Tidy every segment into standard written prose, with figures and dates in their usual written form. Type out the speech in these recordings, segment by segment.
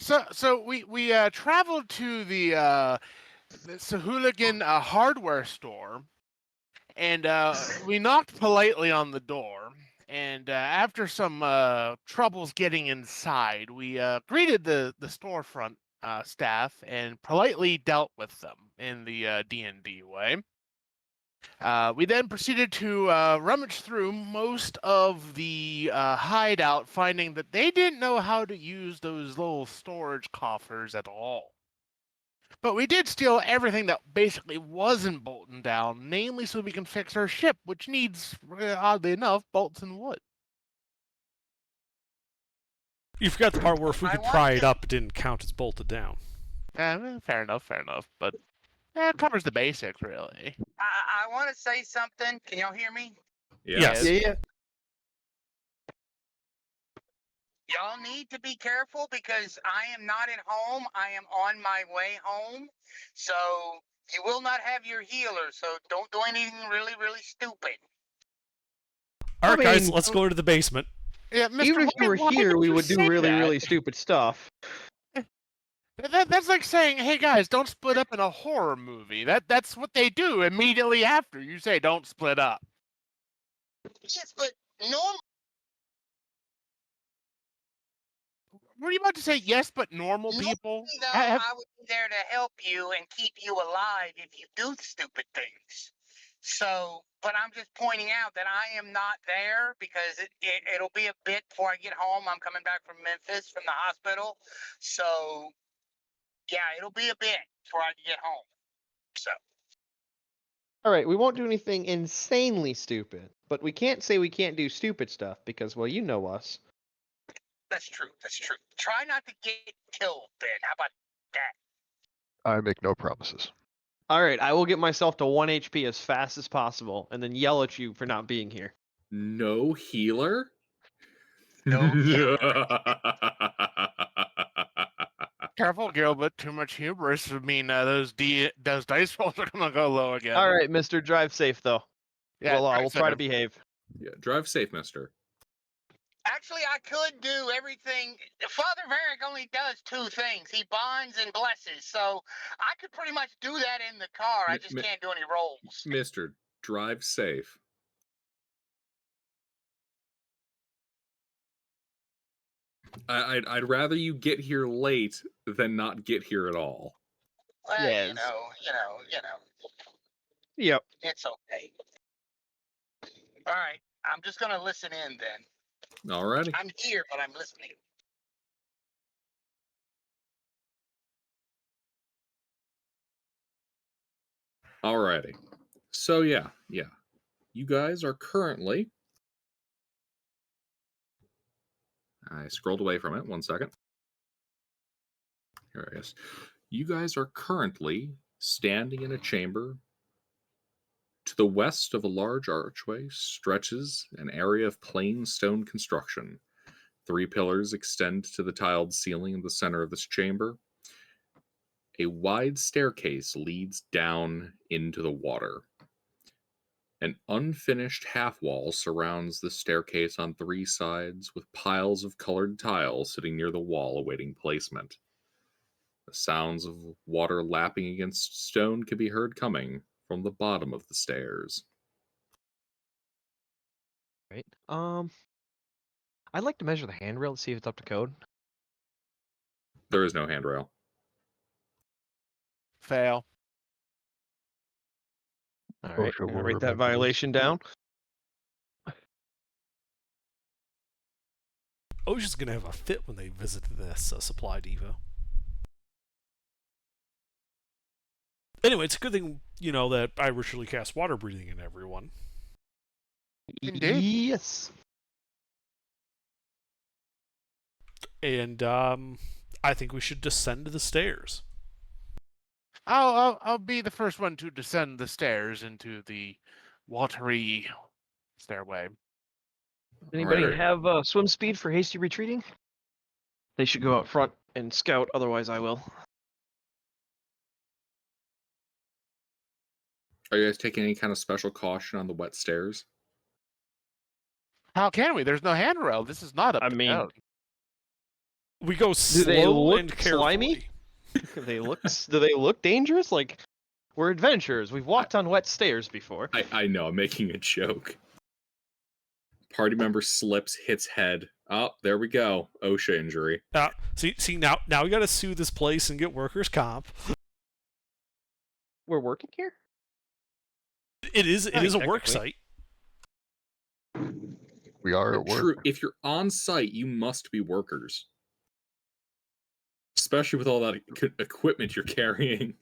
So we traveled to the Sahuligan hardware store, and we knocked politely on the door. And after some troubles getting inside, we greeted the storefront staff and politely dealt with them in the D&D way. We then proceeded to rummage through most of the hideout, finding that they didn't know how to use those little storage coffers at all. But we did steal everything that basically wasn't bolted down, namely so we can fix our ship, which needs, oddly enough, bolts and wood. You forgot the part where if we I could want pry it to- up, it didn't count as bolted down. Fair enough, fair enough. But it covers the basics, really. I want to say something. Can y'all hear me? Yes. Yeah. Y'all need to be careful because I am not at home. I am on my way home. So you will not have your healer. So don't do anything really, really stupid. All right, guys, mean, let's go to the basement. Yeah, Mr. Even if you were why here, would we you would do say really, that? really stupid stuff. That's like saying, "Hey guys, don't split up in a horror movie." That's what they do immediately after you say, "Don't split up." Yes, but normal. Were you about to say yes, but normal Normally, people? though, I would be there to help you and keep you alive if you do stupid things. So, but I'm just pointing out that I am not there because it'll be a bit before I get home. I'm coming back from Memphis from the hospital. So, yeah, it'll be a bit before I get home. So, All right, we won't do anything insanely stupid, but we can't say we can't do stupid stuff because, well, you know us. that's true. That's true. Try not to get killed, Ben. How about that? I make no promises. All right, I will get myself to 1 HP as fast as possible and then yell at you for not being here. No healer? No healer. Careful, Gilbert. Too much hubris would mean those dice rolls are gonna go low again. All right, Mister, drive safe though. Yeah, We'll try to behave. Yeah, drive safe, mister. Actually, I could do everything. Father Varick only does two things. He bonds and blesses. So I could pretty much do that in the car. I just can't do any rolls. Mister, drive safe. I'd rather you get here late than not get here at all. Well, Yes. you know. Yep. It's okay. All right. I'm just going to listen in then. Alrighty. I'm here, but I'm listening. Alrighty. So yeah. You guys are currently. I scrolled away from it. 1 second. Here it is. You guys are currently standing in a chamber. To the west of a large archway stretches an area of plain stone construction. 3 pillars extend to the tiled ceiling in the center of this chamber. A wide staircase leads down into the water. An unfinished half wall surrounds the staircase on 3 sides, with piles of colored tile sitting near the wall awaiting placement. The sounds of water lapping against stone can be heard coming from the bottom of the stairs. Right. I'd like to measure the handrail to see if it's up to code. There is no handrail. Fail. All Oh, right, sure, I'm gonna we'll write that remember this. violation down. Ocean's gonna have a fit when they visit this supply depot. Anyway, it's a good thing, that I ritually cast water breathing in everyone. Indeed. Yes. And I think we should descend the stairs. I'll be the first one to descend the stairs into the watery stairway. Anybody Alright. have swim speed for hasty retreating? They should go out front and scout, otherwise I will. Are you guys taking any kind of special caution on the wet stairs? How can we? There's no handrail. This is not up I to mean, code. We go slow they look and carefully. slimy? Do they look dangerous? Like, we're adventurers. We've walked on wet stairs before. I know, I'm making a joke. Party member slips, hits head. Oh, there we go. OSHA injury. See now we got to sue this place and get workers' comp. We're working here? It is a work technically. site. We are at work. True. If you're on site, you must be workers. Especially with all that equipment you're carrying.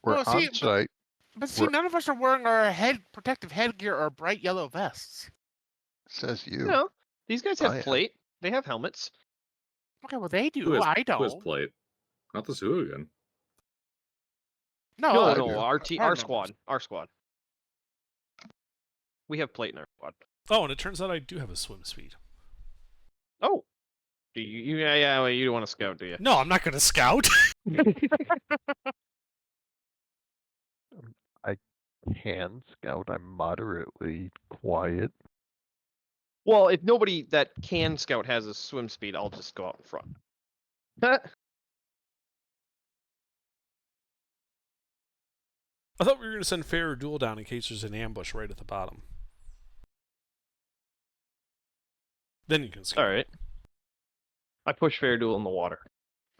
We're Well, see, on site. But see, We're- none of us are wearing our protective headgear or bright yellow vests. Says you. No. These guys I have am. plate. They have helmets. Okay, well they Who do. has, I who has don't. played? Not this hooligan. No, No, I no, do. our members. squad. Our squad. We have plate in our squad. Oh, and it turns out I do have a swim speed. Oh. Do you well, you don't want to scout, do you? No, I'm not going to scout. I can scout. I'm moderately quiet. Well, if nobody that can scout has a swim speed, I'll just go out in front. I thought we were going to send Fair or Duel down in case there's an ambush right at the bottom. Then you can scout. All right. I push Fair Duel in the water.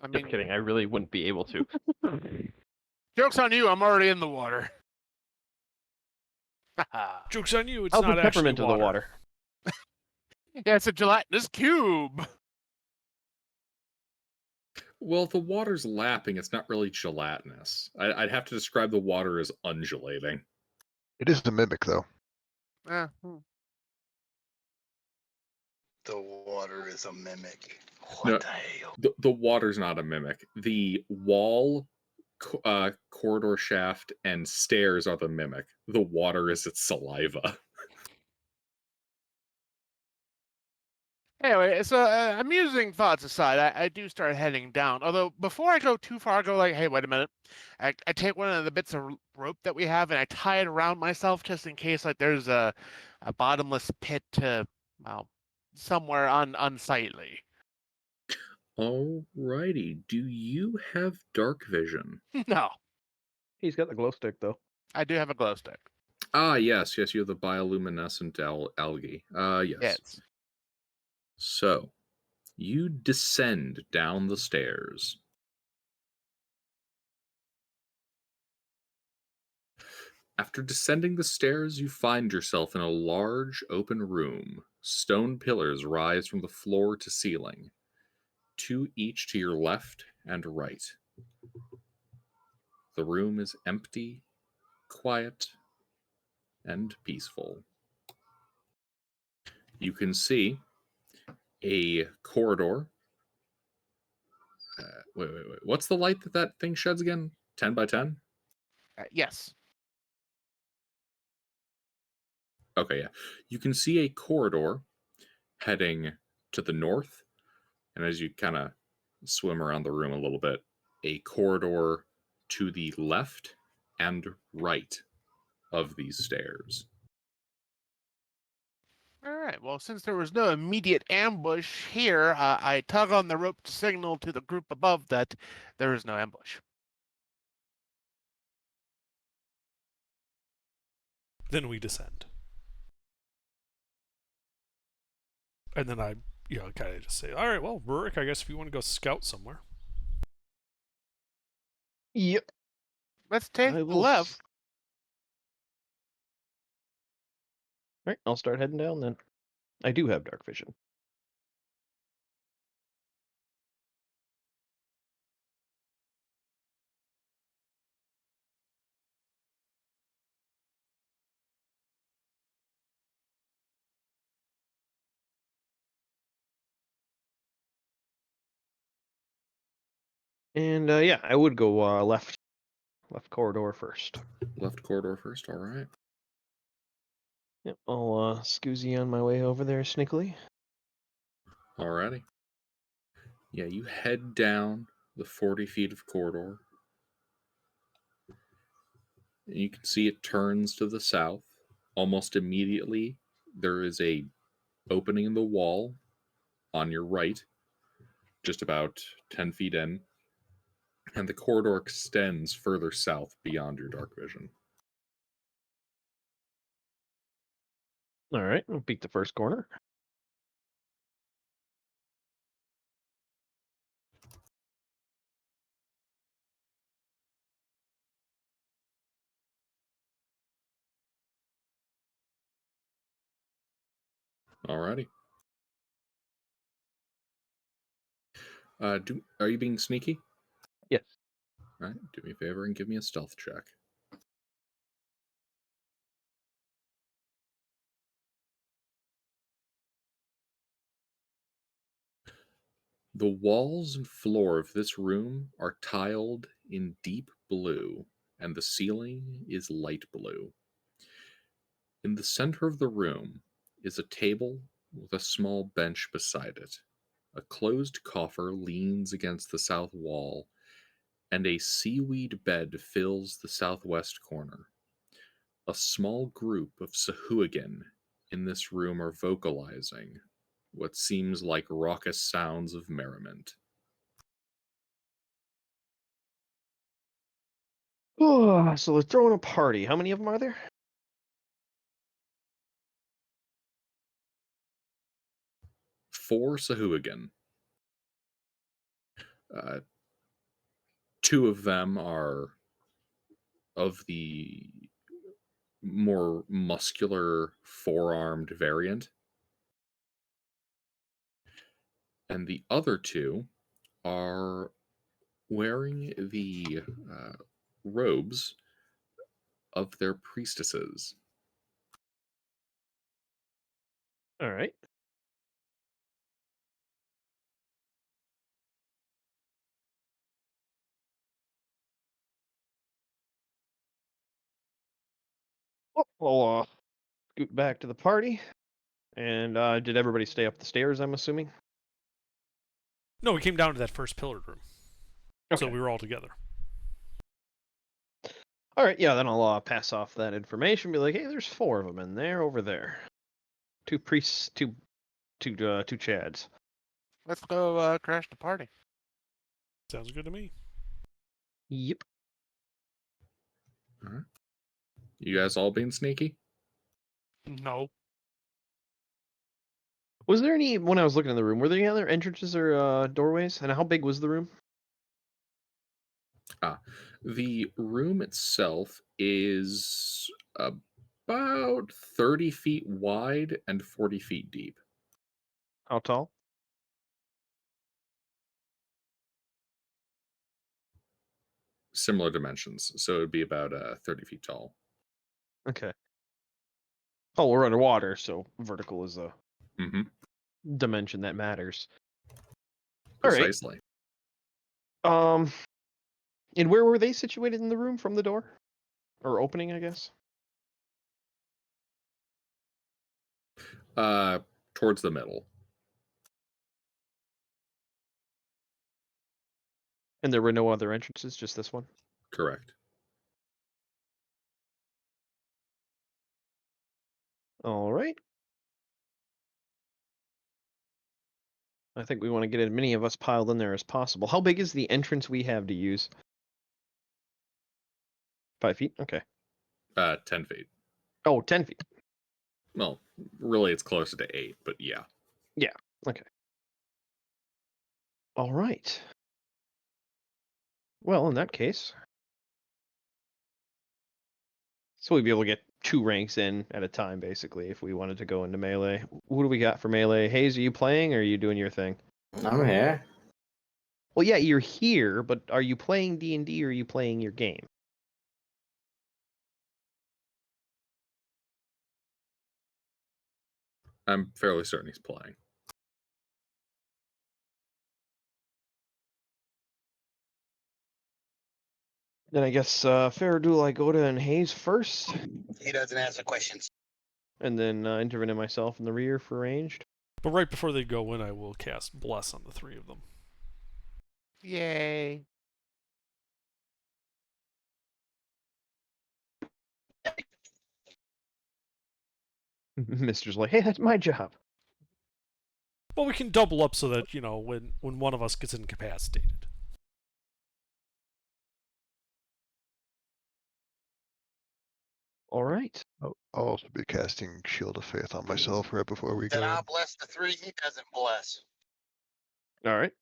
I Just mean, kidding. I really wouldn't be able to. joke's on you. I'm already in the water. Joke's on you. It's I'll not put actually peppermint in the water. Yeah, it's a gelatinous cube. Well, if the water's lapping, it's not really gelatinous. I'd have to describe the water as undulating. It is a mimic, though. Eh, The water is a mimic. No. What the hell? The water's not a mimic. The wall, corridor shaft, and stairs are the mimic. The water is its saliva. Anyway, so amusing thoughts aside, I do start heading down. Although before I go too far, I go like, hey, wait a minute. I take one of the bits of rope that we have and I tie it around myself just in case like there's a bottomless pit to, well, somewhere unsightly. Alrighty. Do you have dark vision? No, He's got the glow stick, though. I do have a glow stick. Ah, yes, you have the bioluminescent algae. Yes. Yes. So, you descend down the stairs. After descending the stairs, you find yourself in a large open room. Stone pillars rise from the floor to ceiling, two each to your left and right. The room is empty, quiet, and peaceful. You can see a corridor. Wait. What's the light that thing sheds again? 10 by 10? Yes. Okay, yeah. You can see a corridor heading to the north, and as you kind of swim around the room a little bit, a corridor to the left and right of these stairs. All right. Well, since there was no immediate ambush here, I tug on the rope to signal to the group above that there is no ambush. Then we descend. And then I, kind of just say, all right, well, Rurik, I guess if you want to go scout somewhere. Yep. Let's take I the will left. Right, I'll start heading down then. I do have dark vision. And yeah, I would go left corridor first. Left corridor first, all right. Yep, I'll scoozy on my way over there sneakily. Alrighty. Yeah, you head down the 40 feet of corridor. And you can see it turns to the south. Almost immediately, there is a opening in the wall on your right. just about 10 feet in, and the corridor extends further south beyond your dark vision. All right, we'll peek the first corner. Alrighty. Are you being sneaky? Yes. All right, do me a favor and give me a stealth check. The walls and floor of this room are tiled in deep blue, and the ceiling is light blue. In the center of the room is a table with a small bench beside it. A closed coffer leans against the south wall, and a seaweed bed fills the southwest corner. A small group of Sahuagin in this room are vocalizing what seems like raucous sounds of merriment. Oh, so they're throwing a party. How many of them are there? 4 Sahuagin. Uh, 2 of them are of the more muscular four-armed variant, and the other 2 are wearing the robes of their priestesses. All right. Well, we'll scoot back to the party. And did everybody stay up the stairs, I'm assuming? No, we came down to that first pillared room. Okay. So we were all together. All right, yeah, then I'll pass off that information. Be like, hey, there's 4 of them in there, over there. 2 priests, two Chads. Let's go crash the party. Sounds good to me. Yep. All right. You guys all being sneaky? No. Was there any, when I was looking in the room, were there any other entrances or doorways? And how big was the room? The room itself is about 30 feet wide and 40 feet deep. How tall? Similar dimensions, so it would be about 30 feet tall. Okay. Oh, we're underwater, so vertical is a Mm-hmm. dimension that matters. All right. Precisely. And where were they situated in the room from the door? Or opening, I guess? Towards the middle. And there were no other entrances, just this one? Correct. All right. I think we want to get as many of us piled in there as possible. How big is the entrance we have to use? 5 feet? Okay. 10 feet. Oh, 10 feet. Well, really, it's closer to 8, but yeah. Yeah. Okay. All right. Well, in that case, so we'd be able to get 2 ranks in at a time, basically, if we wanted to go into melee. Who do we got for melee? Hayes, are you playing or are you doing your thing? I'm here. Well, yeah, you're here, but are you playing D&D or are you playing your game? I'm fairly certain he's playing. Then I guess Faradul, Igoda, and Hayes first, He doesn't answer questions. and then intervene myself in the rear for ranged. But right before they go in, I will cast Bless on the 3 of them. Yay. Mister's like, hey, that's my job. Well, we can double up so that, when one of us gets incapacitated. All right. I'll also be casting Shield of Faith on myself right before we Then go. I'll bless the 3 he doesn't bless. All right.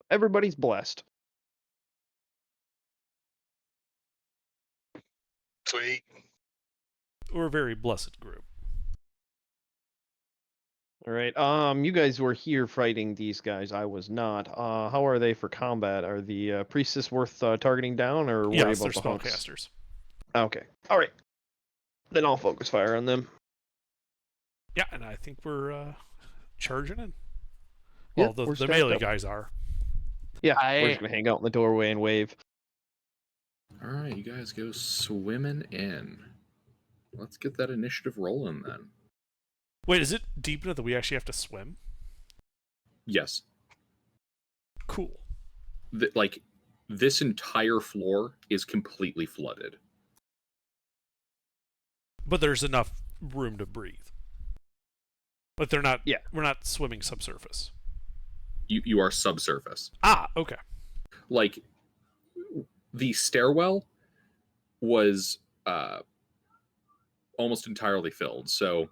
Everybody's blessed. Sweet. We're a very blessed group. All right. You guys were here fighting these guys. I was not. How are they for combat? Are the priestess worth targeting down, or worry Yes, about they're the hunks? spellcasters. Okay. All right. Then I'll focus fire on them. Yeah, and I think we're charging in. Yep, Well, we're the stacked melee up. guys are. Yeah, we're I just gonna hang out in the doorway and wave. All right, you guys go swimming in. Let's get that initiative rolling then. Wait, is it deep enough that we actually have to swim? Yes. Cool. This entire floor is completely flooded. But there's enough room to breathe. But they're not. Yeah. We're not swimming subsurface. You are subsurface. Ah, okay. Like, the stairwell was almost entirely filled. So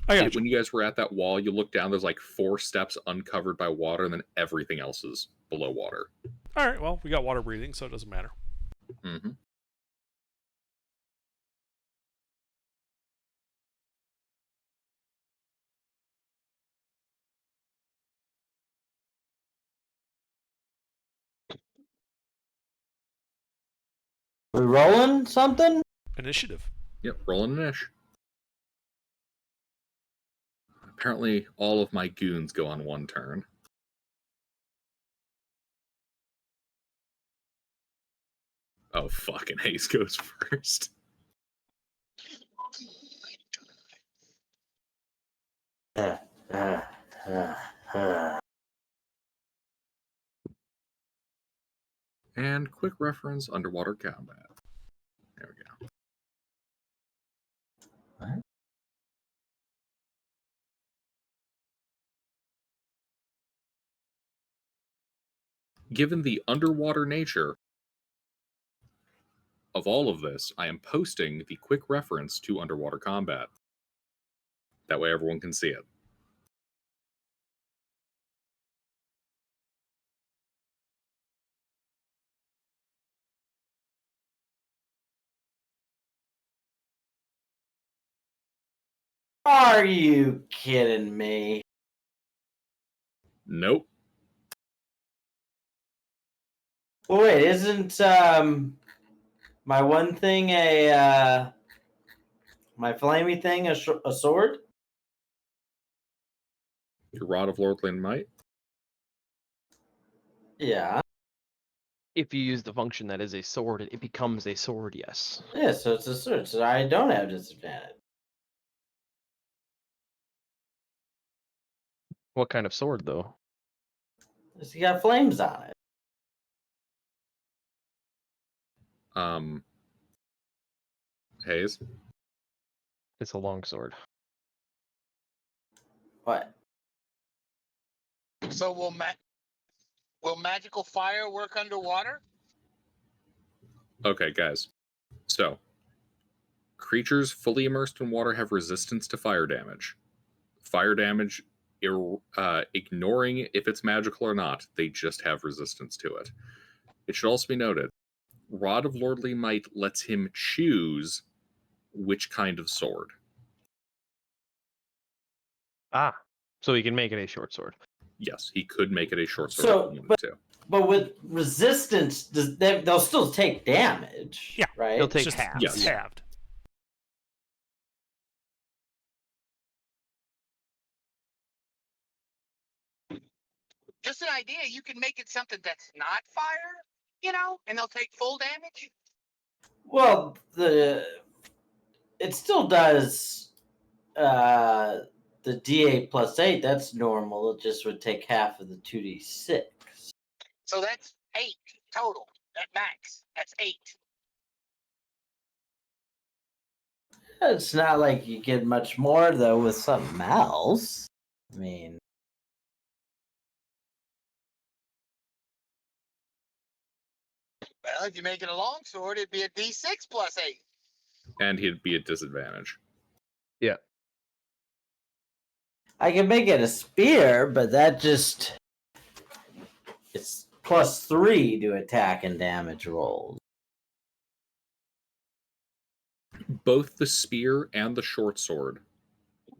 I got you. when you guys were at that wall, you look down, there's like 4 steps uncovered by water, and then everything else is below water. All right. Well, we got water breathing, so it doesn't matter. Mm-hmm. We rolling something? Initiative. Yep, rolling an ish. Apparently, all of my goons go on 1 turn. Oh, fucking Hayes goes first. And quick reference, underwater combat. There we go. What? Given the underwater nature of all of this, I am posting the quick reference to underwater combat. That way everyone can see it. Are you kidding me? Nope. Well, wait, isn't my one thing my flamey thing a sword? Your Rod of Lordly Might. Yeah. If you use the function that is a sword, it becomes a sword. Yes. Yeah, so it's a sword. So I don't have disadvantage. What kind of sword, though? It's got flames on it. Hayes. It's a long sword. What? So will magical fire work underwater? Okay, guys. So, creatures fully immersed in water have resistance to fire damage. Fire damage, ignoring if it's magical or not, they just have resistance to it. It should also be noted, Rod of Lordly Might lets him choose which kind of sword. Ah, so he can make it a short sword. Yes, he could make it a short sword So, if he wanted to. But with resistance, they'll still take damage. Yeah, right. He'll take It's just half. Yes. It's halved. Just an idea. You can make it something that's not fire, and they'll take full damage. Well, it still does the D8 plus 8. That's normal. It just would take half of the 2d6. So that's 8 total at max. That's 8. It's not like you get much more though with something else. I mean, Well, if you make it a longsword, it'd be a D6 plus 8. And he'd be at disadvantage. I can make it a spear, but that just it's +3 to attack and damage rolls. Both the spear and the short sword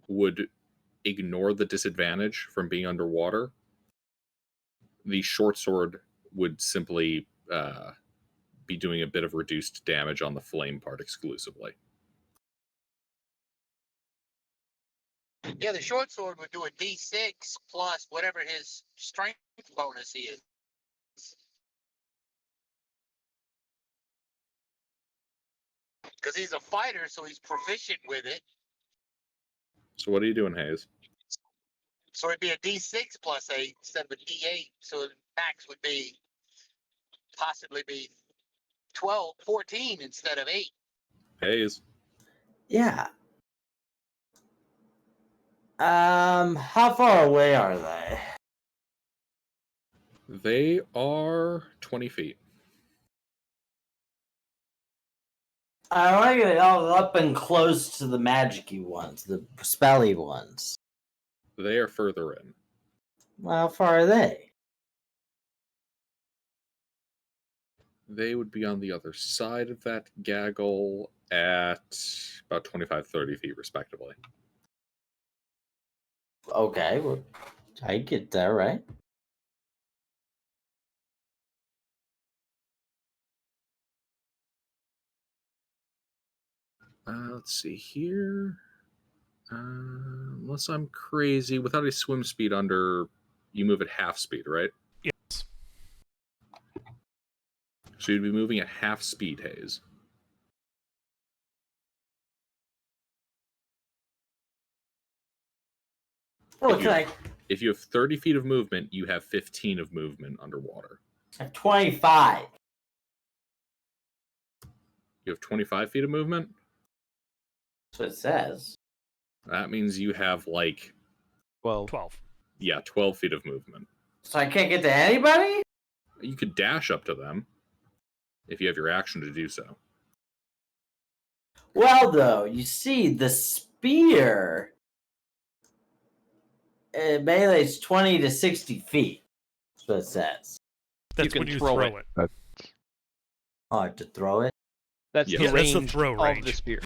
would ignore the disadvantage from being underwater. The short sword would simply be doing a bit of reduced damage on the flame part exclusively. Yeah, the short sword would do a D6 plus whatever his strength bonus is. Because he's a fighter, so he's proficient with it. So what are you doing, Hayes? So it'd be a D6 plus 8 instead of a D8. So the max would be possibly be 14 instead of 8. Hayes. Yeah. How far away are they? They are 20 feet. I want to get all up and close to the magic-y ones, the spelly ones. They are further in. Well, how far are they? They would be on the other side of that gaggle at about 25, 30 feet, respectively. Okay, well, I get that right. Let's see here. Unless I'm crazy, without a swim speed under, you move at half speed, right? Yes. So you'd be moving at half speed, Hayes. Oh, If you- I If you have 30 feet of movement, you have 15 of movement underwater. have 25. You have 25 feet of movement? That's what it says. That means you have, like, 12. yeah, 12 feet of movement. So I can't get to anybody? You could dash up to them if you have your action to do so. Well, though, you see, the spear melee's 20 to 60 feet. That's what it says. That's can when you throw throw it. it. Oh, I have to throw it? That's Yeah, the that's the range throw of range. the spear.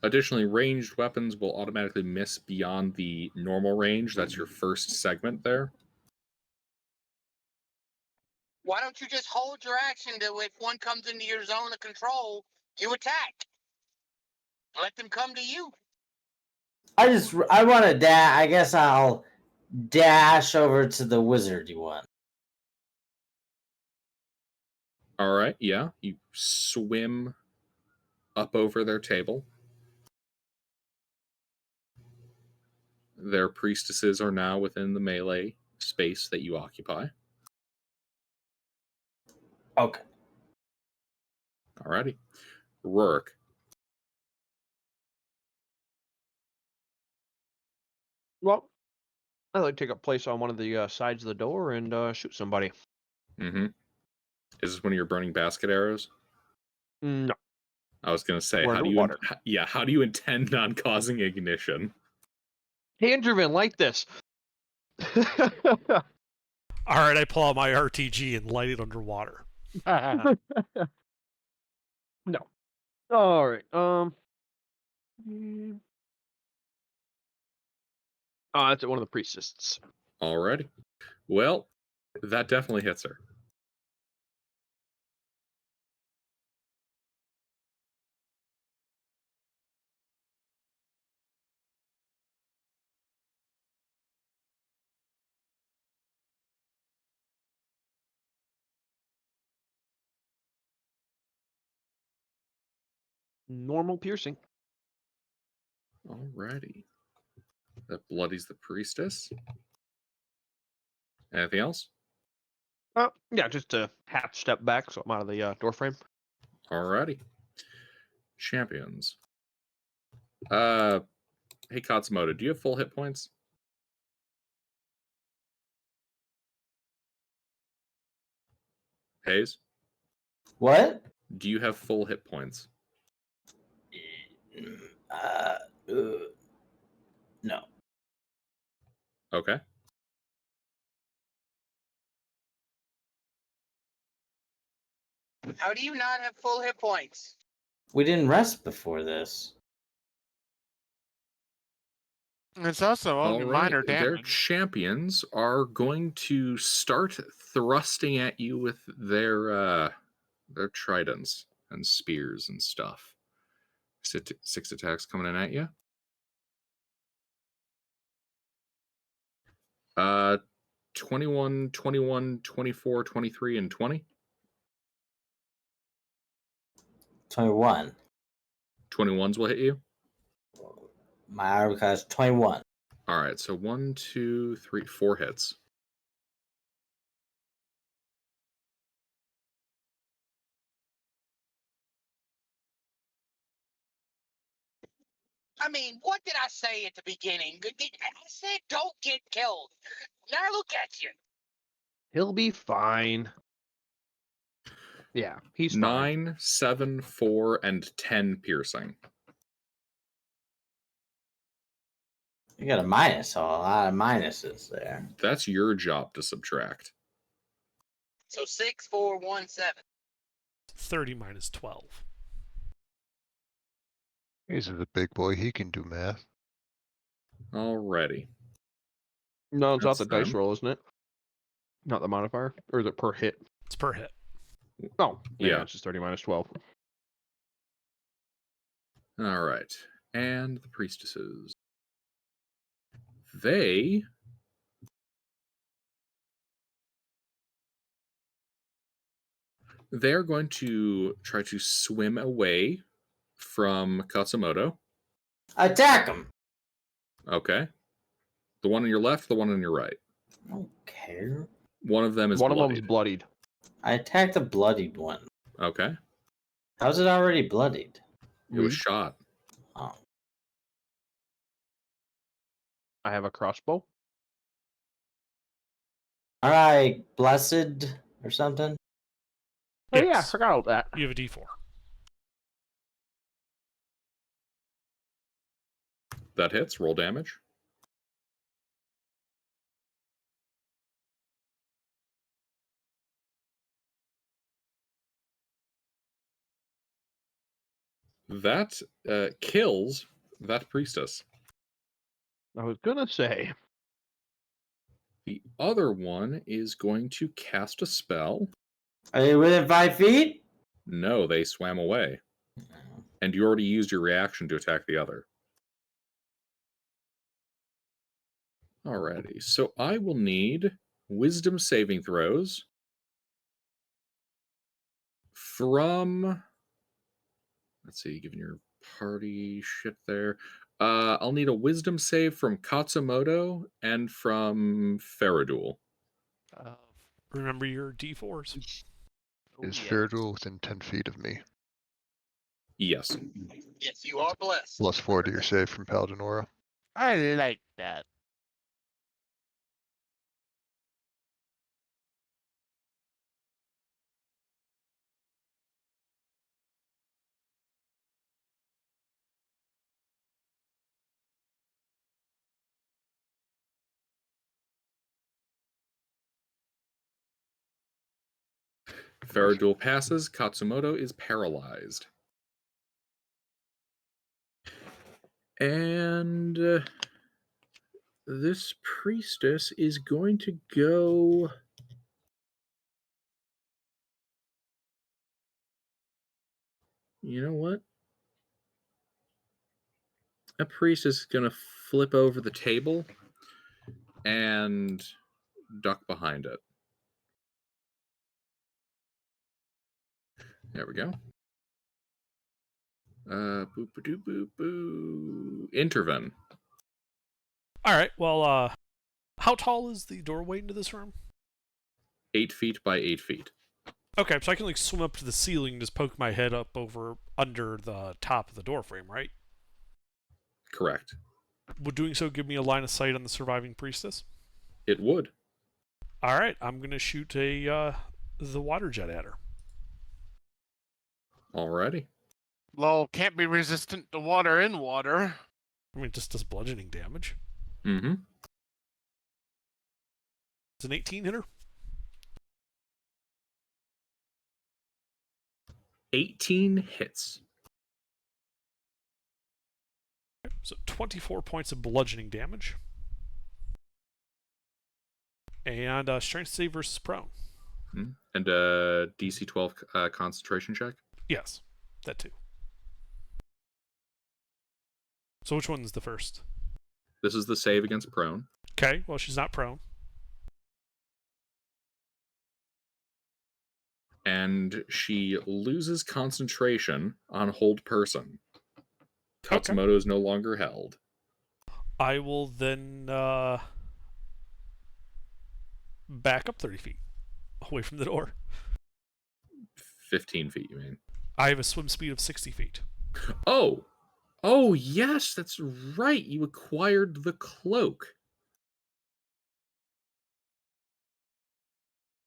Additionally, ranged weapons will automatically miss beyond the normal range. That's your first segment there. Why don't you just hold your action to if one comes into your zone of control, you attack. Let them come to you. I want to dash. I guess I'll dash over to the wizardy one. All right, yeah. You swim up over their table. Their priestesses are now within the melee space that you occupy. Okay. Alrighty. Rourke. Well, I'd like to take a place on one of the sides of the door and shoot somebody. Mm-hmm. Is this one of your burning basket arrows? No. I was going to say, We're how do you underwater. how do you intend on causing ignition? Hey, Andrew, like this. All right, I pull out my RTG and light it underwater. No. All right. Oh, that's one of the priestesses. Alrighty. Well, that definitely hits her. Normal piercing. Alrighty. That bloodies the priestess. Anything else? Yeah, just a half step back, so I'm out of the door frame. Alrighty. Champions. Hey Katsumoto, do you have full hit points? Hayes, What? do you have full hit points? Uh, no. Okay. How do you not have full hit points? We didn't rest before this. It's also only minor Their damage. champions are going to start thrusting at you with their tridents and spears and stuff. 6 attacks coming in at you. 21, 21, 24, 23, and 20. 21. 21s will hit you. My armor class is 21. All right, so 1, 2, 3, 4 hits. I mean, what did I say at the beginning? I said don't get killed. Now look at you. He'll be fine. Yeah, he's fine. 9, 7, 4, and 10 piercing. You got a minus, so a lot of minuses there. That's your job to subtract. So 6, 4, 1, 7. 30 minus 12. He's a big boy. He can do math. Alrighty. No, it's not That's the dice them. roll, isn't it? Not the modifier? Or is it per hit? It's per hit. Oh, yeah, Yeah. it's just 30 minus 12. All right. And the priestesses. They're going to try to swim away from Katsumoto. Attack him! Okay. The one on your left, the one on your right. I don't care. One of them is One of bloodied. them's bloodied. I attacked the bloodied one. Okay. How's it already bloodied? It was shot. Oh. I have a crossbow. Alright, blessed or something? Oh, yeah, I Yes. forgot all that. You have a d4. That hits. Roll damage. That kills that priestess. I was gonna say. The other one is going to cast a spell. Are they within 5 feet? No, they swam away. And you already used your reaction to attack the other. Alrighty, so I will need wisdom saving throws from... Let's see, given your party shit there. I'll need a wisdom save from Katsumoto and from Faradul. Remember your d4s. Is Fairduel within 10 feet of me? Yes. Yes, you are blessed. Plus 4 to your save from Paladin Aura. I like that. Faradul passes. Katsumoto is paralyzed. And this priestess is going to go... You know what? A priestess is going to flip over the table and duck behind it. There we go. Boop, boop, boop, boop. Intervene. All right. Well, how tall is the doorway into this room? 8 feet by 8 feet. Okay, so I can like swim up to the ceiling and just poke my head up over under the top of the door frame, right? Correct. Would doing so give me a line of sight on the surviving priestess? It would. All right, I'm gonna shoot the water jet at her. Alrighty. Lol can't be resistant to water in water. I mean, it just does bludgeoning damage. Mm-hmm. It's an 18 hitter. 18 hits. So 24 points of bludgeoning damage. And strength save versus prone. And DC 12 concentration check. Yes, that too. So which one's the first? This is the save against prone. Okay, well, she's not prone. And she loses concentration on hold person. Katsumoto is no longer held. I will then back up 30 feet away from the door. 15 feet, you mean? I have a swim speed of 60 feet. Oh! Oh, yes, that's right. You acquired the cloak.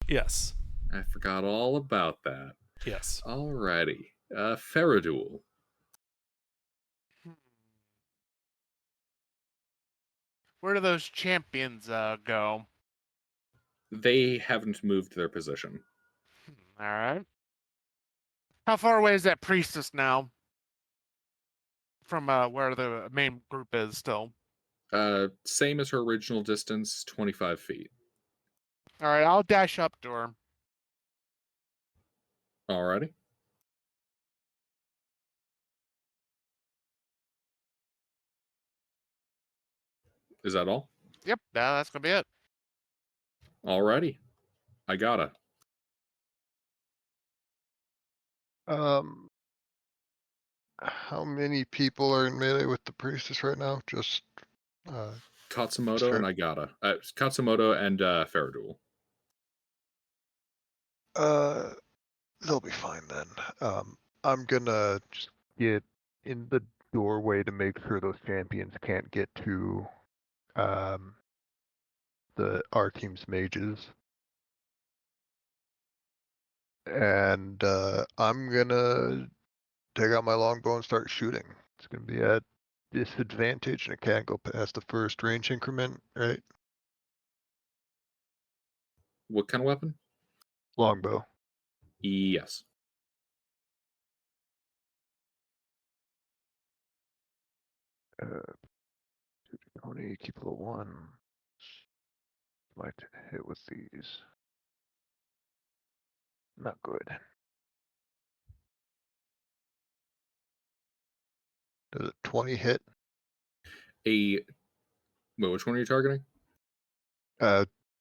Yes. I forgot all about that. Yes. Alrighty. Faradul. Where do those champions go? They haven't moved their position. All right. How far away is that priestess now? From where the main group is still. Same as her original distance, 25 feet. All right, I'll dash up to her. Alrighty. Is that all? Yep, that's gonna be it. Alrighty. I gotta. How many people are in melee with the priestess right now? Just Katsumoto Sure. and I gotta. Katsumoto and Faradul. they'll be fine then. I'm gonna Just get in the doorway to make sure those champions can't get to our team's mages. And I'm gonna take out my longbow and start shooting. It's gonna be at disadvantage and it can't go past the first range increment, right? What kind of weapon? Longbow. Yes. Only keep level 1. Might hit with these. Not good. Does a 20 hit? Wait, which one are you targeting?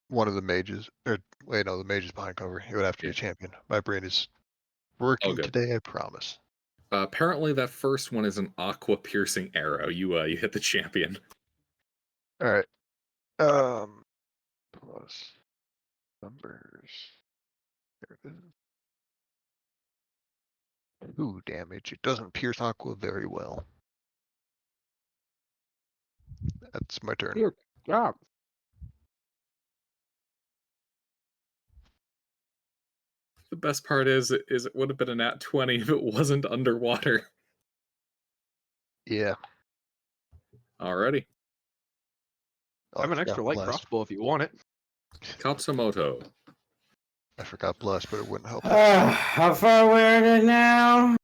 One of the mages. Or wait, no, the mage is behind cover. It would have to be Yeah. a champion. My brain is working good. today, I promise. Apparently, that first one is an aqua piercing arrow. You hit the champion. All right. Plus numbers. There it is. 2 damage. It doesn't pierce aqua very well. That's my turn. Good job. The best part is it would have been a nat 20 if it wasn't underwater. Yeah. Alrighty. Oh, I have an extra light bless. crossbow if you want it. Katsumoto. I forgot bless, but it wouldn't help. How far away are they now?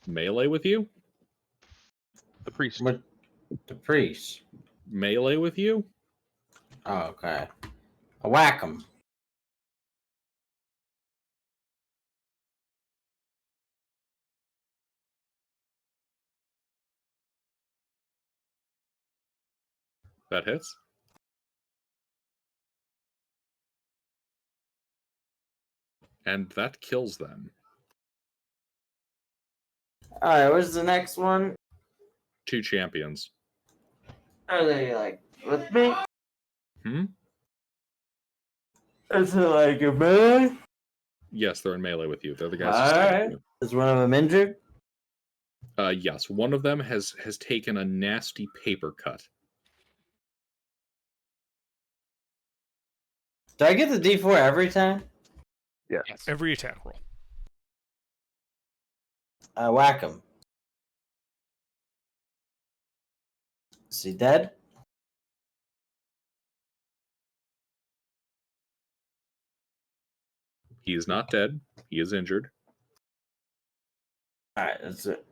Melee with you? The priest. What? The priest. Melee with you? Oh, okay. I whack him. That hits. And that kills them. All right, where's the next one? 2 champions. Are they like with me? Hmm? Is it like a melee? Yes, they're in melee with you. They're the guys All who stabbed right. you. Is one of them injured? Yes, one of them has taken a nasty paper cut. Do I get the D4 every time? Yeah. Yes. Every attack roll. I whack him. Is he dead? He is not dead. He is injured. All right, that's it.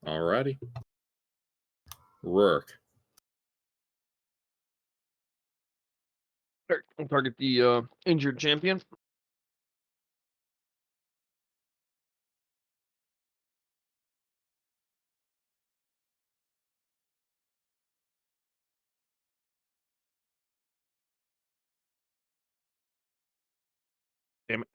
Alrighty. Rourke. I'll target the injured champion. Damn it.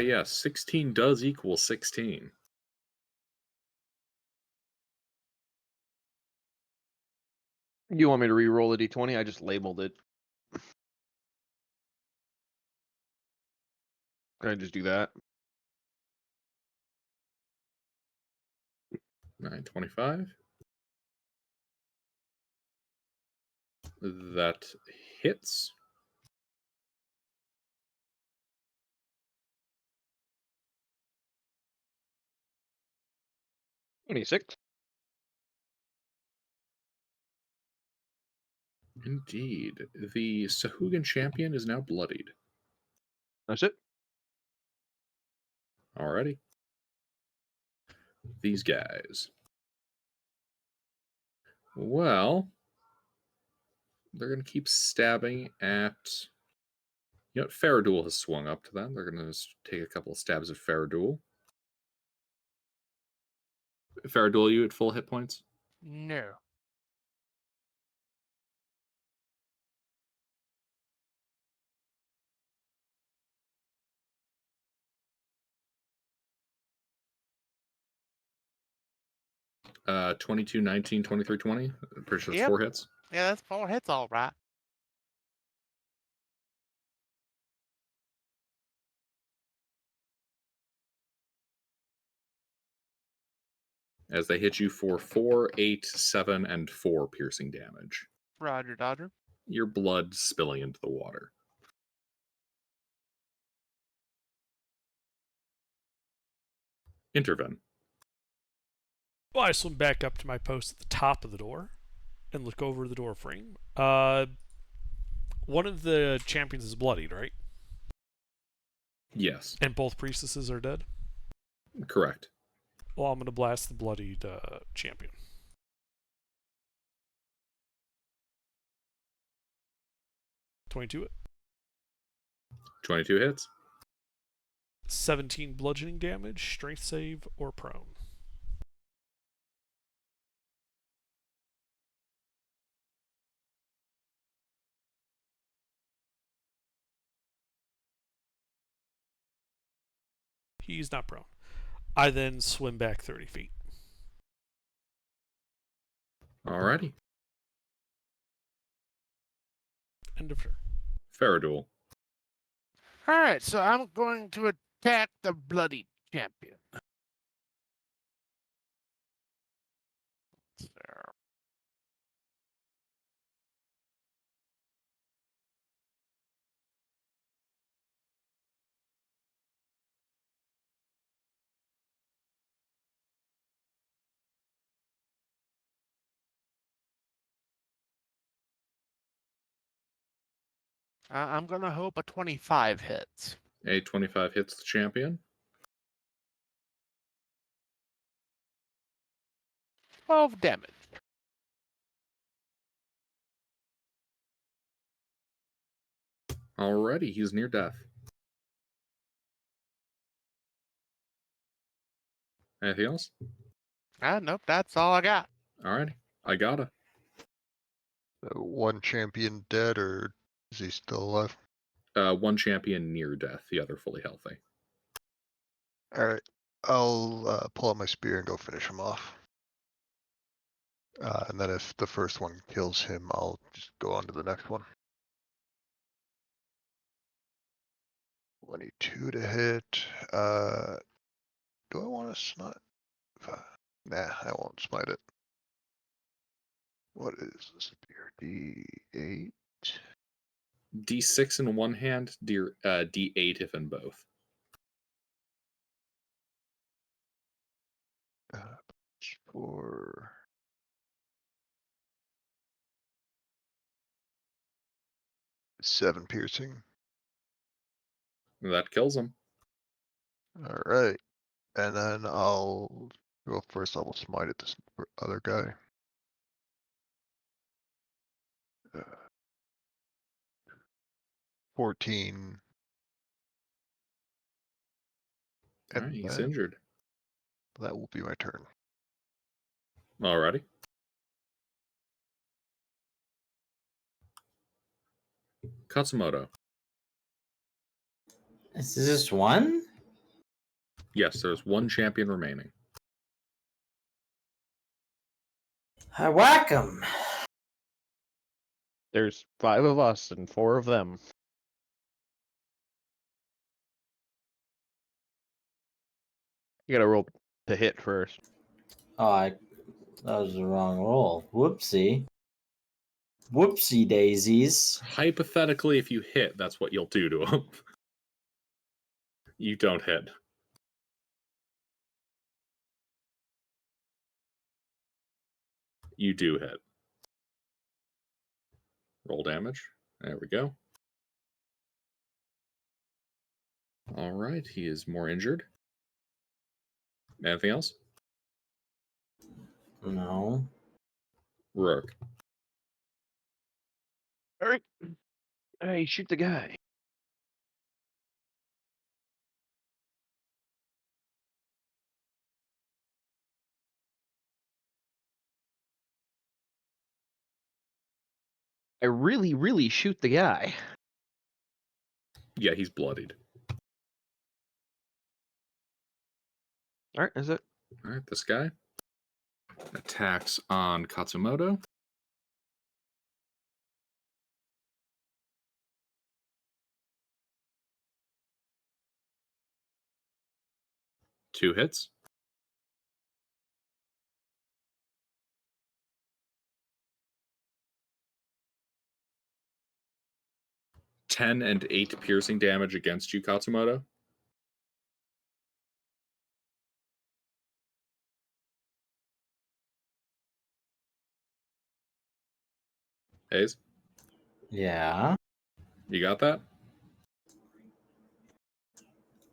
Yes, 16 does equal 16. You want me to re-roll the d20? I just labeled it. Can I just do that? 925. That hits. $26. Indeed. The Sahugan champion is now bloodied. That's it. Alrighty. These guys. Well, they're going to keep stabbing at... You know what? Faradul has swung up to them. They're going to take a couple of stabs at Faradul. Faradul, you at full hit points? No. Uh, 22, 19, 23, 20. I'm pretty sure it's Yep. 4 hits. Yeah, that's 4 hits, all right. As they hit you for 4, 8, 7, and 4 piercing damage. Roger, Dodger. Your blood spilling into the water. Intervene. Well, I swim back up to my post at the top of the door and look over the door frame. One of the champions is bloodied, right? Yes, And both priestesses are dead? correct. Well, I'm going to blast the bloodied champion. $22 it. 22 hits. 17 bludgeoning damage, strength save, or prone. He's not prone. I then swim back 30 feet. Alrighty. End of turn. Faradul. All right, so I'm going to attack the bloody champion. There. I'm going to hope a 25 hits. A 25 hits the champion. 12 damage. Alrighty, he's near death. Anything else? Nope, that's all I got. Alrighty, I gotta. One champion dead, or is he still alive? One champion near death, the other fully healthy. All right, I'll pull out my spear and go finish him off. And then if the first one kills him, I'll just go on to the next one. 22 to hit. Do I want to smite? Nah, I won't smite it. What is this here? D8? D6 in one hand, D8 if in both. For 7 piercing. That kills him. All right, and then I'll go first level smite at this other guy. 14. All right, he's injured. That will be my turn. Alrighty. Katsumoto. Is this one? Yes, there's one champion remaining. I whack him. There's 5 of us and 4 of them. You gotta roll to hit first. Oh, that was the wrong roll. Whoopsie. Whoopsie daisies. Hypothetically, if you hit, that's what you'll do to him. You don't hit. You do hit. Roll damage. There we go. All right, he is more injured. Anything else? No. Rourke. All right. Hey, shoot the guy. I really shoot the guy. Yeah, he's bloodied. All right, is it? All right, this guy attacks on Katsumoto. Two hits. Ten and 8 piercing damage against you, Katsumoto. Hayes, Yeah. you got that?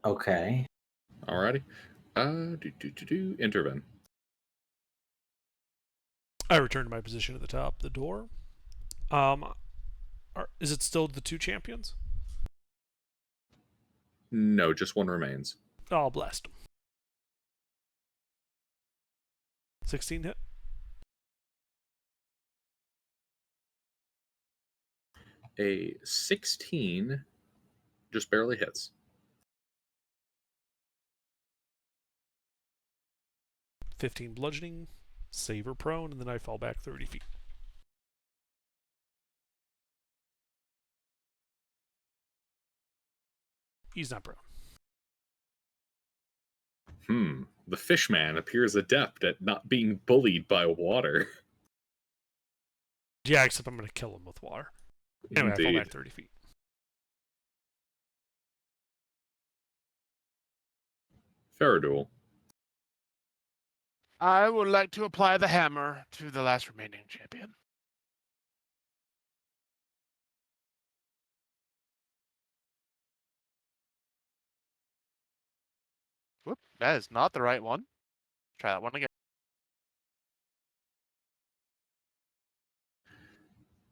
Okay. Alrighty. Intervene. I return to my position at the top of the door. Is it still the 2 champions? No, just one remains. I'll blast him. 16 hit. A 16 just barely hits. 15 bludgeoning, save her prone, and then I fall back 30 feet. He's not prone. The fishman appears adept at not being bullied by water. Yeah, except I'm going to kill him with water. Anyway, I fall back 30 feet. Faradul. I would like to apply the hammer to the last remaining champion. Whoop, that is not the right one. Try that one again.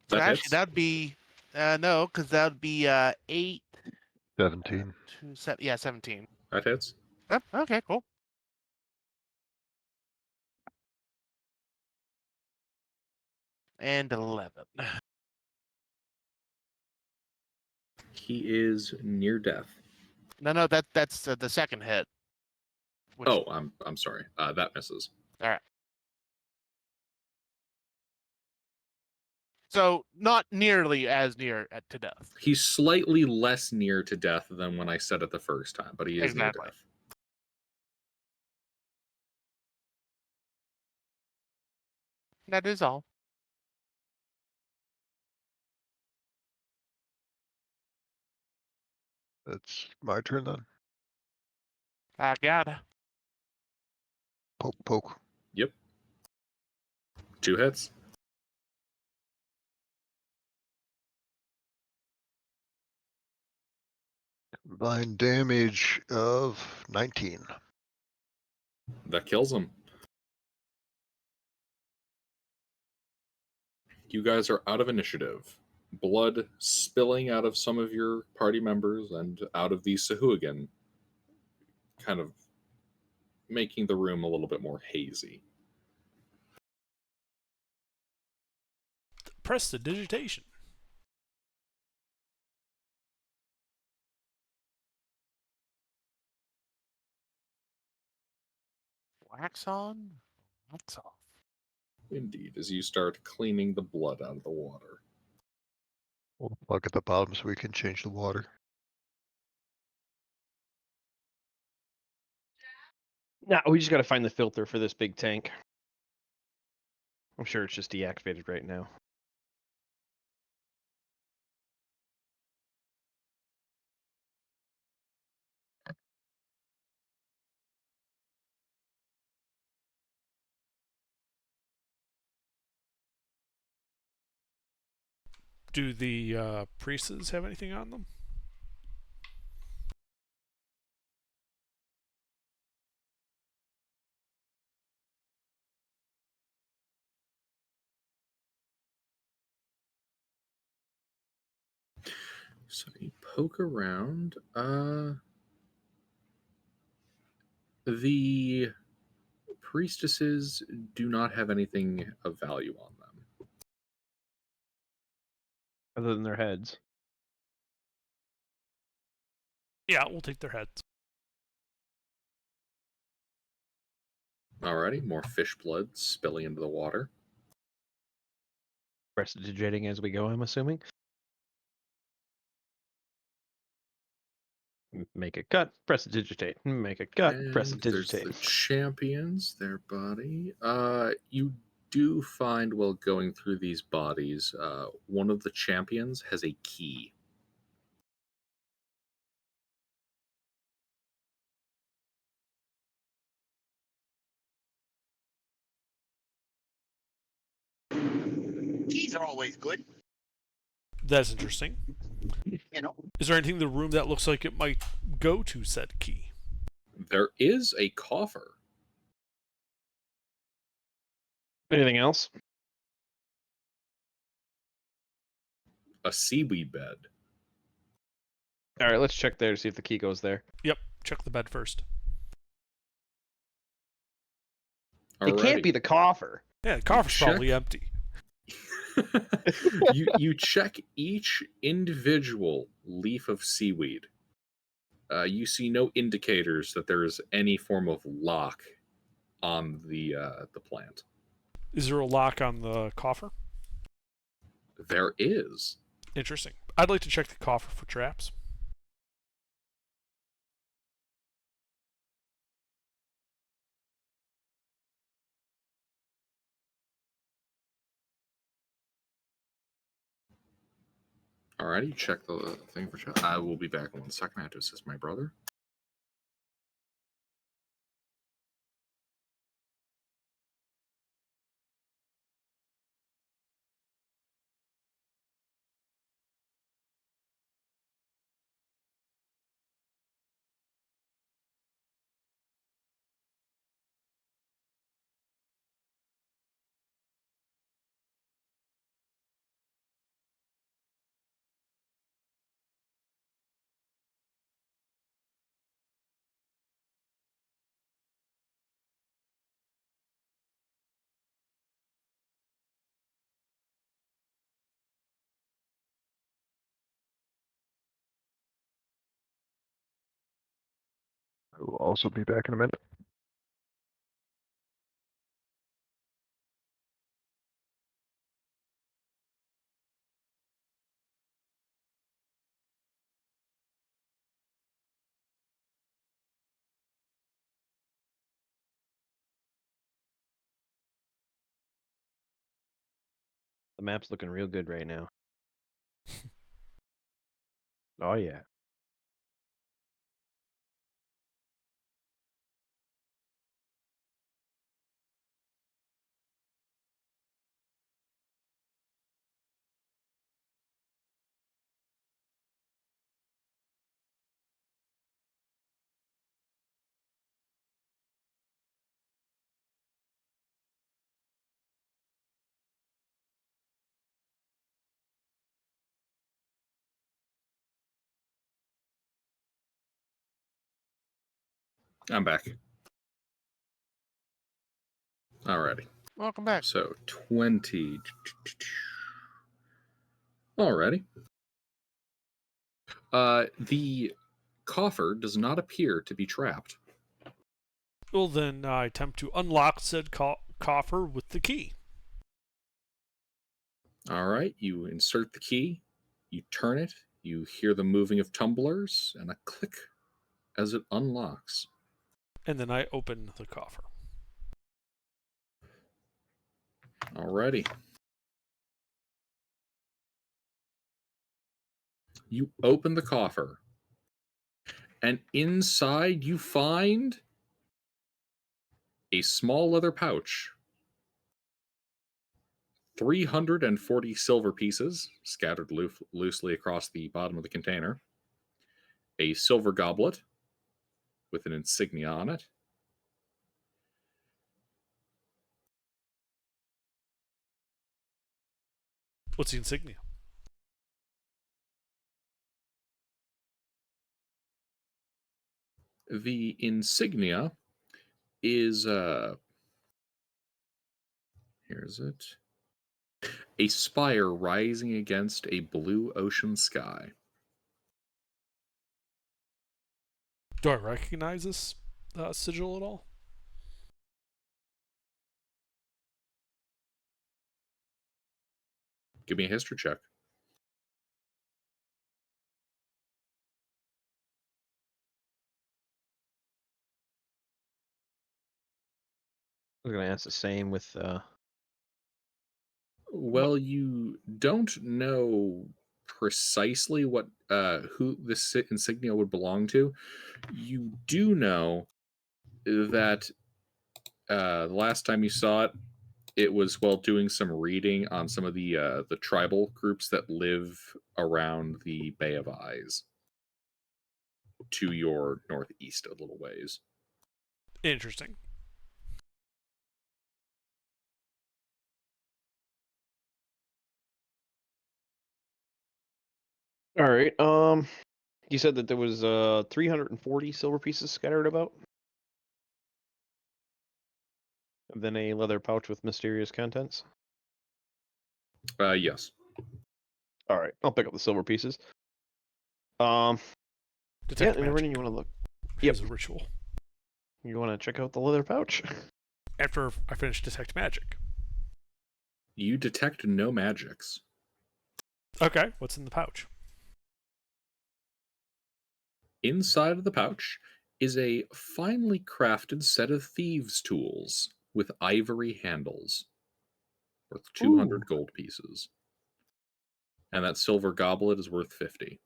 So That actually, hits. that'd be no, because that would be 8. 17. 2, 7, yeah, 17. That hits. Oh, okay, cool. And 11. He is near death. No, that's the second hit. Which, Oh, I'm sorry. That misses. all right. So not nearly as near to death. He's slightly less near to death than when I said it the first time, but he is near Exactly. death. That is all. That's my turn then. I gotta. Poke, poke. Yep. 2 hits. Combined damage of 19. That kills him. You guys are out of initiative. Blood spilling out of some of your party members and out of the Sahuagin, kind of making the room a little bit more hazy. Prestidigitation. Wax on, wax off. Indeed, as you start cleaning the blood out of the water. We'll plug at the bottom so we can change the water. Nah, we just gotta find the filter for this big tank. I'm sure it's just deactivated right now. Do the priests have anything on them? So you poke around. The priestesses do not have anything of value on them. Other than their heads. Yeah, we'll take their heads. Alrighty, more fish blood spilling into the water. Prestidigitating as we go, I'm assuming. Make a cut, prestidigitate. Make a cut, And there's prestidigitate. the champions, their body. You do find while going through these bodies, one of the champions has a key. Keys are always good, That's interesting. you know. Is there anything in the room that looks like it might go to said key? There is a coffer. Anything else? A seaweed bed. All right, let's check there to see if the key goes there. Yep, check the bed first. It can't be the coffer. Yeah, the coffer's probably empty. You check each individual leaf of seaweed. You see no indicators that there is any form of lock on the plant. Is there a lock on the coffer? There is. Interesting. I'd like to check the coffer for traps. Alrighty, you check the thing for traps. I will be back in 1 second. I have to assist my brother. I will also be back in a minute. The map's looking real good right now. Oh yeah. I'm back. Alrighty. Welcome back. So 20. Alrighty. The coffer does not appear to be trapped. Well, then I attempt to unlock said coffer with the key. Alright, you insert the key, you turn it, you hear the moving of tumblers, and a click as it unlocks. And then I open the coffer. Alrighty. You open the coffer, and inside you find a small leather pouch. 340 silver pieces scattered loosely across the bottom of the container. A silver goblet with an insignia on it. What's the insignia? The insignia is here's it. A spire rising against a blue ocean sky. Do I recognize this sigil at all? Give me a history check. I was gonna ask the same with Well, you don't know precisely what who this insignia would belong to. You do know that the last time you saw it, it was while doing some reading on some of the tribal groups that live around the Bay of Eyes, to your northeast a little ways. Interesting. All right. You said that there was 340 silver pieces scattered about. And then a leather pouch with mysterious contents. Yes. All right, I'll pick up the silver pieces. Detect and magic. you want to look? Here's a ritual. You want to check out the leather pouch? After I finish detect magic. You detect no magics. Okay, what's in the pouch? Inside of the pouch is a finely crafted set of thieves' tools with ivory handles, worth 200 gold pieces. And that silver goblet is worth 50.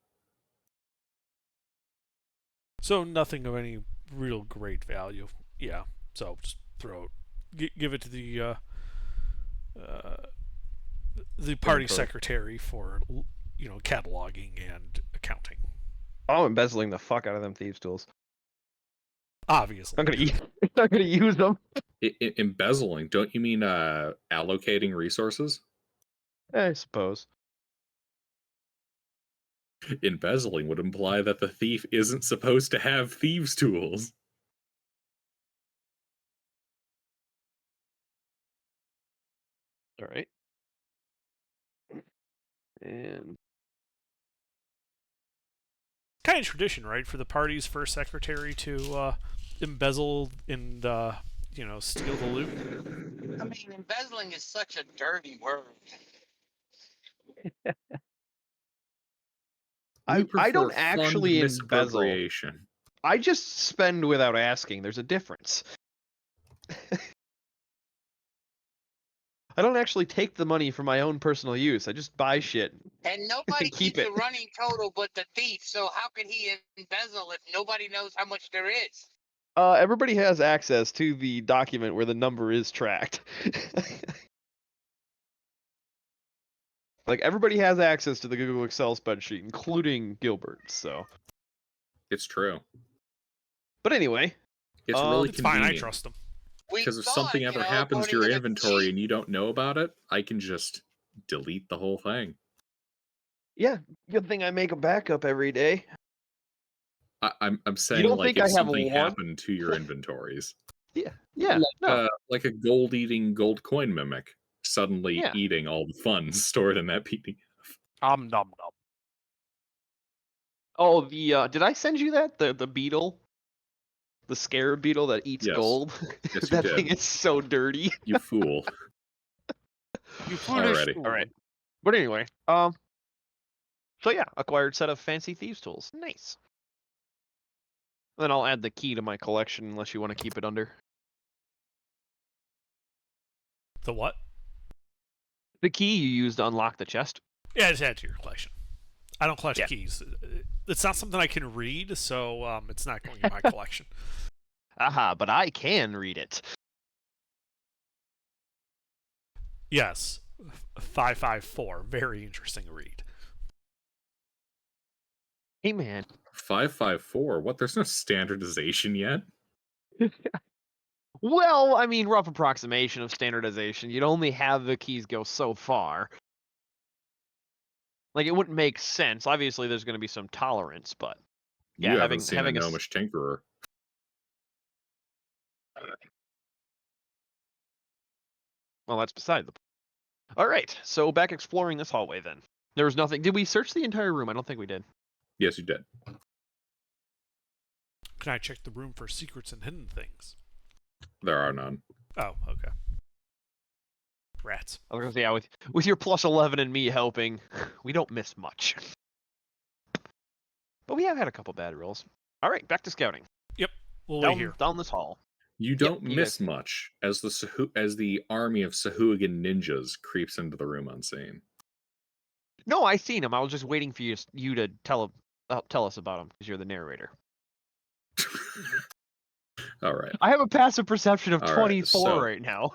So nothing of any real great value. Yeah, so just throw it. Give it to the party Inventory. secretary for cataloging and accounting. I'm embezzling the fuck out of them thieves' tools. Obviously. I'm not gonna use them. Embezzling? Don't you mean allocating resources? I suppose. Embezzling would imply that the thief isn't supposed to have thieves' tools. All right. And Kind of tradition, right, for the party's first secretary to embezzle and steal the loot. I mean, embezzling is such a dirty word. We I prefer don't fund actually embezzle. misappropriation. I just spend without asking. There's a difference. I don't actually take the money for my own personal use. I just buy shit And nobody and keep keeps it. a running total but the thief. So how could he embezzle if nobody knows how much there is? Everybody has access to the document where the number is tracked. Like, everybody has access to the Google Excel spreadsheet, including Gilbert, so. It's true. But anyway. It's really It's fine. I convenient. trust him. We Because if thought, something you ever know, happens to according your the inventory sheet. and you don't know about it, I can just delete the whole thing. Yeah, good thing I make a backup every day. I'm saying, don't like, think if I have something one? happened to your inventories. Yeah, no. Like a gold-eating gold coin mimic suddenly Yeah. eating all the funds stored in that PDF. Nom nom. Oh, did I send you that? The beetle? The scarab beetle that eats Yes. gold? Yes, you that did. thing is so dirty. You fool. You foolish Alrighty. fool. Alright. But anyway, so yeah, acquired set of fancy thieves tools. Nice. Then I'll add the key to my collection unless you want to keep it under. The what? The key you used to unlock the chest. Yeah, just add it to your collection. I don't collect Yeah. keys. It's not something I can read, so it's not going in my collection. Aha, but I can read it. Yes, 554. Very interesting read. Hey man. 554. What? There's no standardization yet? Well, I mean, rough approximation of standardization. You'd only have the keys go so far. Like, it wouldn't make sense. Obviously, there's going to be some tolerance, but yeah, You haven't seen a having gnomish tinkerer. Well, that's beside the point. All right, so back exploring this hallway then. There was nothing. Did we search the entire room? I don't think we did. Yes, you did. Can I check the room for secrets and hidden things? There are none. Oh, okay. Rats. I was going to say, yeah, with your plus 11 and me helping, we don't miss much. But we have had a couple bad rolls. All right, back to scouting. Yep, we'll wait here. Down this hall. You don't you miss guys- much as the army of Sahuagin ninjas creeps into the room unseen. No, I seen him. I was just waiting for you to tell us about him because you're the narrator. All right. I have a passive perception of All right, 24 so right now.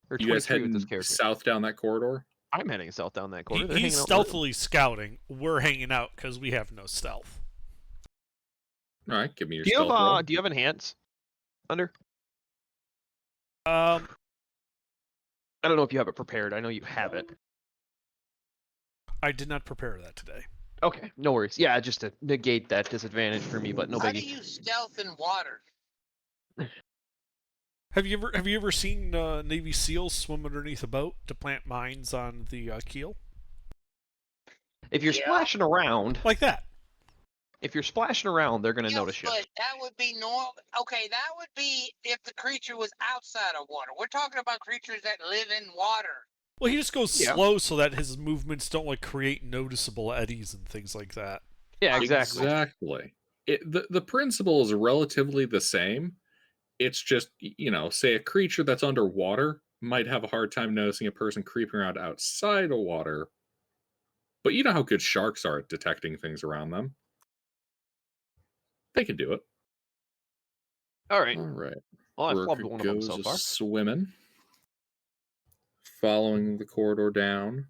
Or You guys 23 with this heading character. south down that corridor? I'm heading south down that corridor. They're He's hanging out stealthily scouting. We're hanging out because we have no stealth. All right, give me your Do you stealth roll. have do you have enhance under? Um, I don't know if you have it prepared. I know you have it. I did not prepare that today. Okay, no worries. Yeah, just to negate that disadvantage for me, but no How do biggie. you stealth in water? Have you ever seen Navy SEALs swim underneath a boat to plant mines on the keel? If you're Yeah. splashing around, Like that. if you're splashing around, they're gonna Yes, notice you. but that would be normal. Okay, that would be if the creature was outside of water. We're talking about creatures that live in water. Well, he just goes Yeah. slow so that his movements don't like create noticeable eddies and things like that. Yeah, exactly. Exactly. The principle is relatively the same. It's just, say a creature that's underwater might have a hard time noticing a person creeping around outside of water. But you know how good sharks are at detecting things around them. They can do it. All right. All right. Well, I Rook flubbed one of them goes so a far. swimming, following the corridor down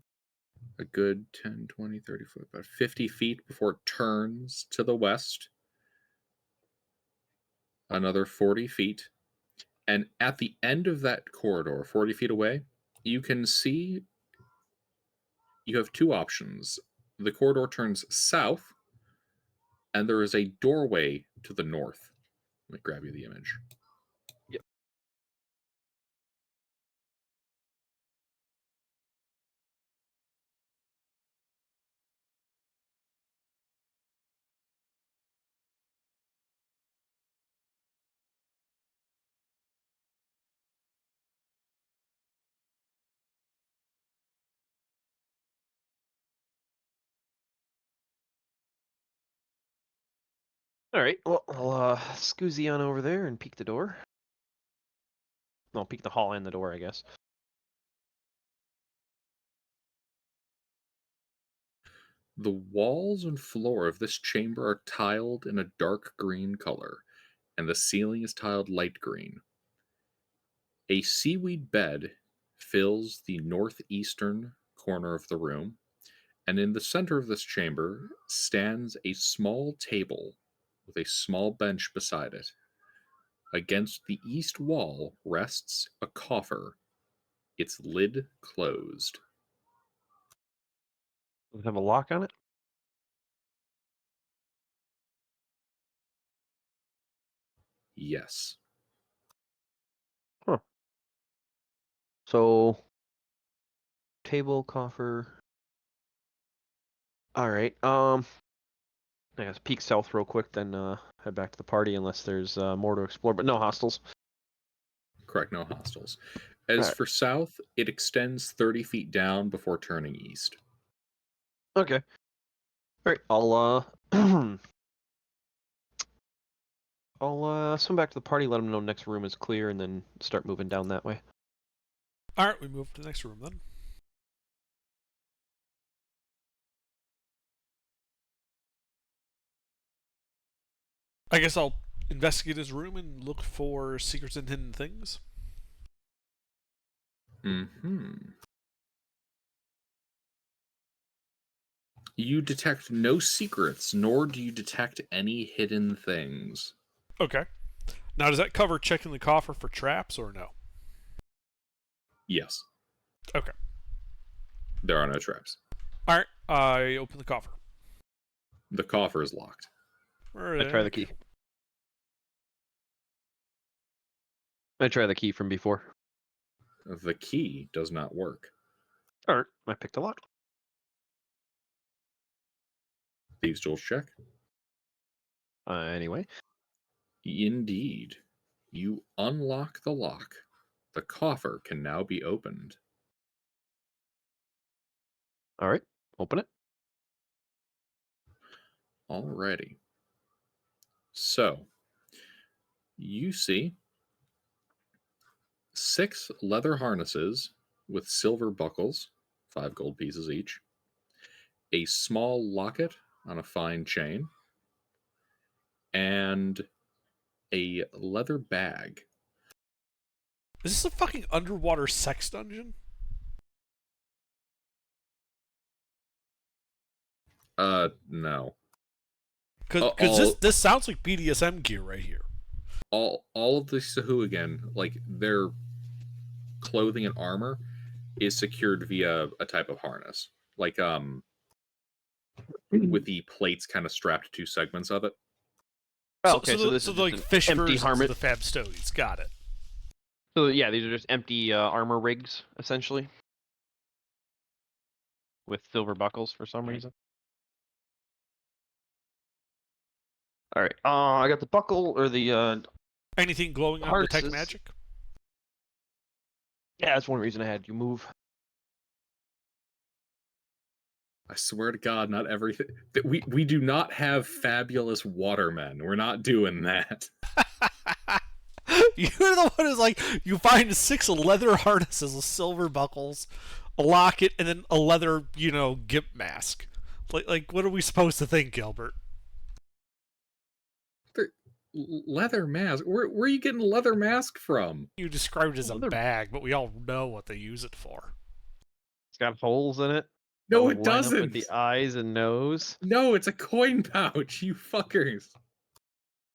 a good 10, 20, 30 foot, about 50 feet before it turns to the west. Another 40 feet. And at the end of that corridor, 40 feet away, you can see you have two options. The corridor turns south, and there is a doorway to the north. Let me grab you the image. Yep. All right. Well, I'll scoozy on over there and peek the door. Well, peek the hall and the door, I guess. The walls and floor of this chamber are tiled in a dark green color, and the ceiling is tiled light green. A seaweed bed fills the northeastern corner of the room, and in the center of this chamber stands a small table with a small bench beside it. Against the east wall rests a coffer, its lid closed. Does it have a lock on it? Yes. Huh. So, table, coffer. All right. I guess peek south real quick, then head back to the party unless there's more to explore. But no hostiles. Correct, no hostiles. As Alright. for south, it extends 30 feet down before turning east. Okay. All right. I'll swim back to the party, let them know next room is clear, and then start moving down that way. All right, we move to the next room then. I guess I'll investigate his room and look for secrets and hidden things. You detect no secrets, nor do you detect any hidden things. Okay. Now, does that cover checking the coffer for traps or no? Yes. Okay. There are no traps. All right, I open the coffer. The coffer is locked. I try the key. I try the key from before. The key does not work. All right. I picked a lock. Thieves' tools check. Anyway. Indeed. You unlock the lock. The coffer can now be opened. All right. Open it. Alrighty. So, you see 6 leather harnesses with silver buckles, 5 gold pieces each, a small locket on a fine chain, and a leather bag. Is this a fucking underwater sex dungeon? No. Because this sounds like BDSM gear right here. All of the Sahuagin, like their clothing and armor, is secured via a type of harness, like with the plates kind of strapped to 2 segments of it. Oh, okay, so this is like just fish empty versions harness. of the Fabstones. Got it. So yeah, these are just empty armor rigs, essentially, with silver buckles for some reason. All right. I got the buckle or the Anything glowing on harnesses. detect magic? Yeah, that's one reason I had you move. I swear to God, not everything. We do not have fabulous watermen. We're not doing that. You're the one who's like, you find 6 leather harnesses with silver buckles, a locket, and then a leather, gimp mask. Like, what are we supposed to think, Gilbert? Leather mask? Where are you getting a leather mask from? You described it as a Leather- bag, but we all know what they use it for. It's got holes in it. No, that it would line up doesn't. With the eyes and nose. No, it's a coin pouch, you fuckers.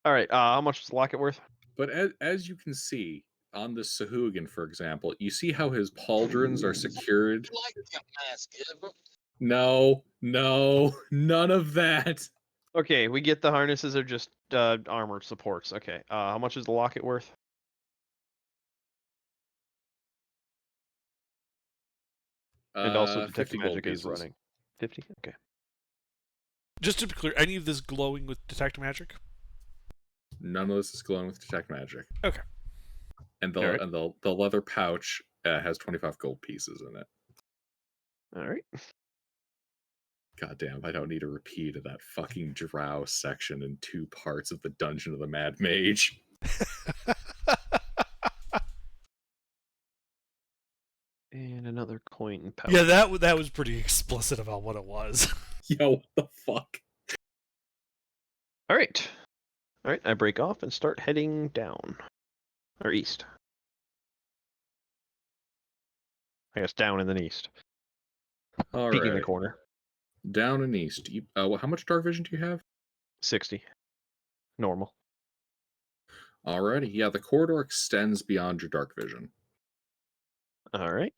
All right. How much is the locket worth? But as you can see on the Sahuagin, for example, you see how his pauldrons are secured. No, none of that. Okay, we get the harnesses are just armor supports. Okay. How much is the locket worth? And also detect 50 gold magic is pieces. running. 50? Okay. Just to be clear, any of this glowing with detect magic? None of this is glowing with detect magic. Okay. And Alright. the leather pouch has 25 gold pieces in it. All right. God damn, I don't need a repeat of that fucking drow section in 2 parts of the Dungeon of the Mad Mage. And another coin pouch. Yeah, that was pretty explicit about what it was. Yo, what the fuck? All right. All right. I break off and start heading down or east. I guess down and then east. All Peeking the right. corner. Down and east. How much dark vision do you have? 60. Normal. Alrighty. Yeah, the corridor extends beyond your dark vision. All right.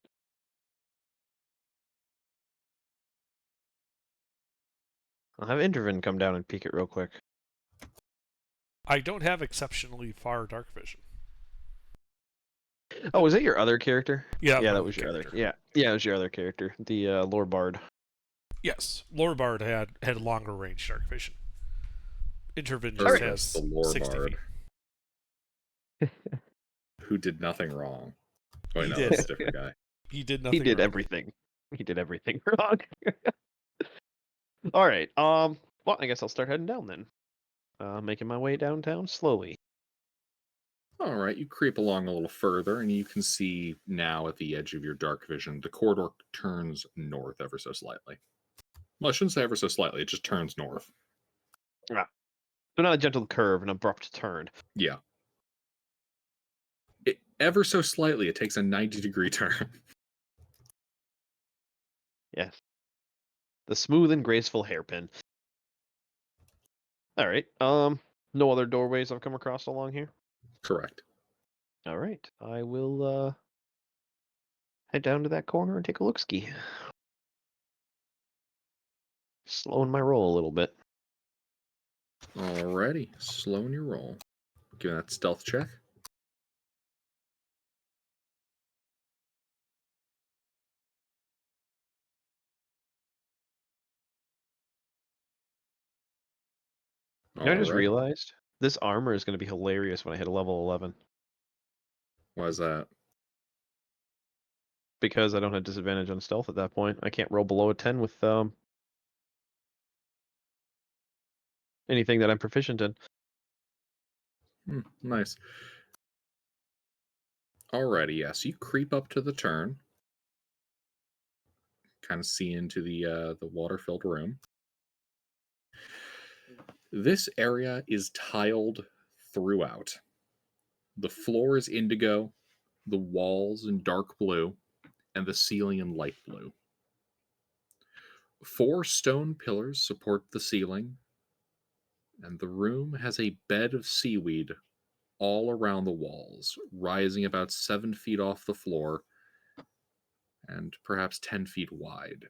I'll have Intervin come down and peek it real quick. I don't have exceptionally far dark vision. Oh, was it your other character? Yeah, Yeah, my that other was your character. other. Yeah, it was your other character, the Lord Bard. Yes, Lorebard had longer range dark vision. Intervin Or just yes, has the lore 60 bard feet. who did nothing wrong. Oh, He no, did. that's a different guy. He did nothing He did wrong. everything. He did everything wrong. All right. Well, I guess I'll start heading down then. Making my way downtown slowly. All right, you creep along a little further, and you can see now at the edge of your dark vision, the corridor turns north ever so slightly. Well, I shouldn't say ever so slightly, it just turns north. Ah. So not a gentle curve, an abrupt turn. Yeah. Ever so slightly, it takes a 90-degree turn. Yes. The smooth and graceful hairpin. All right. No other doorways I've come across along here? Correct. All right. I will head down to that corner and take a look-ski. Slowing my roll a little bit. Alrighty, slowing your roll. Give that stealth check. You know, I just Alright. realized this armor is going to be hilarious when I hit a level 11. Why is that? Because I don't have disadvantage on stealth at that point. I can't roll below a 10 with anything that I'm proficient in. Nice. Alrighty, yes. Yeah, so you creep up to the turn. Kind of see into the water-filled room. This area is tiled throughout. The floor is indigo, the walls in dark blue, and the ceiling in light blue. 4 stone pillars support the ceiling, and the room has a bed of seaweed all around the walls, rising about 7 feet off the floor and perhaps 10 feet wide.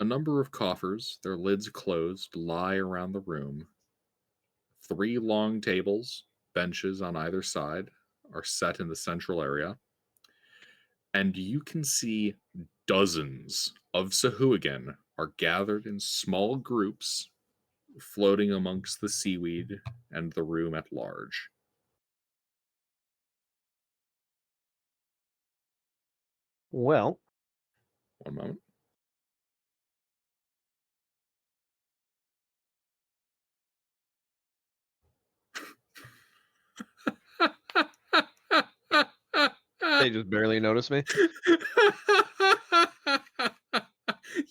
A number of coffers, their lids closed, lie around the room. 3 long tables, benches on either side, are set in the central area. And you can see dozens of Sahuagin are gathered in small groups, floating amongst the seaweed and the room at large. Well, One moment. they just barely noticed me.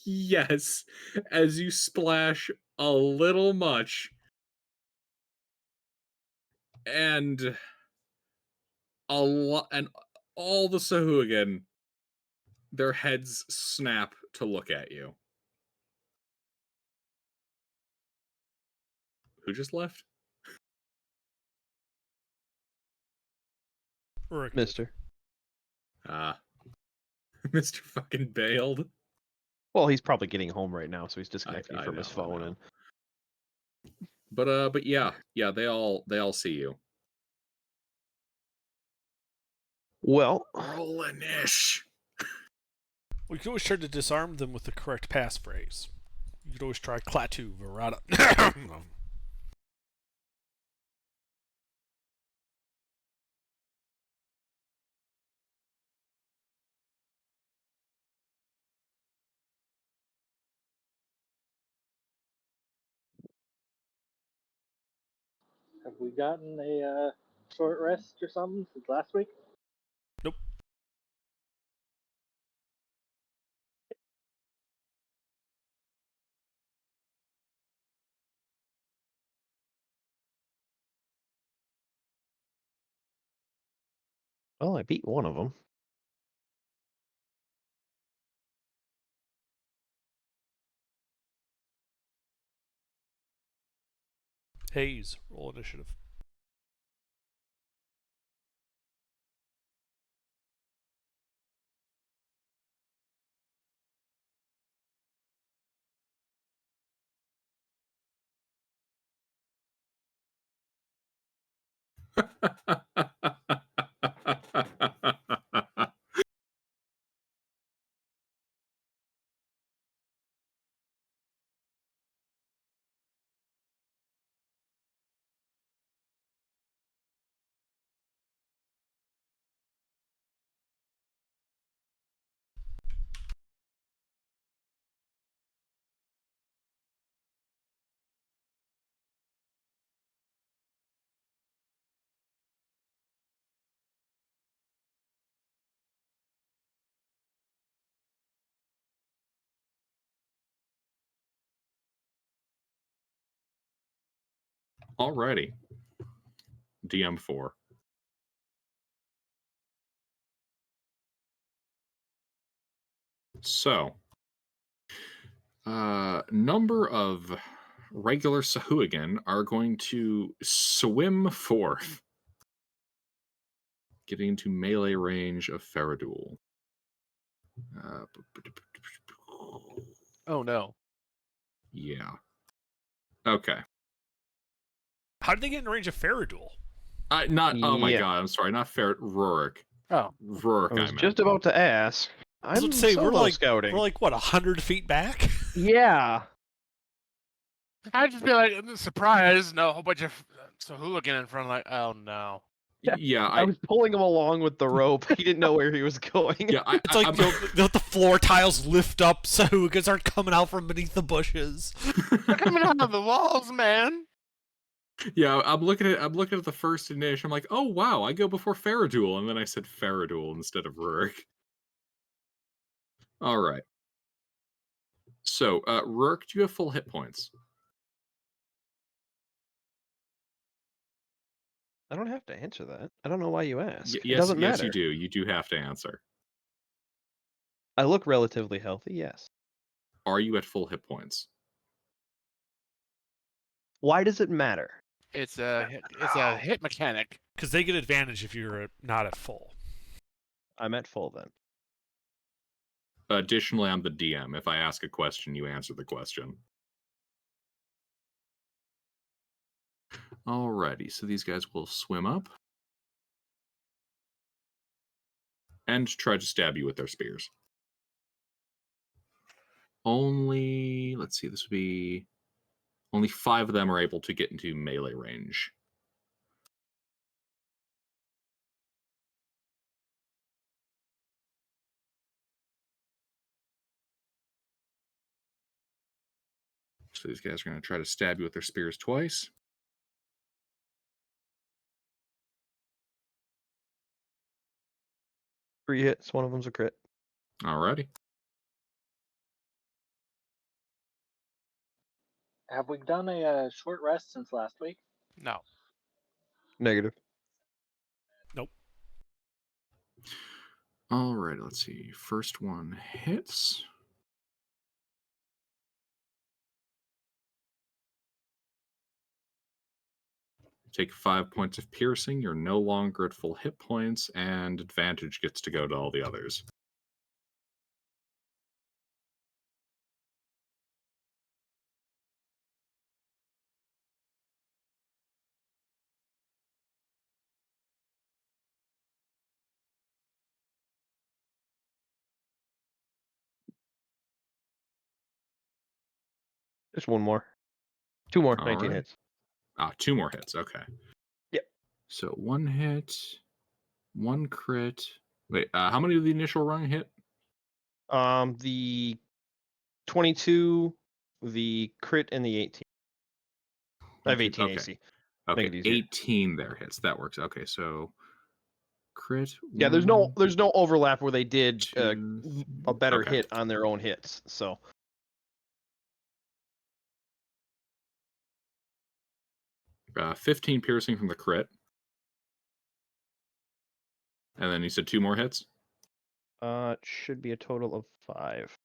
Yes, as you splash a little much, and a lot, and all the Sahuagin, their heads snap to look at you. Who just left? Rick did. Mister. Mr. fucking bailed. Well, he's probably getting home right now, so he's disconnecting I from his know, I phone. know. And But yeah, they all see you. well, Roll a niche. We could always try to disarm them with the correct passphrase. You could always try Klaatu Verata. Have we gotten a short rest or something since last week? Nope. Well, I beat one of them. Hayes, roll initiative. Alrighty. DM4. So, number of regular Sahuagin are going to swim forth, getting into melee range of Faradul. Oh no. Yeah. Okay. How did they get in range of Faradul? Not. Oh my Yeah. god. I'm sorry. Not Rurik. Oh. Rurik. I was meant. just about to ask. I was I'm about to say solo scouting. we're like what 100 feet back. Yeah. I'd just be like surprised, no, a whole bunch of hooligan in front, like, oh no. Yeah. I was pulling him along with the rope. He didn't know where he was going. Yeah. It's like the floor tiles lift up so hooligans aren't coming out from beneath the bushes. They're coming out of the walls, man. Yeah, I'm looking at the first initiative. I'm like, oh wow, I go before Faradul, and then I said Faradul instead of Rurik. All right. So, Rurik, do you have full hit points? I don't have to answer that. I don't know why you ask. It Yes, doesn't yes, matter. you do. You do have to answer. I look relatively healthy, yes. Are you at full hit points? Why does it matter? It's a hit mechanic. Because they get advantage if you're not at full. I'm at full then. Additionally, I'm the DM. If I ask a question, you answer the question. Alrighty, so these guys will swim up and try to stab you with their spears. Only, let's see, this would be only 5 of them are able to get into melee range. So these guys are going to try to stab you with their spears twice. Three hits, one of them's a crit. Alrighty. Have we done a short rest since last week? No. Negative. Nope. Alright, let's see. First one hits. Take 5 points of piercing. You're no longer at full hit points, and advantage gets to go to all the others. Just one more. Two more, All 19 right. hits. 2 more hits. Okay. Yep. So 1 hit, 1 crit. Wait, how many of the initial rung hit? The 22, the crit, and the 18. I have 18 Okay. AC. Okay, Make it easier. 18 there hits. That works. Okay, so crit. Yeah, there's no overlap where they did two, a better okay. hit on their own hits. So 15 piercing from the crit. And then you said 2 more hits? It should be a total of 5.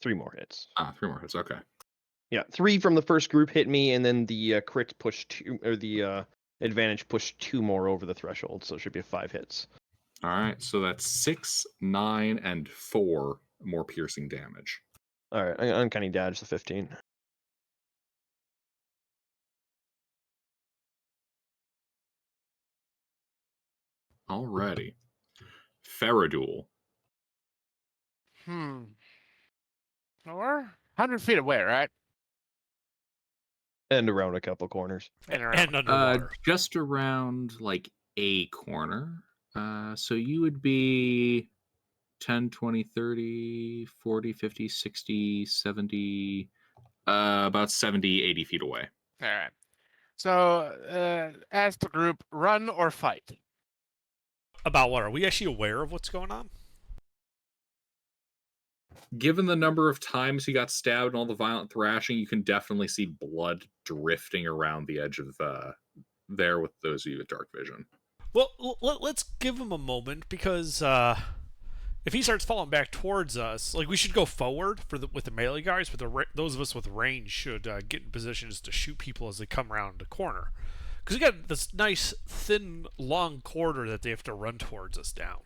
3 more hits. 3 more hits, okay. Yeah, 3 from the first group hit me, and then the crit pushed 2, or the advantage pushed 2 more over the threshold, so it should be 5 hits. Alright, so that's 6, 9, and 4 more piercing damage. Alright, uncanny dodge the 15. Alrighty. Ferradul. Or 100 feet away, right? And around a couple corners. And around. And underwater. Just around, like, a corner. So you would be 10, 20, 30, 40, 50, 60, 70, about 70, 80 feet away. All right. So, as the group, run or fight? About what? Are we actually aware of what's going on? Given the number of times he got stabbed and all the violent thrashing, you can definitely see blood drifting around the edge of there with those of you with dark vision. Well, let's give him a moment, because if he starts falling back towards us, like, we should go forward with the melee guys, but those of us with range should get in positions to shoot people as they come around the corner. Because we got this nice, thin, long corridor that they have to run towards us down.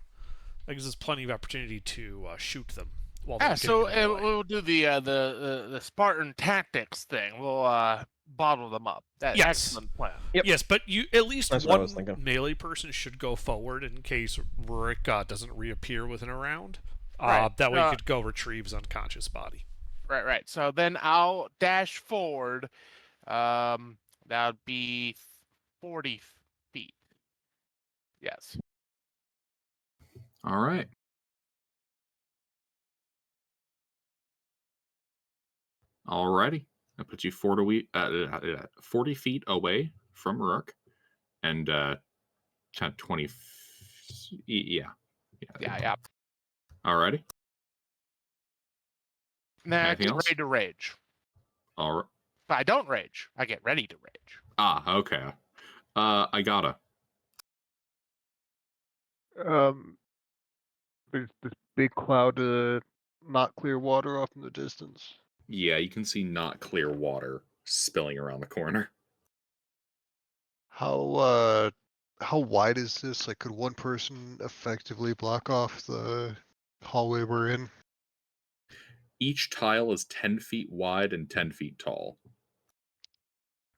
That gives us plenty of opportunity to shoot them. While they're So getting in the melee. we'll do the Spartan tactics thing. We'll bottle them up. Yes. Excellent plan. Yep. Yes, but at least That's what I one was thinking. melee person should go forward in case Rick doesn't reappear within a round. Right. That way you could go retrieve his unconscious body. Right. So then I'll dash forward. That would be 40 feet. Yes. All right. Alrighty. That puts you 40 feet away from Rook. And 20. Yeah. Yeah. Alrighty. Now I Anything get else? ready to rage. All right. If I don't rage, I get ready to rage. Okay. I gotta. There's this big cloud of not clear water off in the distance. Yeah, you can see not clear water spilling around the corner. How wide is this? Like, could one person effectively block off the hallway we're in? Each tile is 10 feet wide and 10 feet tall.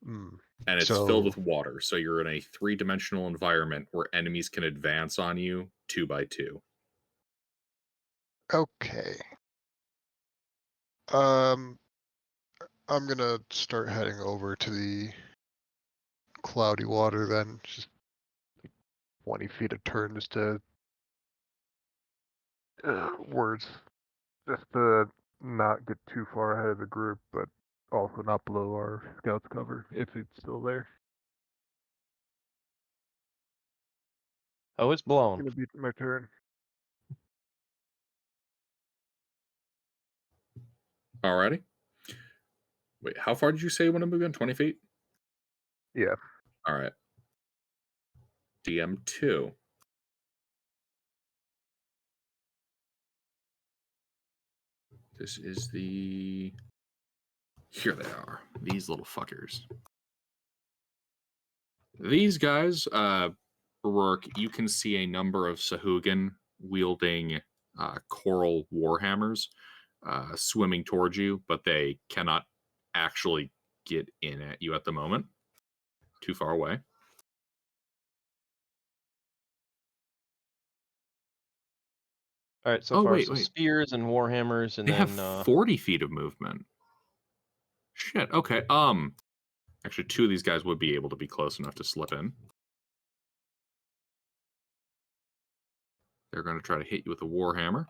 And it's filled with water, so you're in a 3-dimensional environment where enemies can advance on you 2 by 2. Okay. I'm gonna start heading over to the cloudy water then. Just 20 feet of turn just to words. Just to not get too far ahead of the group, but also not blow our scouts cover if it's still there. Oh, it's blown. Gonna be my turn. Alrighty. Wait, how far did you say you want to move in? 20 feet? Yeah. Alright. DM2. This is the... Here they are. These little fuckers. These guys, Rourke, you can see a number of Sahuagin wielding coral warhammers swimming towards you, but they cannot actually get in at you at the moment. Too far away. All right, so far, spears and warhammers, and they then have 40 feet of movement. Shit. Okay. Actually, 2 of these guys would be able to be close enough to slip in. They're going to try to hit you with a warhammer.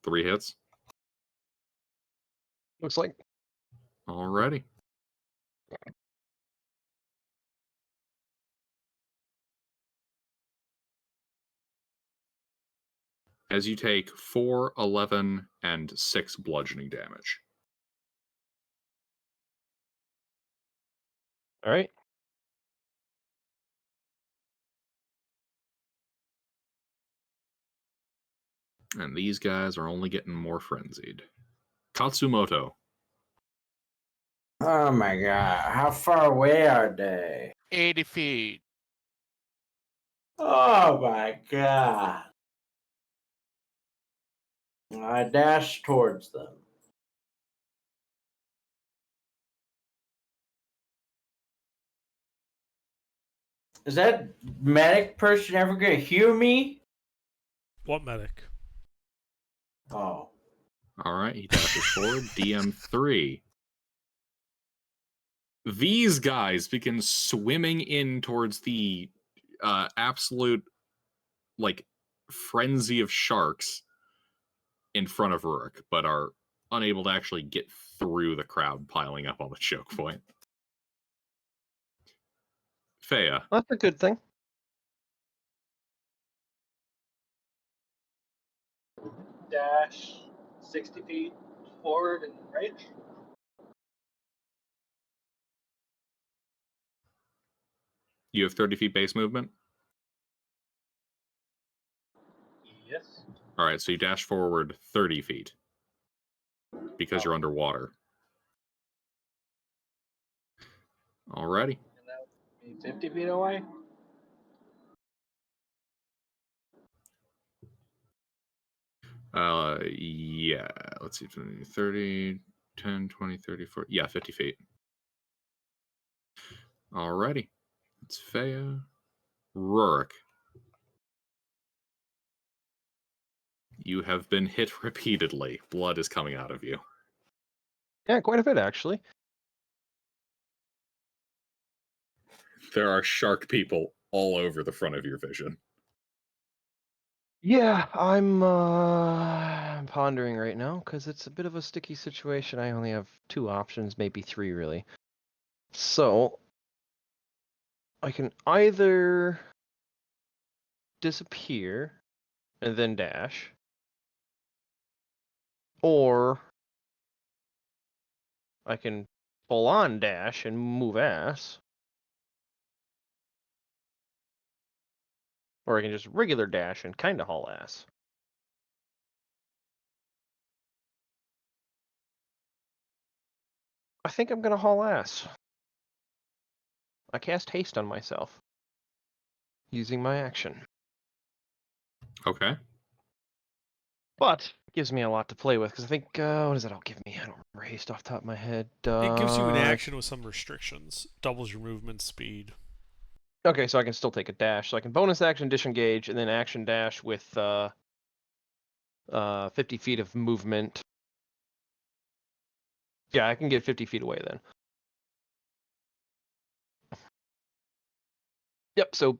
3 hits. Looks like. Alrighty. As you take 4, 11, and 6 bludgeoning damage. All right. And these guys are only getting more frenzied. Katsumoto. Oh my god. How far away are they? 80 feet. Oh my god. I dash towards them. Is that medic person ever gonna hear me? What medic? Oh. Alright, he dashes forward. DM3. These guys begin swimming in towards the absolute, like, frenzy of sharks in front of Rurik, but are unable to actually get through the crowd piling up on the choke point. Fea. That's a good thing. Dash 60 feet forward and range. You have 30 feet base movement? Yes. Alright, so you dash forward 30 feet. Because you're underwater. Alrighty. And that would be 50 feet away. Yeah, let's see, 30, 10, 20, 30, 40. Yeah, 50 feet. Alrighty. It's Fea. Rurik. You have been hit repeatedly. Blood is coming out of you. Yeah, quite a bit actually. There are shark people all over the front of your vision. Yeah, I'm pondering right now because it's a bit of a sticky situation. I only have 2 options, maybe 3 really. So I can either disappear and then dash, or I can full on dash and move ass, or I can just regular dash and kind of haul ass. I think I'm gonna haul ass. I cast haste on myself using my action. Okay. But it gives me a lot to play with because I think what does that all give me? I don't remember haste off the top of my head. It gives you an action with some restrictions. Doubles your movement speed. Okay, so I can still take a dash. So I can bonus action disengage and then action dash with 50 feet of movement. Yeah, I can get 50 feet away then. Yep, so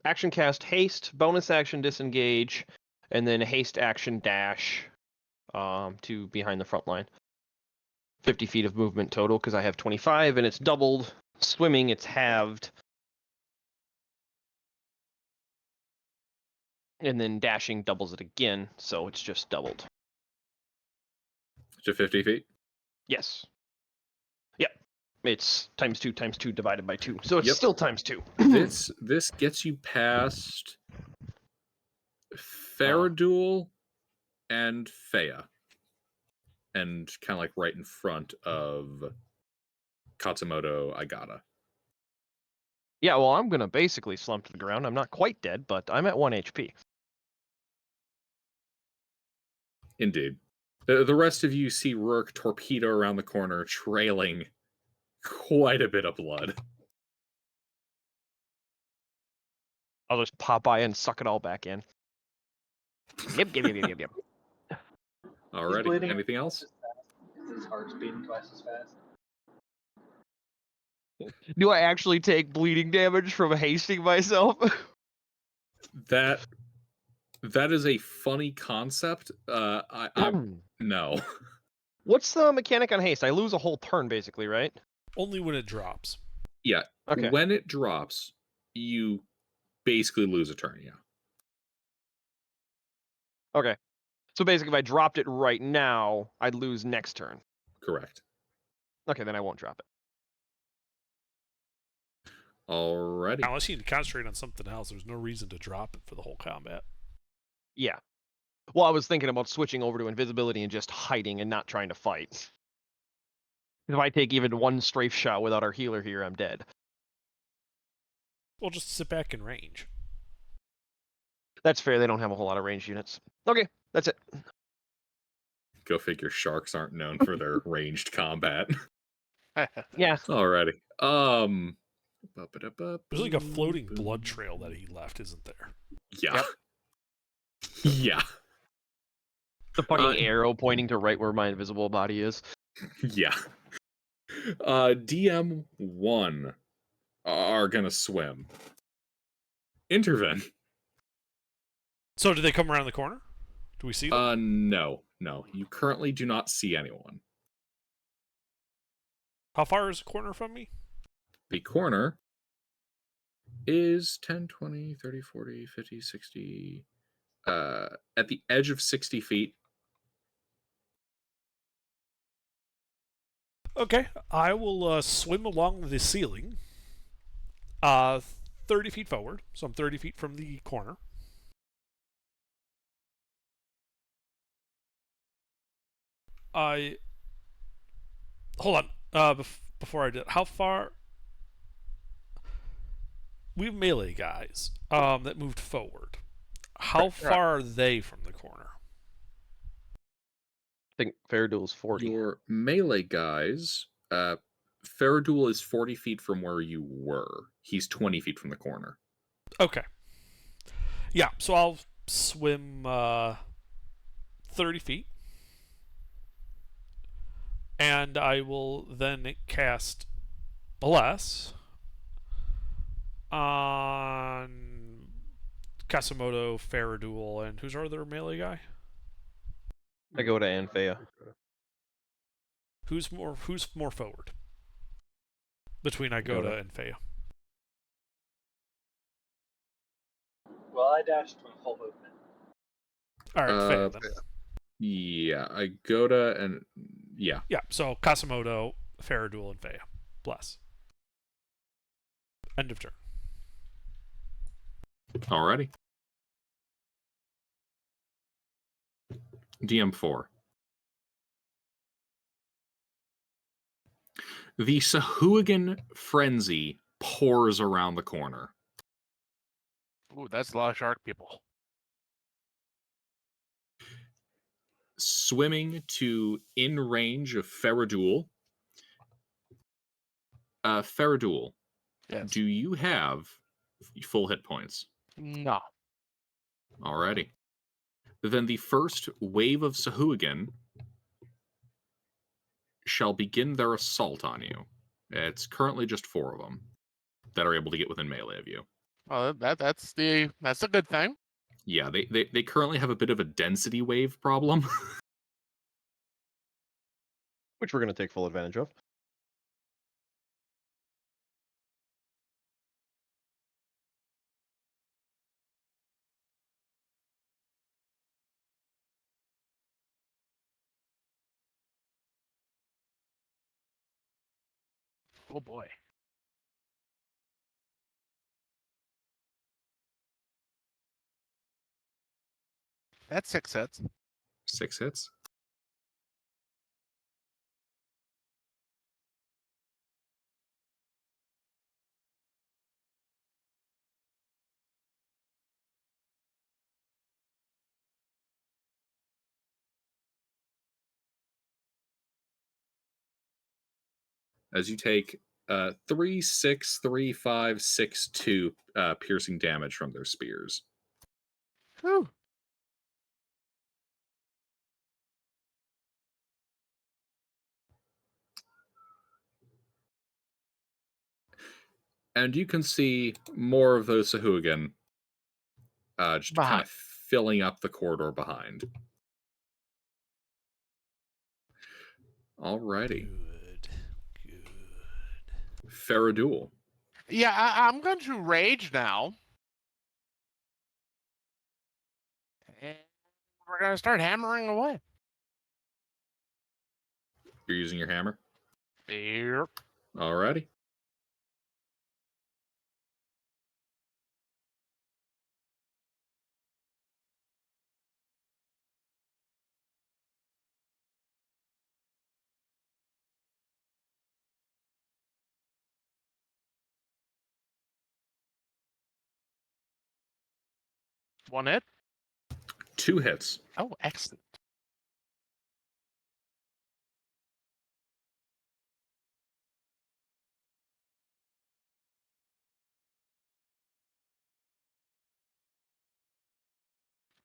action cast haste, bonus action disengage, and then haste action dash to behind the front line. 50 feet of movement total because I have 25 and it's doubled. Swimming, it's halved. And then dashing doubles it again, so it's just doubled. To 50 feet? Yes. Yep. It's times 2 times 2 divided by 2. So it's Yep. still times 2. This gets you past Faradul and Fea. And kind of like right in front of Katsumoto Agata. Yeah, well, I'm going to basically slump to the ground. I'm not quite dead, but I'm at 1 HP. Indeed. The rest of you see Rurik torpedo around the corner, trailing quite a bit of blood. I'll just pop by and suck it all back in. Yep. Alrighty. bleeding. Anything else? His heart's beating twice as fast. Do I actually take bleeding damage from hasting myself? That That is a funny concept. No. What's the mechanic on haste? I lose a whole turn, basically, right? Only when it drops. Yeah. Okay. When it drops, you basically lose a turn. Yeah. Okay. So basically, if I dropped it right now, I'd lose next turn. Correct. Okay, then I won't drop it. Alrighty. Unless you need to concentrate on something else, there's no reason to drop it for the whole combat. Yeah. Well, I was thinking about switching over to invisibility and just hiding and not trying to fight. If I take even one strafe shot without our healer here, I'm dead. Well, just sit back in range. That's fair. They don't have a whole lot of ranged units. Okay, that's it. Go figure. Sharks aren't known for their ranged combat. Yeah. Alrighty. There's like a floating blood trail that he left, isn't there? Yeah. Yep. Yeah. The fucking arrow pointing to right where my invisible body is. Yeah. DM1 are gonna swim. Intervene. So did they come around the corner? Do we see them? No. You currently do not see anyone. How far is the corner from me? The corner is 10, 20, 30, 40, 50, 60. At the edge of 60 feet. Okay, I will swim along the ceiling. 30 feet forward, so I'm 30 feet from the corner. Hold on. Before I do it, how far? We have melee guys that moved forward. How far are they from the corner? I think Fair is 40. Your melee guys, Faradul is 40 feet from where you were. He's 20 feet from the corner. Okay. Yeah, so I'll swim 30 feet. And I will then cast Bless on Kasimoto, Faradul, and who's our other melee guy? I go to Anfea. Who's more forward? Between Igoda and Fea. Well, I dashed my full movement. Alright, Fea then. Yeah, Igoda and... Yeah. Yeah, so Kasimoto, Faradul, and Fea. Bless. End of turn. Alrighty. DM4. The Sahuagin frenzy pours around the corner. Ooh, that's a lot of shark people. Swimming to in range of Faradul. Faradul, Yes. do you have full hit points? No. Alrighty. Then the first wave of Sahuagin shall begin their assault on you. It's currently just 4 of them that are able to get within melee of you. Well, that's a good thing. Yeah, they currently have a bit of a density wave problem. Which we're going to take full advantage of. Oh boy. That's 6 hits. 6 hits. As you take 3, 6, 3, 5, 6, 2 piercing damage from their spears. Whew. And you can see more of those Sahuagin just kind of filling up the corridor behind. Alrighty. Good. Good. Faradul. Yeah, I'm going to rage now. And we're going to start hammering away. You're using your hammer? Yep. Alrighty. One hit. 2 hits. Oh, excellent.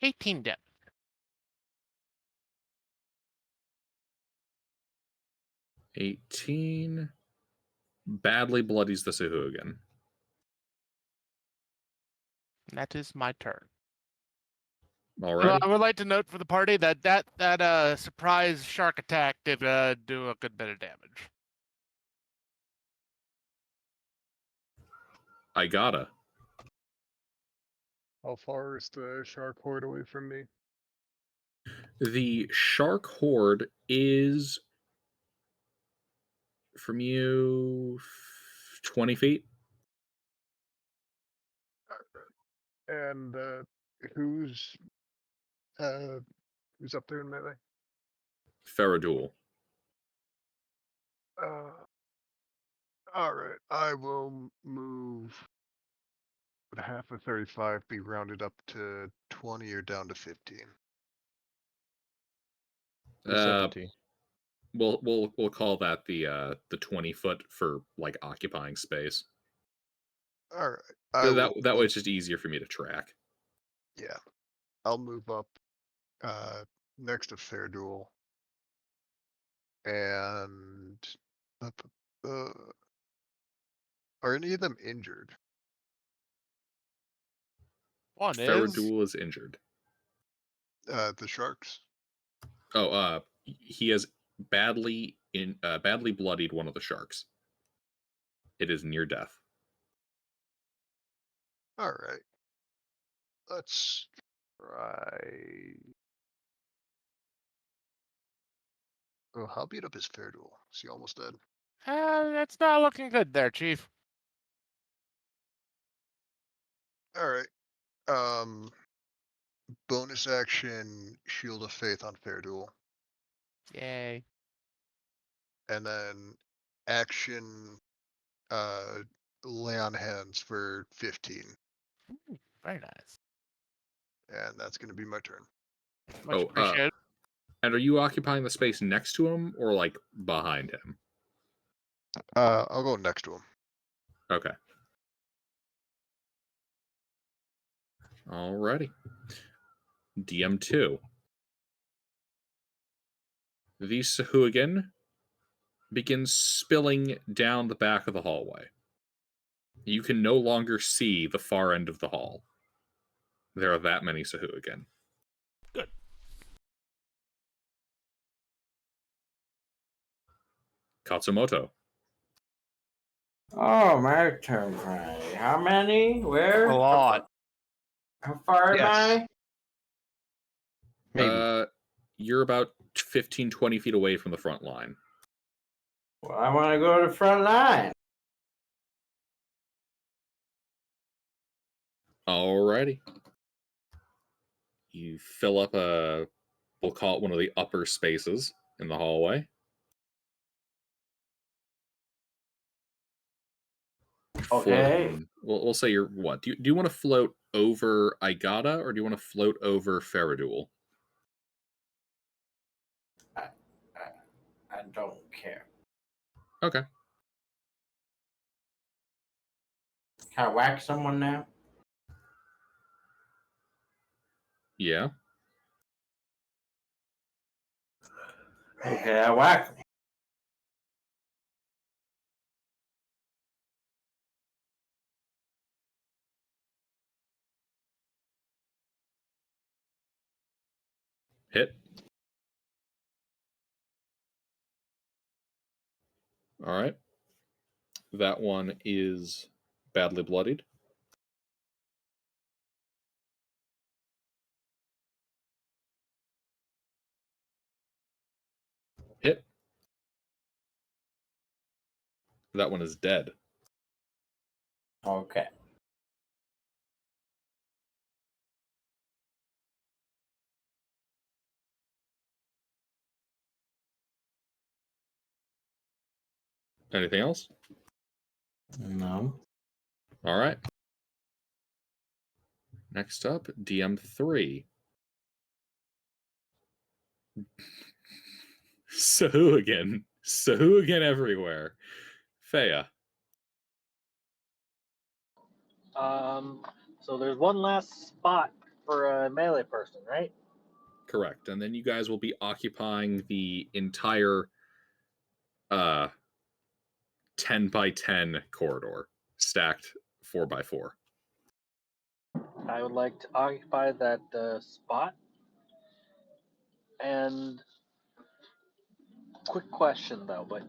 $18 damage. 18. Badly bloodies the Sahuagin. That is my turn. Alrighty. I would like to note for the party that surprise shark attack did do a good bit of damage. I gotta. How far is the shark horde away from me? The shark horde is from you 20 feet. And who's up there in melee? Faradul. All right, I will move. Would half of 35 be rounded up to 20 or down to 15? 17. We'll call that the 20-foot for like occupying space. All right, That way it's just easier for me to track. Yeah, I'll move up next to Fair Duel. And are any of them injured? One is. Faradul is injured. The sharks. Oh, he has badly bloodied one of the sharks. It is near death. All right. Let's try. Oh, how beat up is Fair Duel? Is he almost dead? That's not looking good there, Chief. All right. Bonus action Shield of Faith on Fair Duel. Yay. And then action Lay on Hands for 15. Ooh, very nice. And that's going to be my turn. Much appreciated. And are you occupying the space next to him or like behind him? I'll go next to him. Okay. Alrighty. DM2. The Sahuagin begins spilling down the back of the hallway. You can no longer see the far end of the hall. There are that many Sahuagin. Good. Katsumoto. Oh, my turn, Friday. How many? Where? A lot. How far am I? Maybe. You're about 15, 20 feet away from the front line. Well, I want to go to the front line. Alrighty. You fill up we'll call it one of the upper spaces in the hallway. Okay. Floating. We'll say you're what? Do you want to float over Igata or do you want to float over Faradul? I don't care. Okay. Can I whack someone now? Yeah. Okay, I whack him. Hit. All right. That one is badly bloodied. Hit. That one is dead. Okay. Anything else? No. All right. Next up, DM3. Sahuagin. Sahuagin everywhere. Fea. So there's one last spot for a melee person, right? Correct. And then you guys will be occupying the entire 10 by 10 corridor, stacked 4 by 4. I would like to occupy that spot. And quick question though, but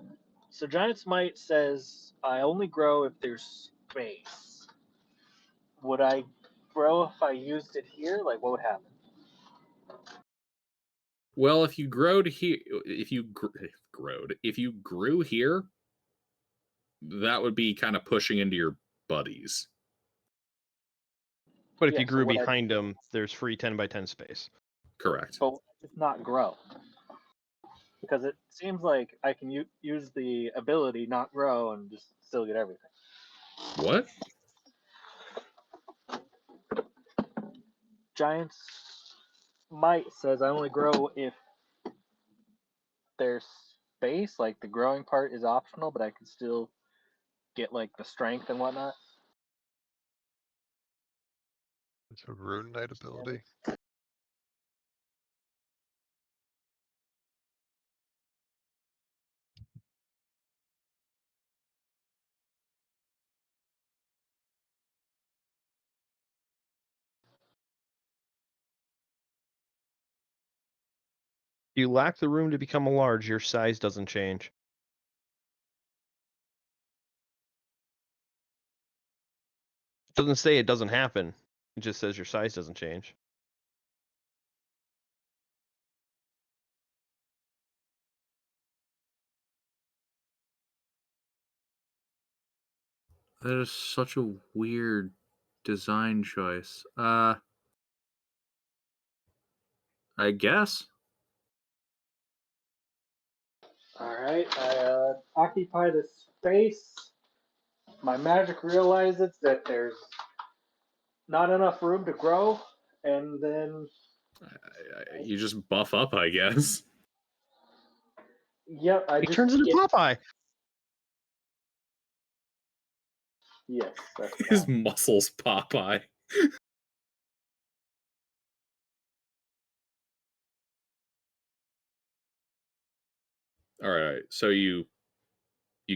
so Giant's Might says I only grow if there's space. Would I grow if I used it here? Like, what would happen? Well, if you growed here, if you grew here, that would be kind of pushing into your buddies. But if Yeah, you so grew would I- behind them, there's free 10 by 10 space. Correct. But it's not grow. Because it seems like I can use the ability not grow and just still get everything. What? Giant's Might says I only grow if there's space, like the growing part is optional, but I can still get like the strength and whatnot. It's a Rune Knight ability. You lack the room to become a large, your size doesn't change. It doesn't say it doesn't happen. It just says your size doesn't change. That is such a weird design choice. I guess. Alright, I occupy the space. My magic realizes that there's not enough room to grow, and then You just buff up, I guess. yep, I He just turns into get, Popeye. yes, that's His fine. muscles Popeye. All right, so you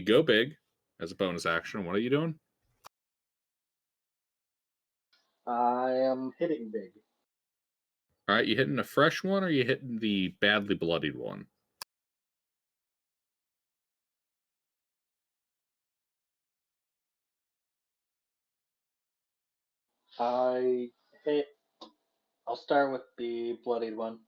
go big as a bonus action. What are you doing? I am hitting big. All right, you hitting a fresh one, or you hitting the badly bloodied one? I hit. I'll start with the bloodied one.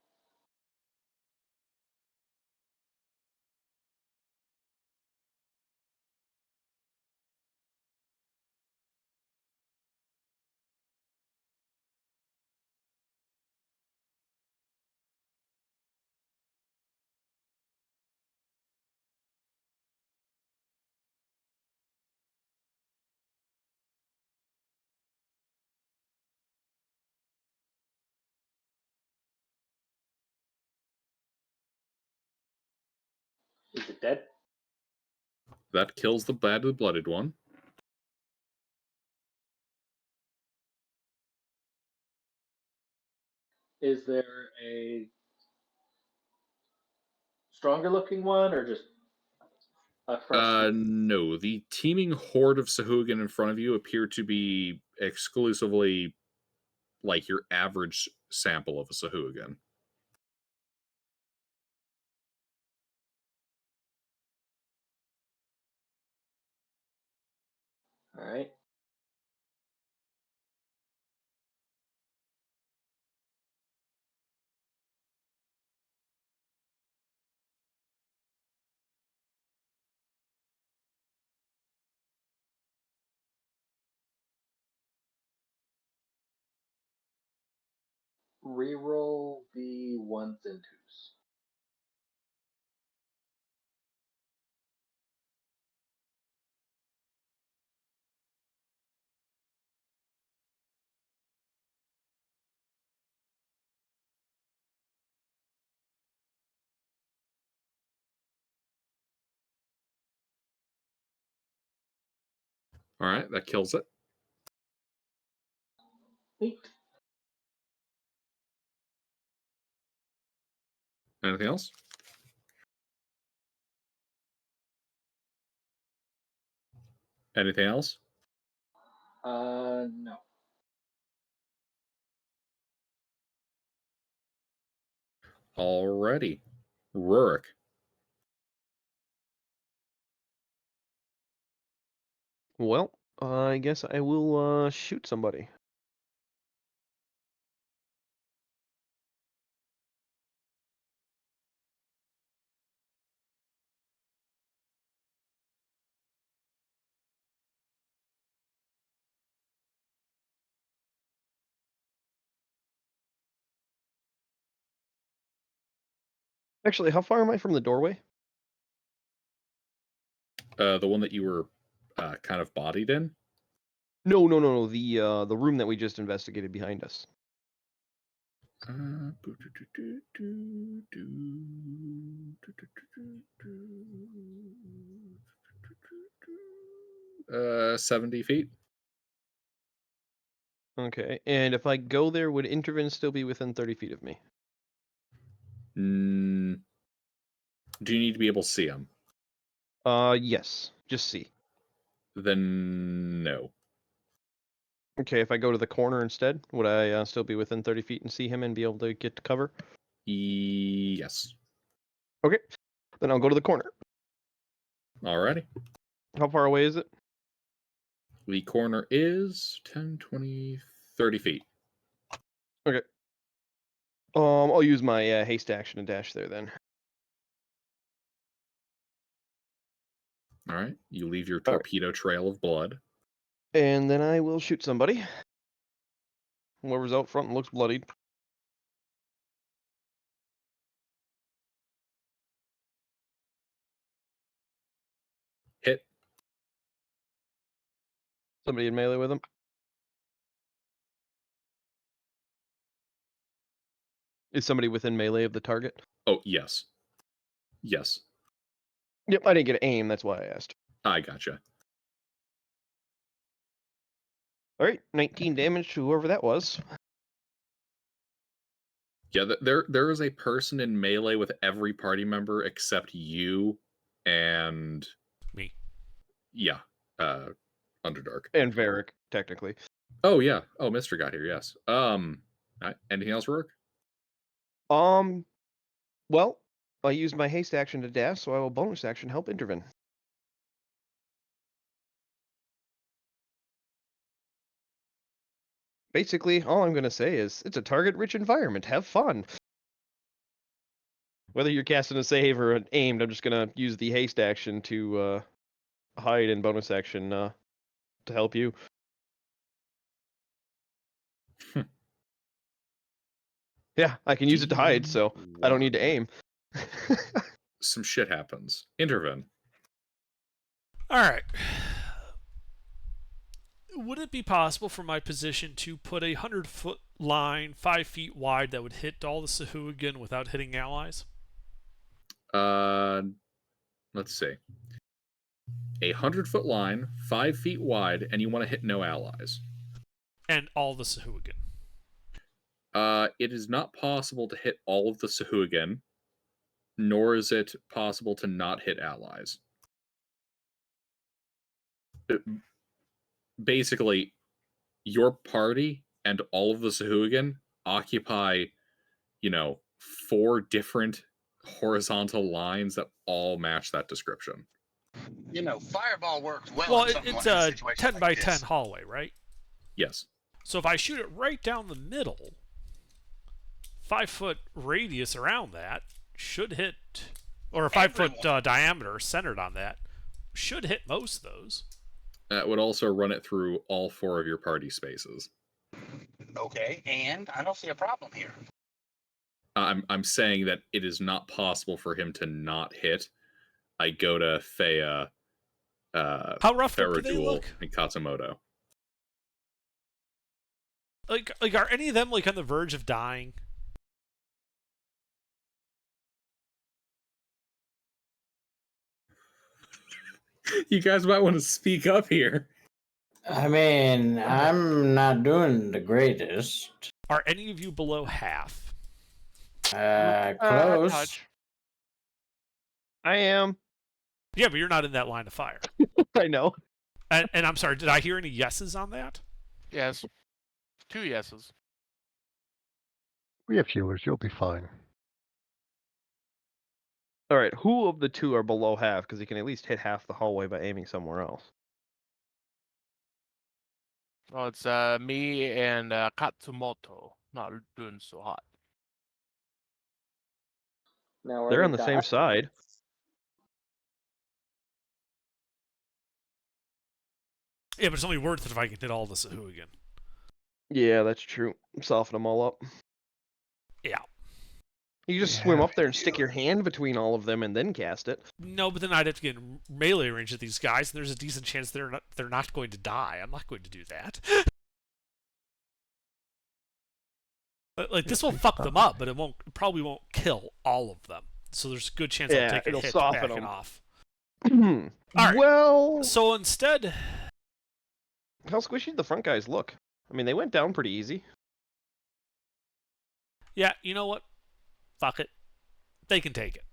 Is it dead? That kills the badly bloodied one. Is there a stronger looking one, or just a fresh? No. The teeming horde of Sahuagin in front of you appear to be exclusively like your average sample of a Sahuagin. All right. Reroll the ones and twos. All right, that kills it. Neat. Anything else? Anything else? No. Alrighty. Rurik. Well, I guess I will shoot somebody. Actually, how far am I from the doorway? The one that you were kind of bodied in? No. The room that we just investigated behind us. 70 feet. Okay, and if I go there, would Intervin still be within 30 feet of me? Do you need to be able to see him? Yes. Just see. Then no. Okay, if I go to the corner instead, would I still be within 30 feet and see him and be able to get to cover? Yes. Okay, then I'll go to the corner. Alrighty. How far away is it? The corner is 10, 20, 30 feet. Okay. I'll use my haste action and dash there then. Alright. You leave your torpedo trail of blood. And then I will shoot somebody. Whoever's out front and looks bloodied. Hit. Somebody in melee with him. Is somebody within melee of the target? Oh, yes. Yes. Yep, I didn't get aim, that's why I asked. I gotcha. Alright, 19 damage to whoever that was. Yeah, there is a person in melee with every party member except you and Me. Yeah. Underdark. And Varric, technically. Oh yeah. Oh, Mr. got here, yes. Anything else, Rourke? Well, I used my haste action to dash, so I will bonus action help Intervin. Basically, all I'm going to say is, it's a target-rich environment. Have fun. Whether you're casting a save or an aimed, I'm just going to use the haste action to hide and bonus action to help you. Yeah, I can use it to hide, so I don't need to aim. Some shit happens. Intervene. Alright. Would it be possible for my position to put a 100-foot line 5 feet wide that would hit all the Sahuagin without hitting allies? Let's see. 100-foot line, 5 feet wide, and you want to hit no allies. And all the Sahuagin. It is not possible to hit all of the Sahuagin, nor is it possible to not hit allies. Basically, your party and all of the Sahuagin occupy, 4 different horizontal lines that all match that description. You know, fireball works well, Well, in something it's like, in a a situation 10 like by this. 10 hallway, right? Yes. So if I shoot it right down the middle, 5-foot radius around that should hit, or a 5-foot diameter centered on that, should hit most of those. That would also run it through all 4 of your party spaces. Okay, and I don't see a problem here. I'm saying that it is not possible for him to not hit Igoda, Fea, How roughed up do they Faradul, look? and Katsumoto. Like are any of them like on the verge of dying? You guys might want to speak up here. I mean, I'm not doing the greatest. Are any of you below half? Close. Touch. I am. Yeah, but you're not in that line of fire. I know. And I'm sorry, did I hear any yeses on that? Yes. 2 yeses. We have healers. You'll be fine. All right. Who of the 2 are below half? Because he can at least hit half the hallway by aiming somewhere else. Well, it's me and Katsumoto. Not doing so hot. Now They're are on they the same dying? side. Yeah, but it's only worth it if I can hit all the Sahuagin. Yeah, that's true. Soften them all up. Yeah. You just swim up there and stick your hand between all of them and then cast it. No, but then I'd have to get in melee range with these guys, and there's a decent chance they're not going to die. I'm not going to do that. Like this will fuck them up, but it probably won't kill all of them. So there's a good chance I'll take a it'll hit soften backing them. off. All right. Well, So instead, how squishy the front guys look. I mean, they went down pretty easy. yeah, you know what? Fuck it. They can take it.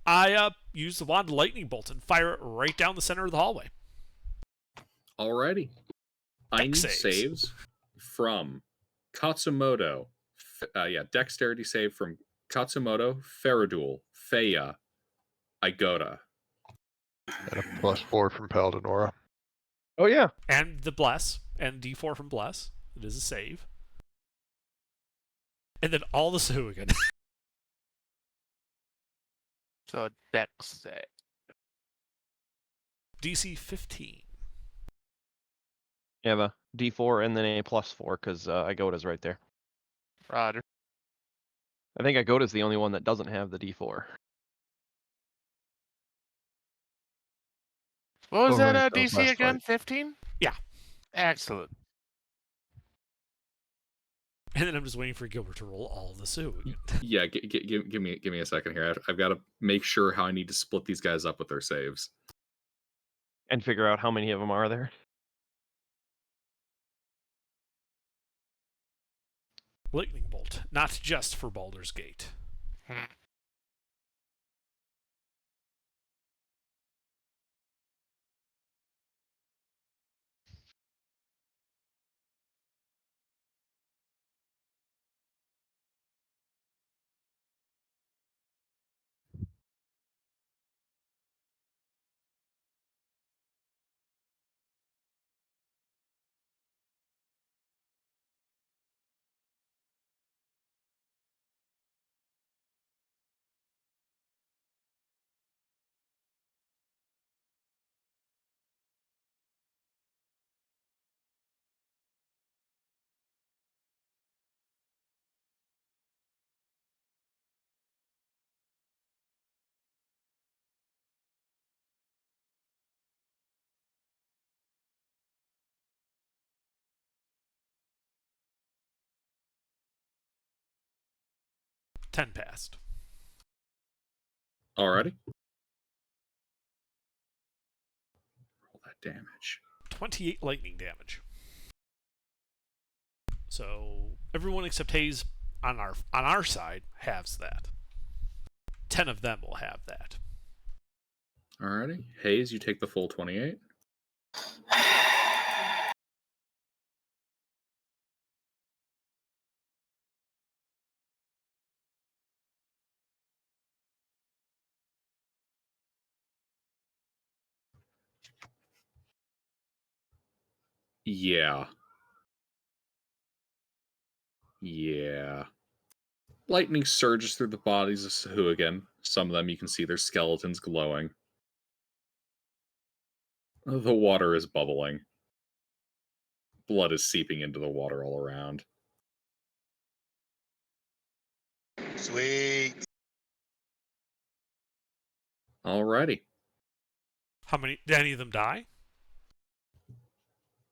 I use the wand lightning bolt and fire it right down the center of the hallway. Alrighty. I need Dex saves from Katsumoto. Dexterity save from Katsumoto, Faradul, Fea, Igoda. And a +4 from Paladinora. Oh, yeah. And the bless, and D4 from bless. It is a save. And then all the Sahuagin. So Dex save. DC 15. You have a D4 and then a +4 because Igoda's right there. Roger. I think Igoda's the only one that doesn't have the D4. What was Alright, that that was DC last again? fight. 15? Yeah. Excellent. And then I'm just waiting for Gilbert to roll all the Sahuagin. Yeah, give me a second here. I've got to make sure how I need to split these guys up with their saves. And figure out how many of them are there. Lightning bolt, not just for Baldur's Gate. Ten passed. Alrighty. Roll that damage. 28 lightning damage. So everyone except Hayes on our side halves that. 10 of them will have that. Alrighty. Hayes, you take the full 28. Yeah. Yeah. Lightning surges through the bodies of Sahuagin. Some of them you can see their skeletons glowing. The water is bubbling. Blood is seeping into the water all around. Sweet. Alrighty. How many? Did any of them die?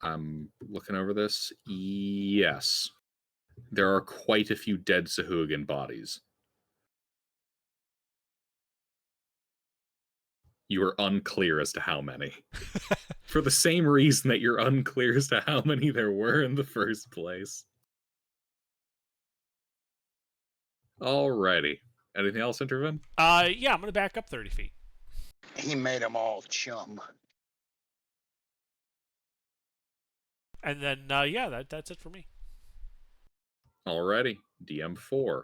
I'm looking over this. Yes. There are quite a few dead Sahuagin bodies. You are unclear as to how many. For the same reason that you're unclear as to how many there were in the first place. Alrighty. Anything else, Intervin? Yeah, I'm gonna back up 30 feet. He made them all chum. And then, yeah, that's it for me. Alrighty. DM4.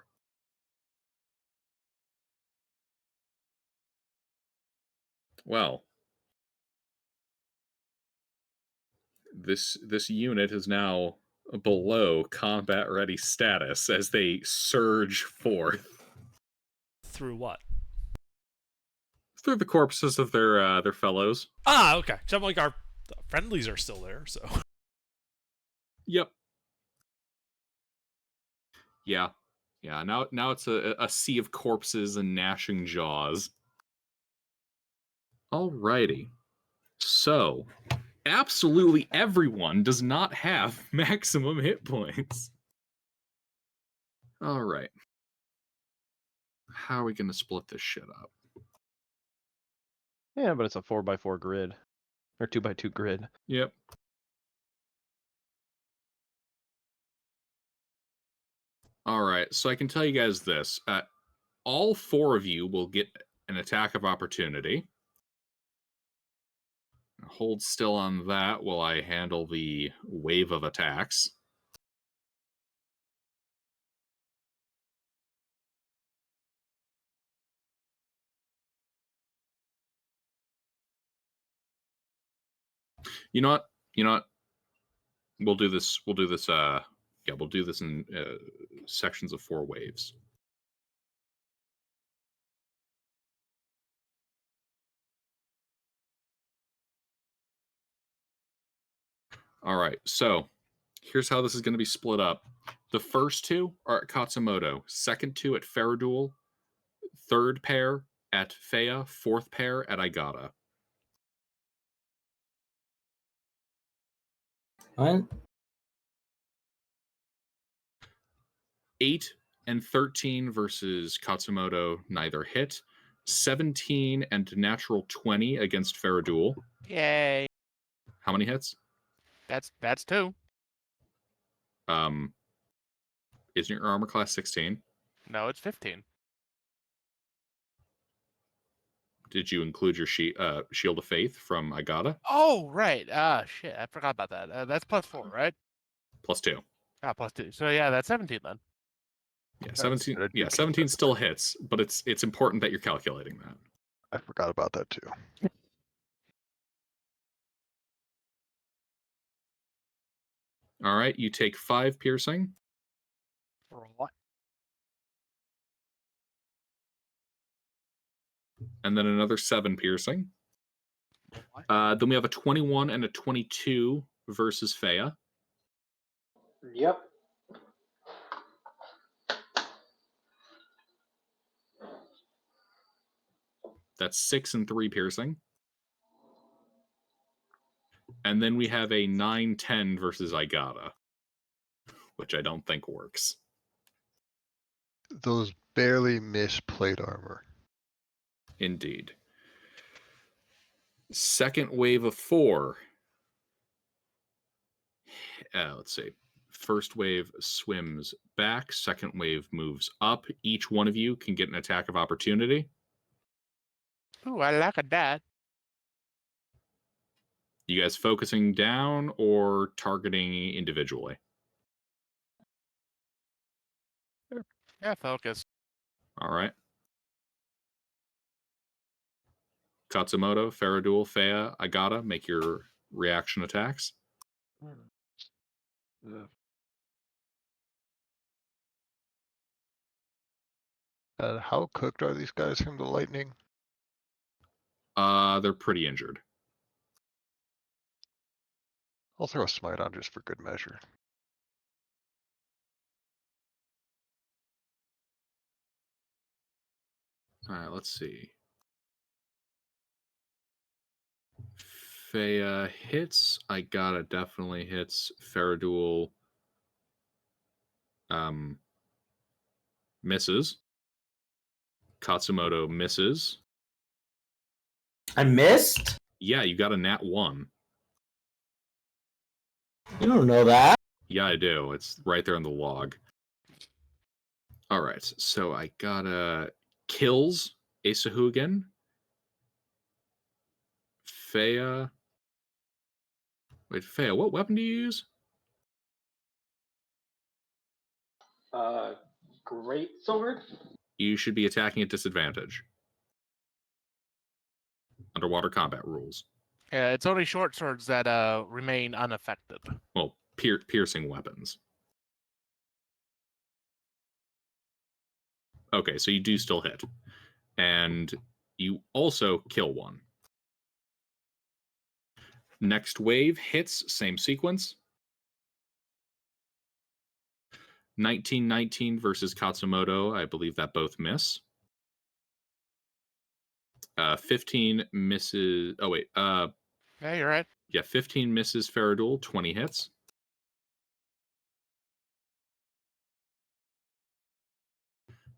Well, this unit is now below combat ready status as they surge forth Through what? through the corpses of their fellows. Ah, okay. So I'm like, our friendlies are still there, so. Yep. Yeah. Yeah. Now it's a sea of corpses and gnashing jaws. Alrighty. So, absolutely everyone does not have maximum hit points. Alright. How are we going to split this shit up? Yeah, but it's a 4x4 grid. Or 2x2 grid. Yep. Alright, so I can tell you guys this. All four of you will get an attack of opportunity. Hold still on that while I handle the wave of attacks. You know what? We'll do this. We'll do this in sections of 4 waves. All right, so here's how this is going to be split up. The first 2 are at Katsumoto, second 2 at Faradul, third pair at Fea, fourth pair at Aigata. What? 8 and 13 versus Katsumoto, neither hit. 17 and natural 20 against Faradul. Yay. How many hits? That's 2. Isn't your armor class 16? No, it's 15. Did you include your Shield of Faith from Aigata? Oh, right. Shit. I forgot about that. That's +4, right? +2. +2. So yeah, that's 17 then. Yeah, 17. I did Yeah, keep 17 that. still hits, but it's important that you're calculating that. I forgot about that too. All right, you take 5 piercing. For what? And then another 7 piercing. What? Then we have a 21 and a 22 versus Fea. Yep. That's 6 and 3 piercing. And then we have a 9-10 versus Aigata, which I don't think works. Those barely miss plate armor. Indeed. Second wave of 4. Let's see. First wave swims back. Second wave moves up. Each one of you can get an attack of opportunity. Ooh, I like that. You guys focusing down or targeting individually? Yeah, focus. All right. Katsumoto, Faradul, Fea, Aigata, make your reaction attacks. Ugh. How cooked are these guys from the lightning? They're pretty injured. I'll throw a smite on just for good measure. All right, let's see. Fea hits. I gotta definitely hits. Faradul misses. Katsumoto misses. I missed? Yeah, you got a nat 1. You don't know that. Yeah, I do. It's right there in the log. All right, so I gotta kills Asahugan. Fea. Wait, Fea, what weapon do you use? Great sword. You should be attacking at disadvantage. Underwater combat rules. Yeah, it's only short swords that remain unaffected. Well, piercing weapons. Okay, so you do still hit. And you also kill one. Next wave hits, same sequence. 1919 versus Katsumoto. I believe that both miss. 15 misses. Oh, wait. Yeah, you're right. Yeah, 15 misses Faradul, 20 hits.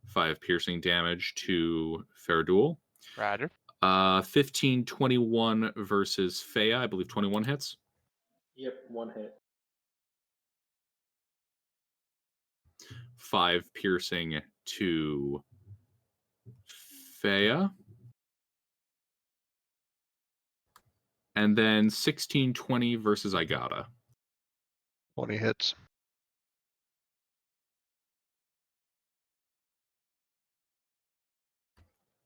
Five piercing damage to Faradul. Roger. 15, 21 versus Fea. I believe 21 hits. Yep, one hit. 5 piercing to Fea. And then 16, 20 versus Igata. 20 hits.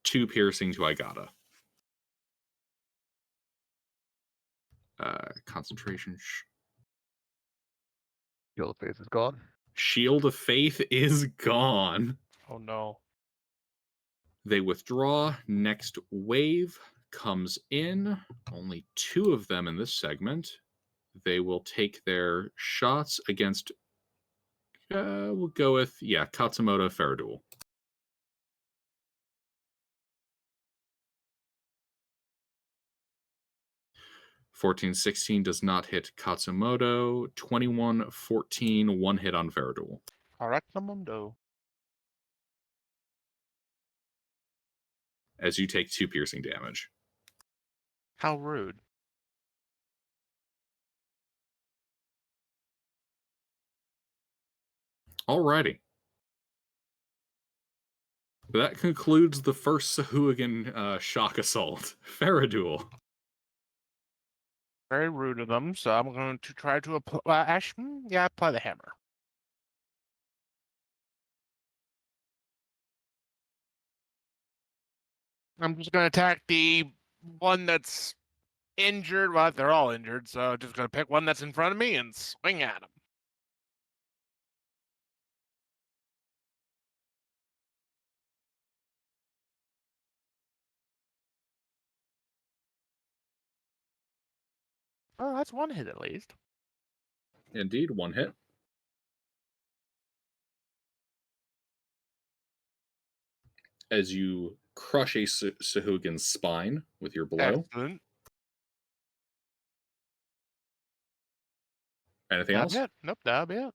Two piercing to Igata. Concentration. Shield of Faith is gone. Shield of Faith is gone. Oh no. They withdraw. Next wave comes in. Only 2 of them in this segment. They will take their shots against. We'll go with Katsumoto Faradul. Fourteen 16 does not hit Katsumoto. 21 14 one hit on Faradul. Correctamundo. As you take 2 piercing damage. How rude. Alrighty. That concludes the first Sahuagin shock assault. Faradul. Very rude of them, so I'm going to try to apply. Apply the hammer. I'm just going to attack the one that's injured. Well, they're all injured, so I'm just going to pick one that's in front of me and swing at him. Oh, that's one hit at least. Indeed, one hit. As you crush a Sahugin's spine with your blow. Excellent. Anything That'll else? be it. Nope, that'll be it.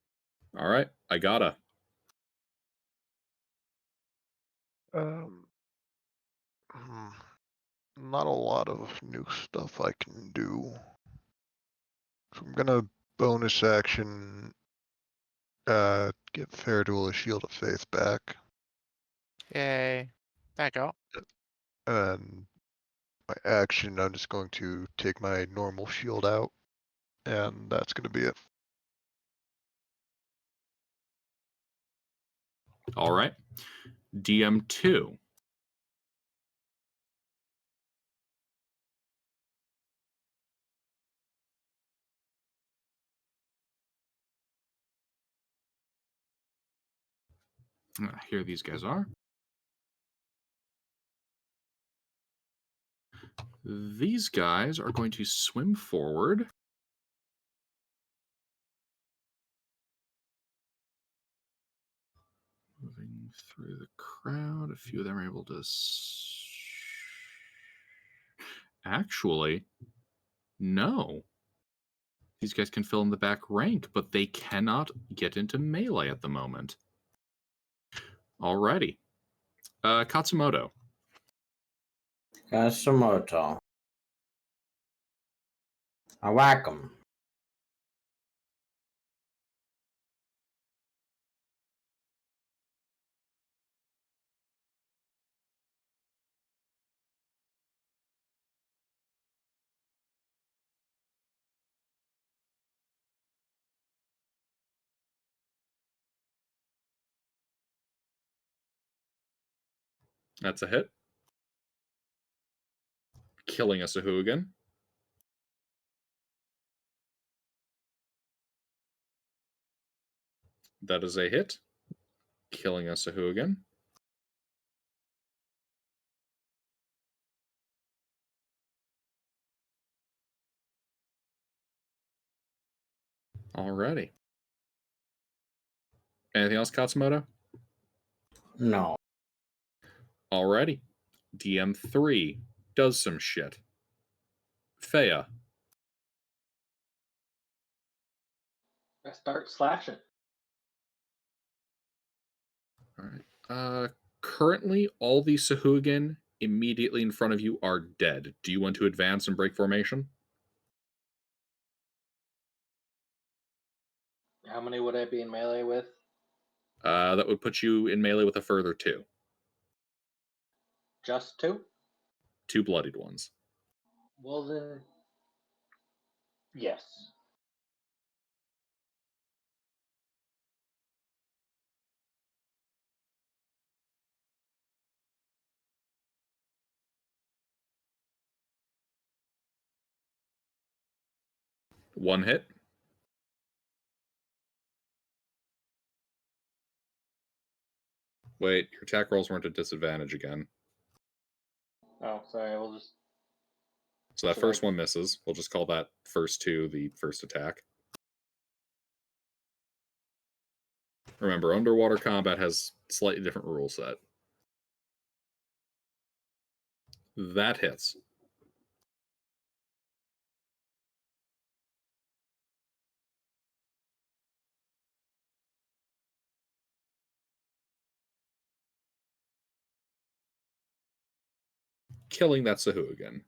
All right, I gotta. Not a lot of new stuff I can do. So I'm gonna bonus action give Faradul a Shield of Faith back. Yay. Thank you. And my action, I'm just going to take my normal shield out. And that's gonna be it. All right. DM2. Here these guys are. These guys are going to swim forward. Moving through the crowd. A few of them are able to... Actually, no. These guys can fill in the back rank, but they cannot get into melee at the moment. Alrighty. Katsumoto. Katsumoto. I whack him. That's a hit. Killing a Sahuagin. That is a hit. Killing a Sahuagin. Alrighty. Anything else, Katsumoto? No. Alrighty. DM3 does some shit. Fea. I start slashing. Alright. Currently, all the Sahuagin immediately in front of you are dead. Do you want to advance and break formation? How many would I be in melee with? That would put you in melee with a further 2. Just 2? 2 bloodied ones. Well then, yes. One hit. Wait, your attack rolls weren't at disadvantage again. Oh, sorry. We'll just. So that Should first I- one misses. We'll just call that first 2 the first attack. Remember, underwater combat has slightly different rule set. That hits. Killing that Sahuagin.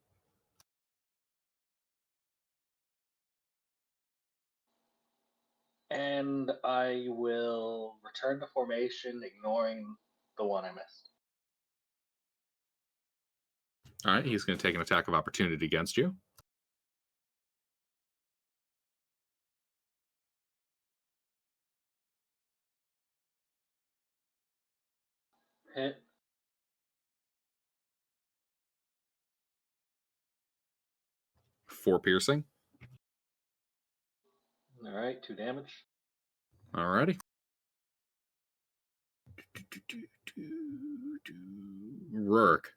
And I will return to formation, ignoring the one I missed. Alright, he's going to take an attack of opportunity against you. Hit. 4 piercing. Alright, 2 damage. Alrighty. Rourke.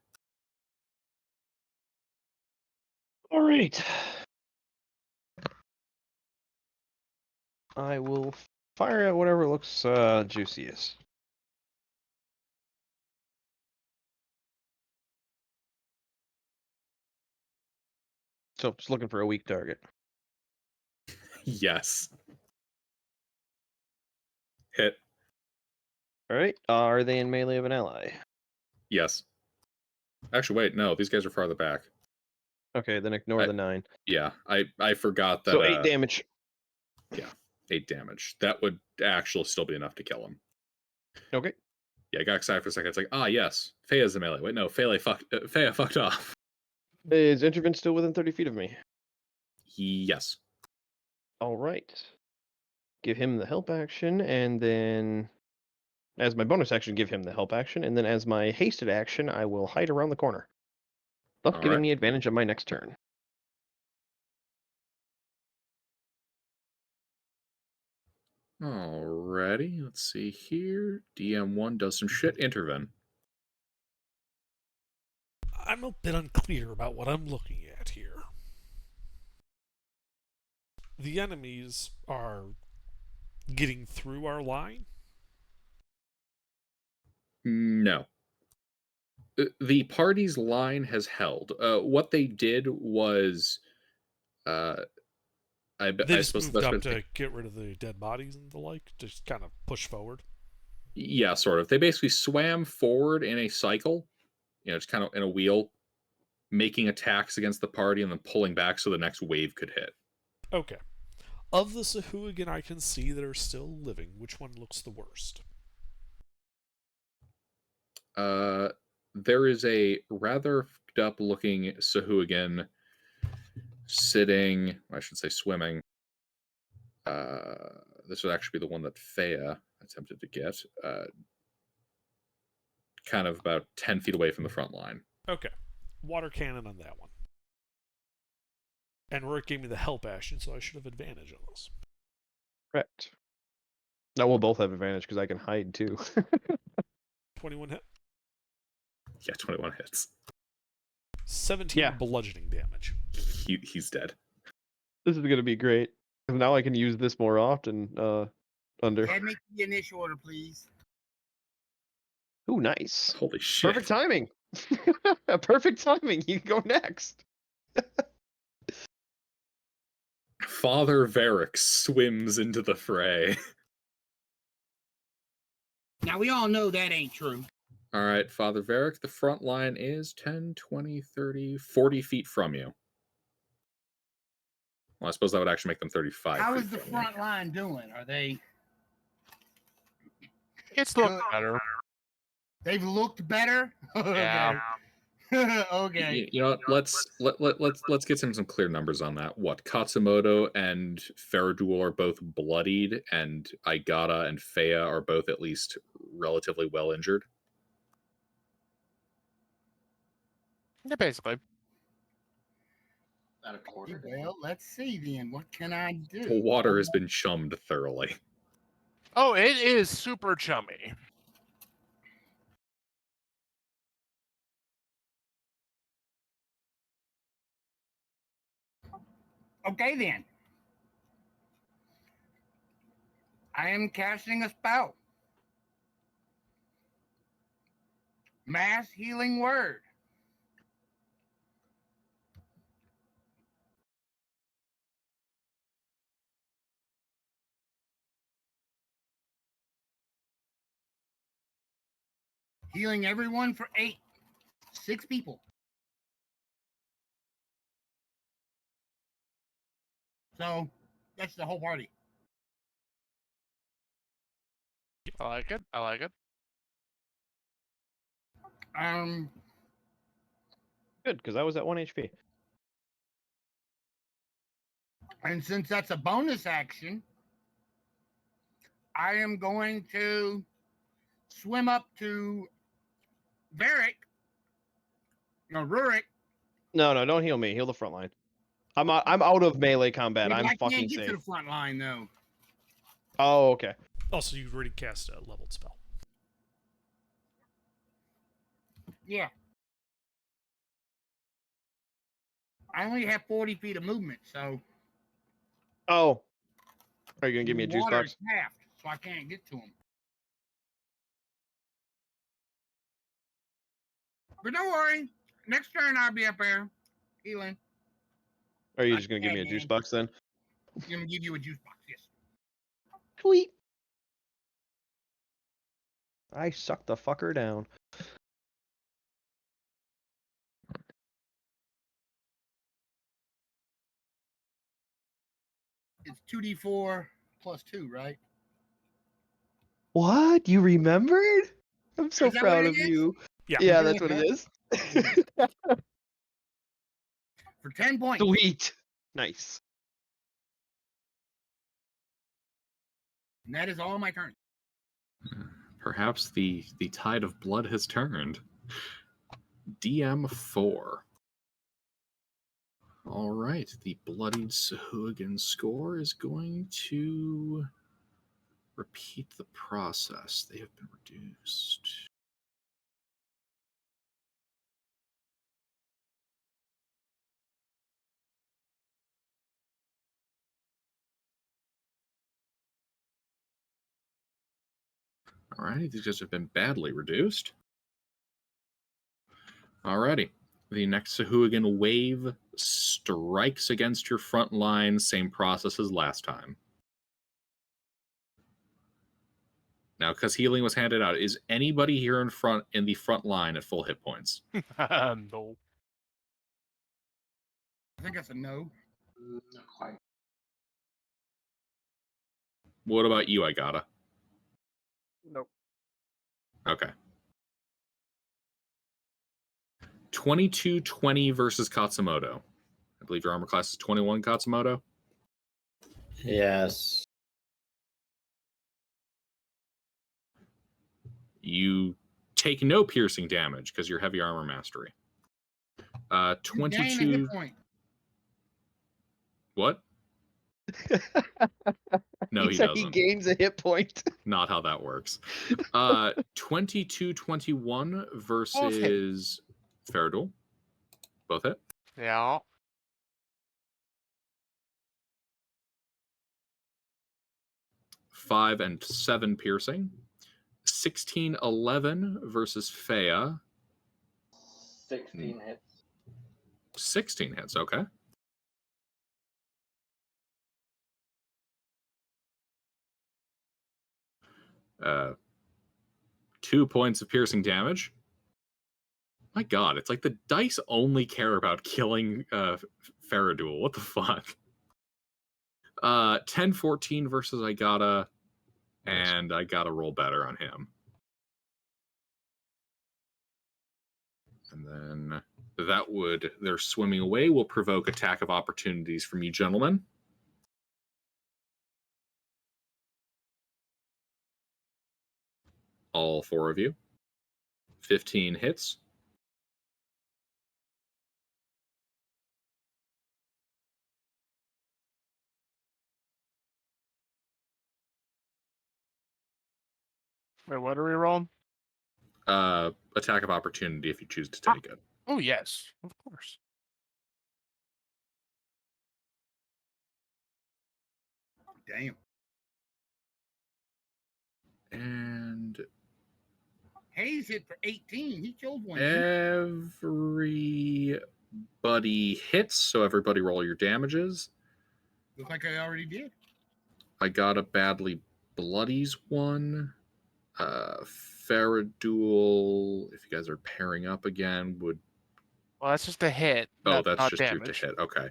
All right. I will fire at whatever looks juiciest. So just looking for a weak target. Yes. Hit. All right. Are they in melee of an ally? Yes. Actually, wait, no, these guys are farther back. Okay, then ignore the 9. Yeah, I forgot that. So 8 damage. Yeah, 8 damage. That would actually still be enough to kill him. Okay. Yeah, I got excited for a second. It's like, yes, Fea's the melee. Wait, no, Fea fucked off. Is Intervent still within 30 feet of me? Yes. All right. Give him the help action, and then as my bonus action, give him the help action, and then as my hasted action, I will hide around the corner, thus All giving right. me advantage on my next turn. Alrighty, let's see here. DM1 does some shit. Intervene. I'm a bit unclear about what I'm looking at here. The enemies are getting through our line? No. The party's line has held. What they did was, They I just suppose the moved best way up to to get rid of the dead bodies and the like, just kind of push forward. yeah, sort of. They basically swam forward in a cycle, just kind of in a wheel, making attacks against the party and then pulling back so the next wave could hit. Okay. Of the Sahuagin I can see that are still living, which one looks the worst? There is a rather fucked up looking Sahuagin sitting, I should say swimming. This would actually be the one that Fea attempted to get. Kind of about 10 feet away from the front line. Okay. Water cannon on that one. And Rourke gave me the help action, so I should have advantage on this. Correct. Now we'll both have advantage because I can hide too. 21 hit. Yeah, 21 hits. 17 Yeah. bludgeoning damage. He's dead. This is gonna be great. 'Cause now I can use this more often. Under. Add me to the initial order, please. Ooh, nice. Holy shit. Perfect timing. Perfect timing. You can go next. Father Varric swims into the fray. Now, we all know that ain't true. All right, Father Varric, the front line is 10, 20, 30, 40 feet from you. Well, I suppose that would actually make them 35 How feet is the from you. front line doing? Are they... It's looking better. They've looked better? Yeah. Okay. You know what? Let's get some clear numbers on that. What, Katsumoto and Faradul are both bloodied, and Aigata and Fea are both at least relatively well injured. Yeah, basically. Well, let's see then. What can I do? The water has been chummed thoroughly. Oh, it is super chummy. Okay then. I am casting a spell. Mass healing word. Healing everyone for 6 people. So that's the whole party. I like it. I like it. Good, because I was at 1 HP. And since that's a bonus action, I am going to swim up to Varric. No, Rurik. No, don't heal me. Heal the front line. I'm out of melee combat. Yeah, but I'm I fucking can't get safe. to the front line though. Oh, okay. Also, you've already cast a leveled spell. Yeah. I only have 40 feet of movement, so. Oh. Are you gonna give me a juice water box? is halved, so I can't get to him. But don't worry. Next turn I'll be up there healing. Or are you just gonna give me a juice box then? I'm gonna give you a juice box, yes. Sweet. I sucked the fucker down. It's 2d4 plus 2, right? What? You remembered? I'm so Is that what proud it of is? you. Yeah. Yeah, that's what it is. For 10 points. Sweet. Nice. And that is all my turn. Perhaps the tide of blood has turned. DM4. All right, the bloodied Sahuagin score is going to Repeat the process. They have been reduced. Alrighty, these guys have been badly reduced. Alrighty. The next Sahuagin wave strikes against your front line. Same process as last time. Now, because healing was handed out, is anybody here in the front line at full hit points? No. I think that's a no. Not quite. What about you, I gotta? Nope. Okay. 22-20 versus Katsumoto. I believe your armor class is 21, Katsumoto. Yes. You take no piercing damage because you're heavy armor mastery. You gain a 22. hit point. What? No, he said doesn't. he gains a hit point. Not how that works. 22-21 versus Faradul. Both hit. Yeah. 5 and 7 piercing. 16-11 versus Fea. 16 hits. 16 hits, okay. Uh, 2 points of piercing damage. My god, it's like the dice only care about killing Faradul. What the fuck? 10-14 versus I gotta, and I gotta roll better on him. And then their swimming away will provoke attack of opportunities from you gentlemen. All 4 of you. 15 hits. Wait, what are we rolling? Attack of opportunity if you choose to take it. Oh, yes. Of course. Damn. And Hayes hit for 18. He killed one. everybody hits, so everybody roll your damages. Looks like I already did. I got a badly bloodies one. Faradul, if you guys are pairing up again, would. Well, that's just a hit. Oh, that's not just your damage. to hit. Okay.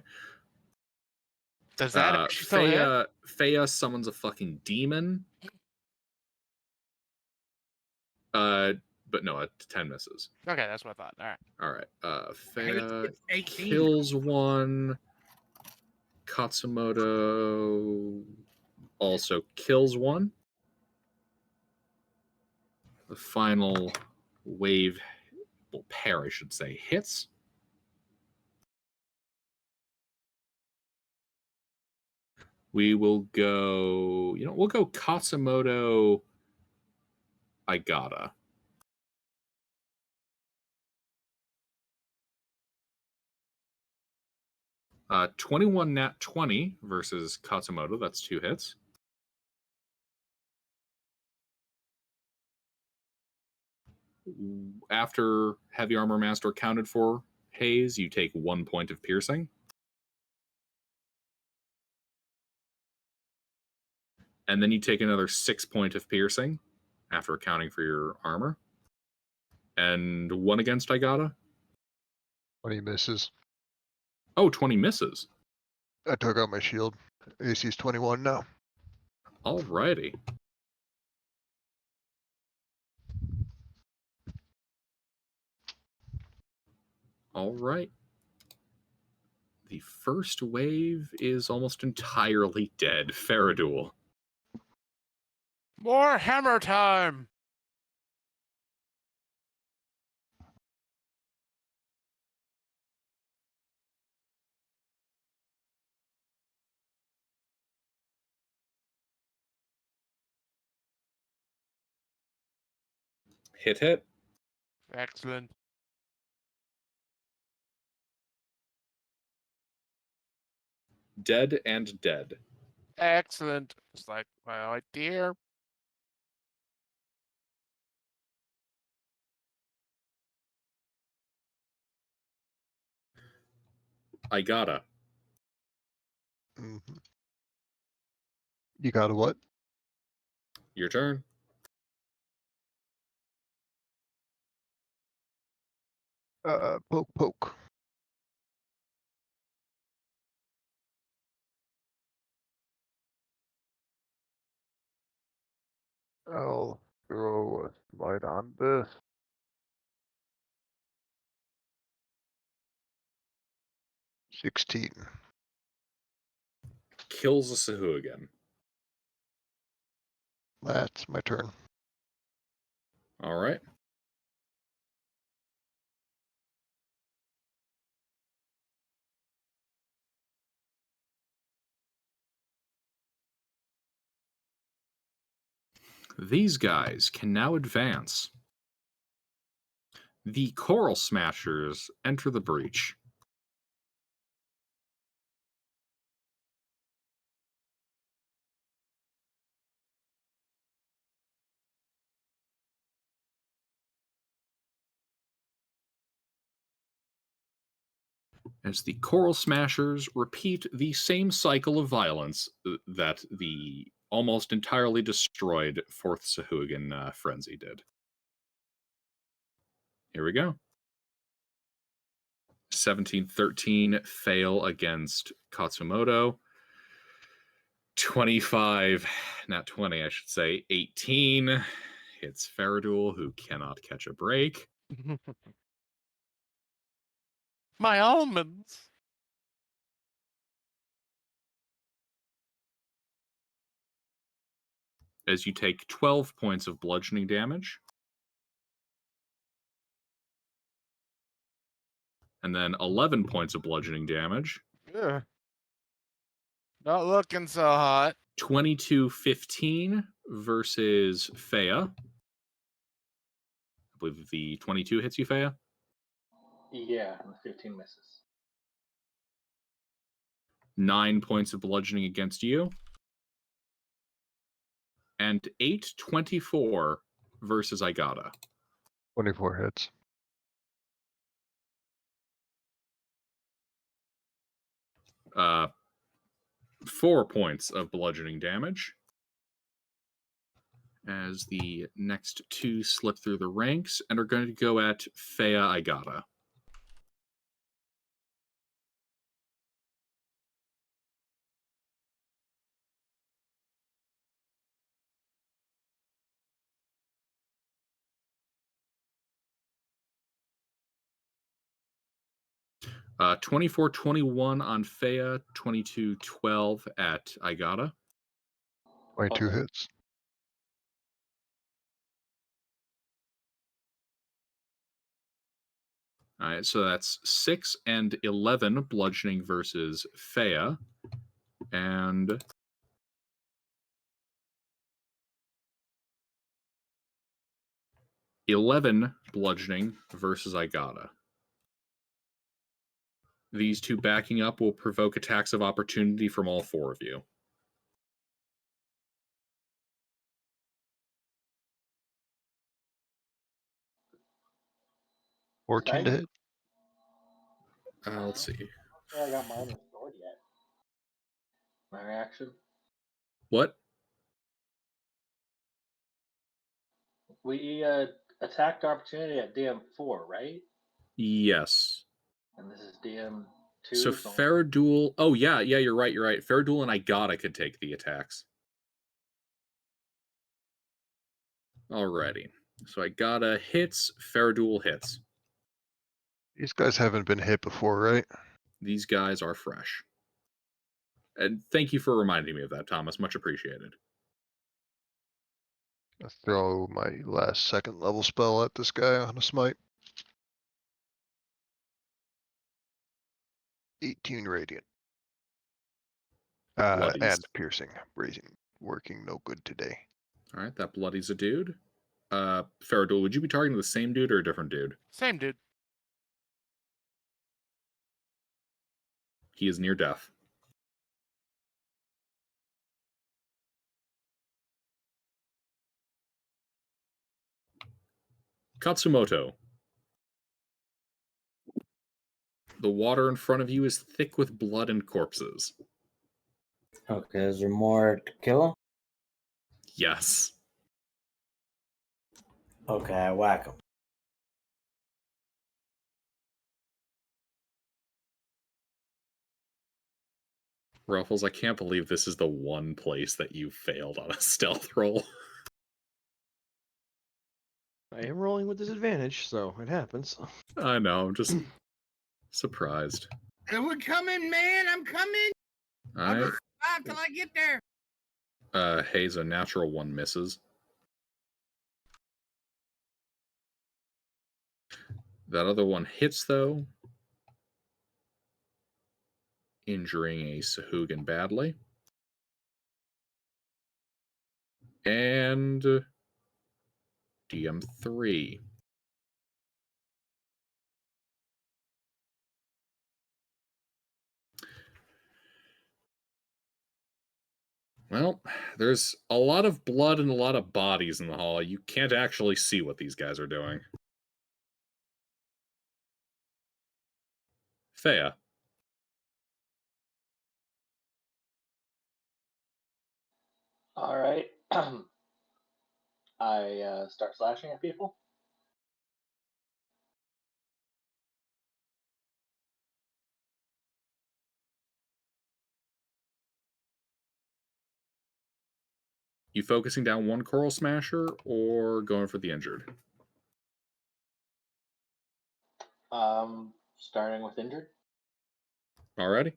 Does that actually still hit? Fea summons a fucking demon. But no, 10 misses. Okay, that's what I thought. All right. All right. Hayes Fea hits 18. kills one. Katsumoto also kills one. The final wave, well, pair, I should say, hits. We will go, we'll go Katsumoto Aigata. Uh, 21 nat 20 versus Katsumoto. That's 2 hits. After Heavy Armor Master accounted for Hayes, you take 1 point of piercing. And then you take another 6 point of piercing after accounting for your armor. And 1 against Aigata. 20 misses. Oh, 20 misses. I took out my shield. AC's 21 now. Alrighty. All right. The first wave is almost entirely dead. Faradul. More hammer time. Hit. Excellent. Dead and dead. Excellent. It's like my idea. I gotta. Hmm. You got a what? Your turn. Poke. I'll throw a slide on this. 16. Kills a Sahuagin. That's my turn. All right. These guys can now advance. The Coral Smashers enter the breach. As the Coral Smashers repeat the same cycle of violence that the almost entirely destroyed 4th Sahuagin Frenzy did. Here we go. 17-13 fail against Katsumoto. 25, not 20, I should say, 18 hits Faradul, who cannot catch a break. My almonds. As you take 12 points of bludgeoning damage. And then 11 points of bludgeoning damage. Ugh. Not looking so hot. 22-15 versus Fea. I believe the 22 hits you, Fea. Yeah, and the 15 misses. 9 points of bludgeoning against you. And 8-24 versus Igata. 24 hits. Uh, 4 points of bludgeoning damage. As the next two slip through the ranks and are going to go at Fea Igata. – 24-21 on Fea, 22-12 at Igata. 22 hits. All right, so that's 6 and 11 bludgeoning versus Fea. And $11 bludgeoning versus Igata. These two backing up will provoke attacks of opportunity from all four of you. Did 14 to hit. Let's see. I got mine restored yet. My reaction. What? We attacked opportunity at DM4, right? Yes. And this is DM2. So Faradul. Oh, yeah, you're right. Faradul and Igata could take the attacks. Alrighty. So Igata hits, Faradul hits. These guys haven't been hit before, right? These guys are fresh. And thank you for reminding me of that, Thomas. Much appreciated. I'll throw my last second level spell at this guy on a smite. 18 radiant. And piercing. Raising. Working no good today. Alright, that bloodies a dude. Faradul, would you be targeting the same dude or a different dude? Same dude. He is near death. Katsumoto. The water in front of you is thick with blood and corpses. Okay, is there more to kill him? Yes. Okay, I whack him. Ruffles, I can't believe this is the one place that you failed on a stealth roll. I am rolling with disadvantage, so it happens. I know, I'm just surprised. We're coming, man. I'm coming. I'll Alright. just stop till I get there. Hayes, a natural one misses. That other one hits, though, injuring a Sahugan badly. And DM3. Well, there's a lot of blood and a lot of bodies in the hall. You can't actually see what these guys are doing. Thea. All right. I start slashing at people. You focusing down one Coral Smasher or going for the injured? Starting with injured. Alrighty.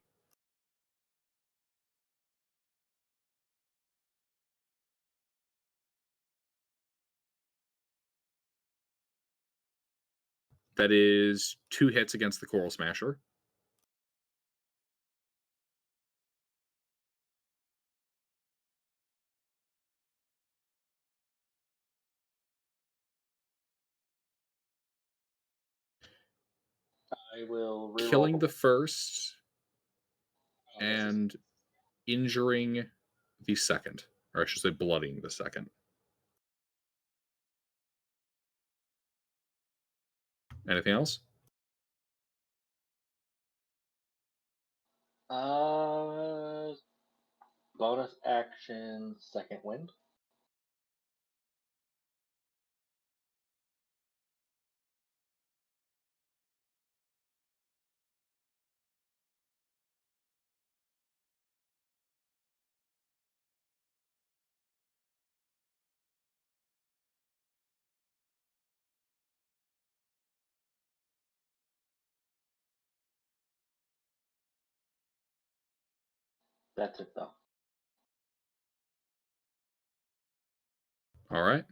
That is 2 hits against the Coral Smasher. I will reroll. Killing the first Oh, this is- and injuring the second. Or I should say blooding the second. Anything else? Bonus action, second wind. That's it though. Alright.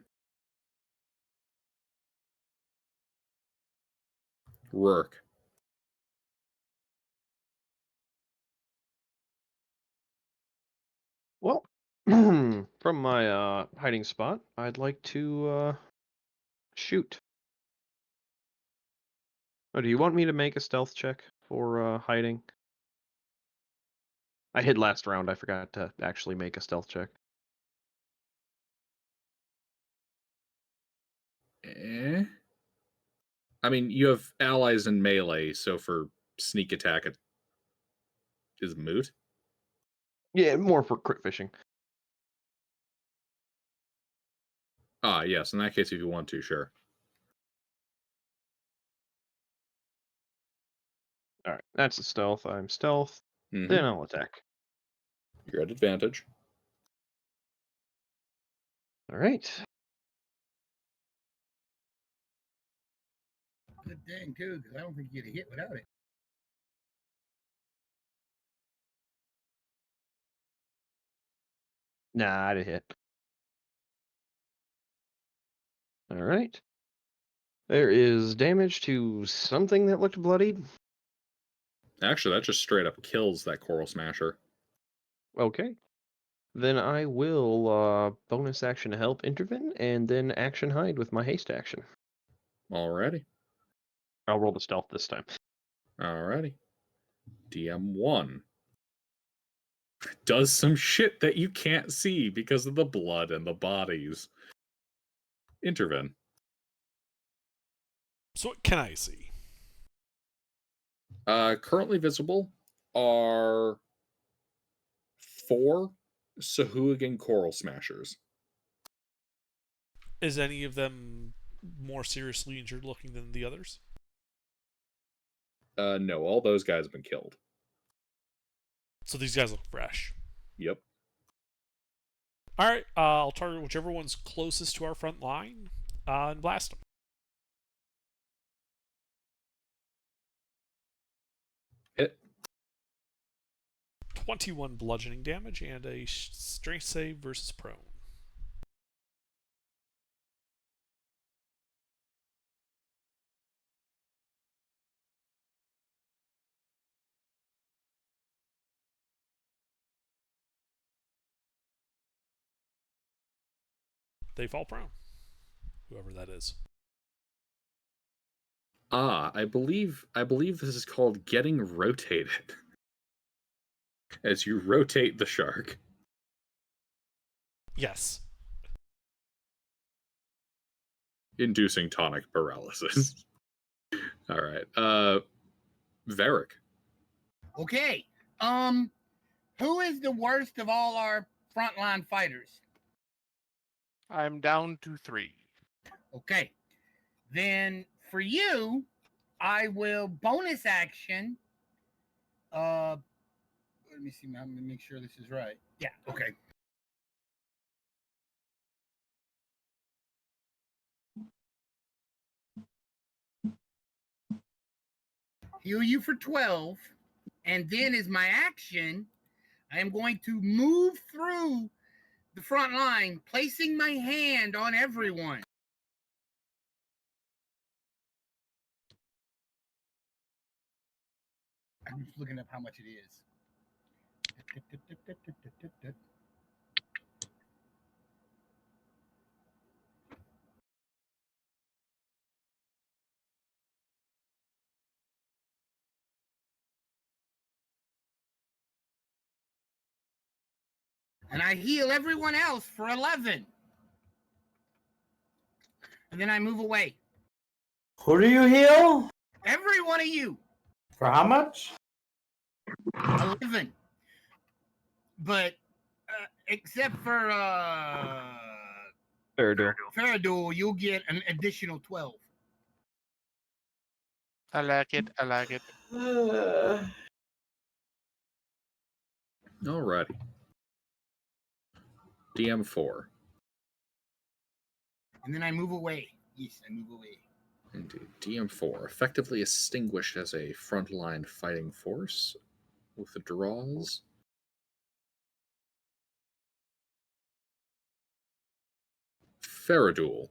Rourke. Well, from my hiding spot, I'd like to shoot. Oh, do you want me to make a stealth check for hiding? I hid last round. I forgot to actually make a stealth check. I mean, you have allies in melee, so for sneak attack, it is moot. Yeah, more for crit fishing. Ah, yes. In that case, if you want to, sure. All right, that's the stealth. I'm stealth. Mhm. Then I'll attack. You're at advantage. All right. Good thing too, because I don't think you'd hit without it. Nah, I didn't hit. All right. There is damage to something that looked bloodied. Actually, that just straight up kills that Coral Smasher. Okay. Then I will bonus action help intervene, and then action hide with my haste action. Alrighty. I'll roll the stealth this time. Alrighty. DM1 does some shit that you can't see because of the blood and the bodies. Intervene. So what can I see? Currently visible are 4 Sahuagin Coral Smashers. Is any of them more seriously injured looking than the others? No, all those guys have been killed. So these guys look fresh. Yep. All right, I'll target whichever one's closest to our front line and blast them. Hit. 21 bludgeoning damage and a strength save versus prone. They fall prone. Whoever that is. I believe this is called getting rotated. As you rotate the shark. Yes. Inducing tonic paralysis. Alright. Varric. Okay. Who is the worst of all our frontline fighters? I'm down to 3. Okay. Then for you, I will bonus action. Let me see. I'm gonna make sure this is right. Yeah. Okay. Heal you for 12, and then as my action, I am going to move through the front line, placing my hand on everyone. I'm just looking up how much it is. And I heal everyone else for 11. And then I move away. Who do you heal? Every one of you. For how much? 11. But except for Faradol, you'll get an additional 12. I like it. I like it. Alrighty. DM4. And then I move away. Yes, I move away. Indeed. DM4. Effectively extinguished as a frontline fighting force with the draws. Faradul.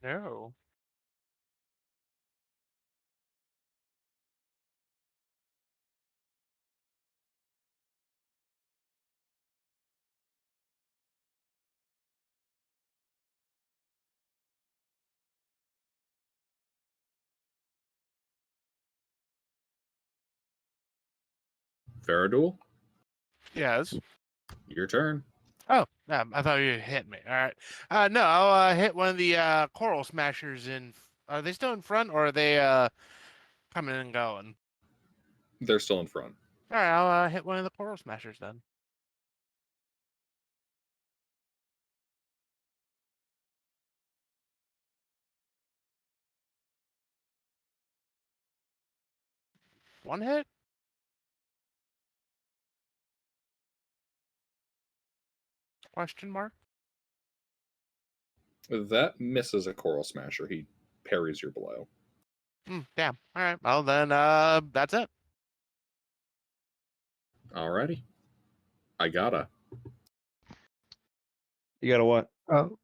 No. Faradul, Yes. your turn. Oh, I thought you hit me. All right. No, I'll hit one of the coral smashers in. Are they still in front, or are they coming and going? They're still in front. All right, I'll hit one of the coral smashers then. One hit. Question mark. That misses a coral smasher. He parries your blow. Damn. All right. Well then, that's it. Alrighty. I gotta. You got a what? Oh.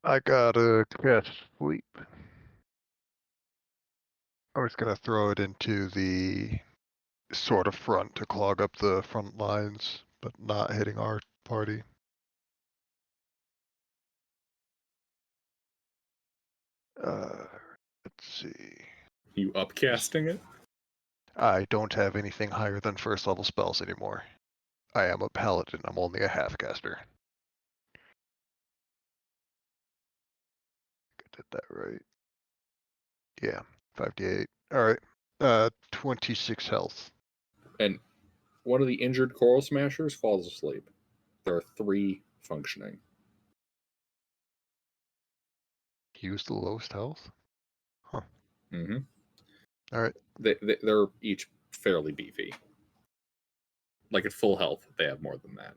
I gotta cast sleep. I was gonna throw it into the sort of front to clog up the front lines, but not hitting our party. Let's see. You upcasting it? I don't have anything higher than first level spells anymore. I am a paladin. I'm only a half caster. I did that right. Yeah, 5d8. All right. 26 health. And one of the injured coral smashers falls asleep. There are 3 functioning. Use the lowest health. Huh. Mm-hmm. All right. They're each fairly beefy. Like at full health, they have more than that.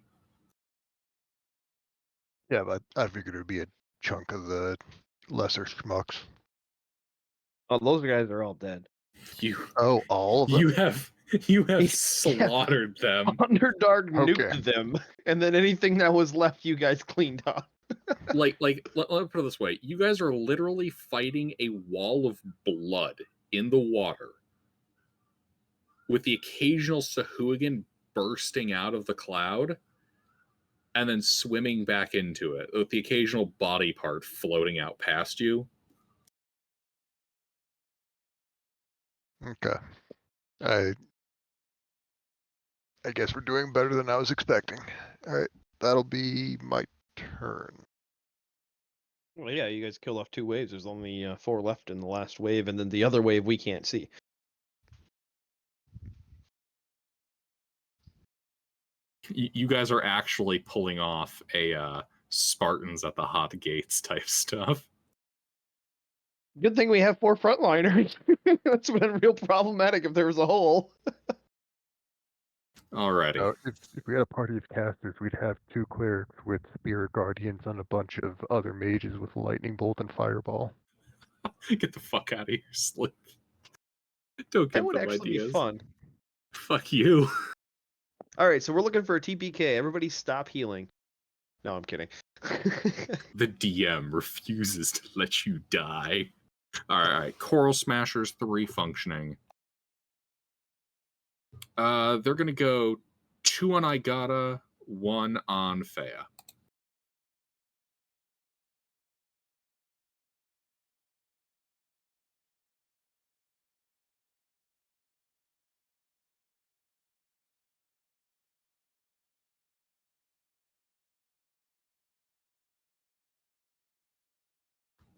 Yeah, but I figured it would be a chunk of the lesser schmucks. Oh, those guys are all dead. You Oh, all of them? you have Yeah. slaughtered them. Underdark Okay. nuked them, and then anything that was left, you guys cleaned up. Let me put it this way: you guys are literally fighting a wall of blood in the water, with the occasional Sahuagin bursting out of the cloud, and then swimming back into it, with the occasional body part floating out past you. Okay. I guess we're doing better than I was expecting. All right. That'll be my turn. Well, yeah, you guys killed off 2 waves. There's only 4 left in the last wave, and then the other wave we can't see. You guys are actually pulling off a Spartans at the hot gates type stuff. Good thing we have 4 frontliners. That's been real problematic if there was a hole. Alrighty. If we had a party of casters, we'd have 2 clerics with spirit guardians and a bunch of other mages with lightning bolt and fireball. Get the fuck out of here, Slip. Don't That give would them actually ideas. be fun. Fuck you. All right, so we're looking for a TPK. Everybody stop healing. No, I'm kidding. The DM refuses to let you die. Alright. Coral Smashers 3 functioning. They're gonna go 2 on Igata, 1 on Fea.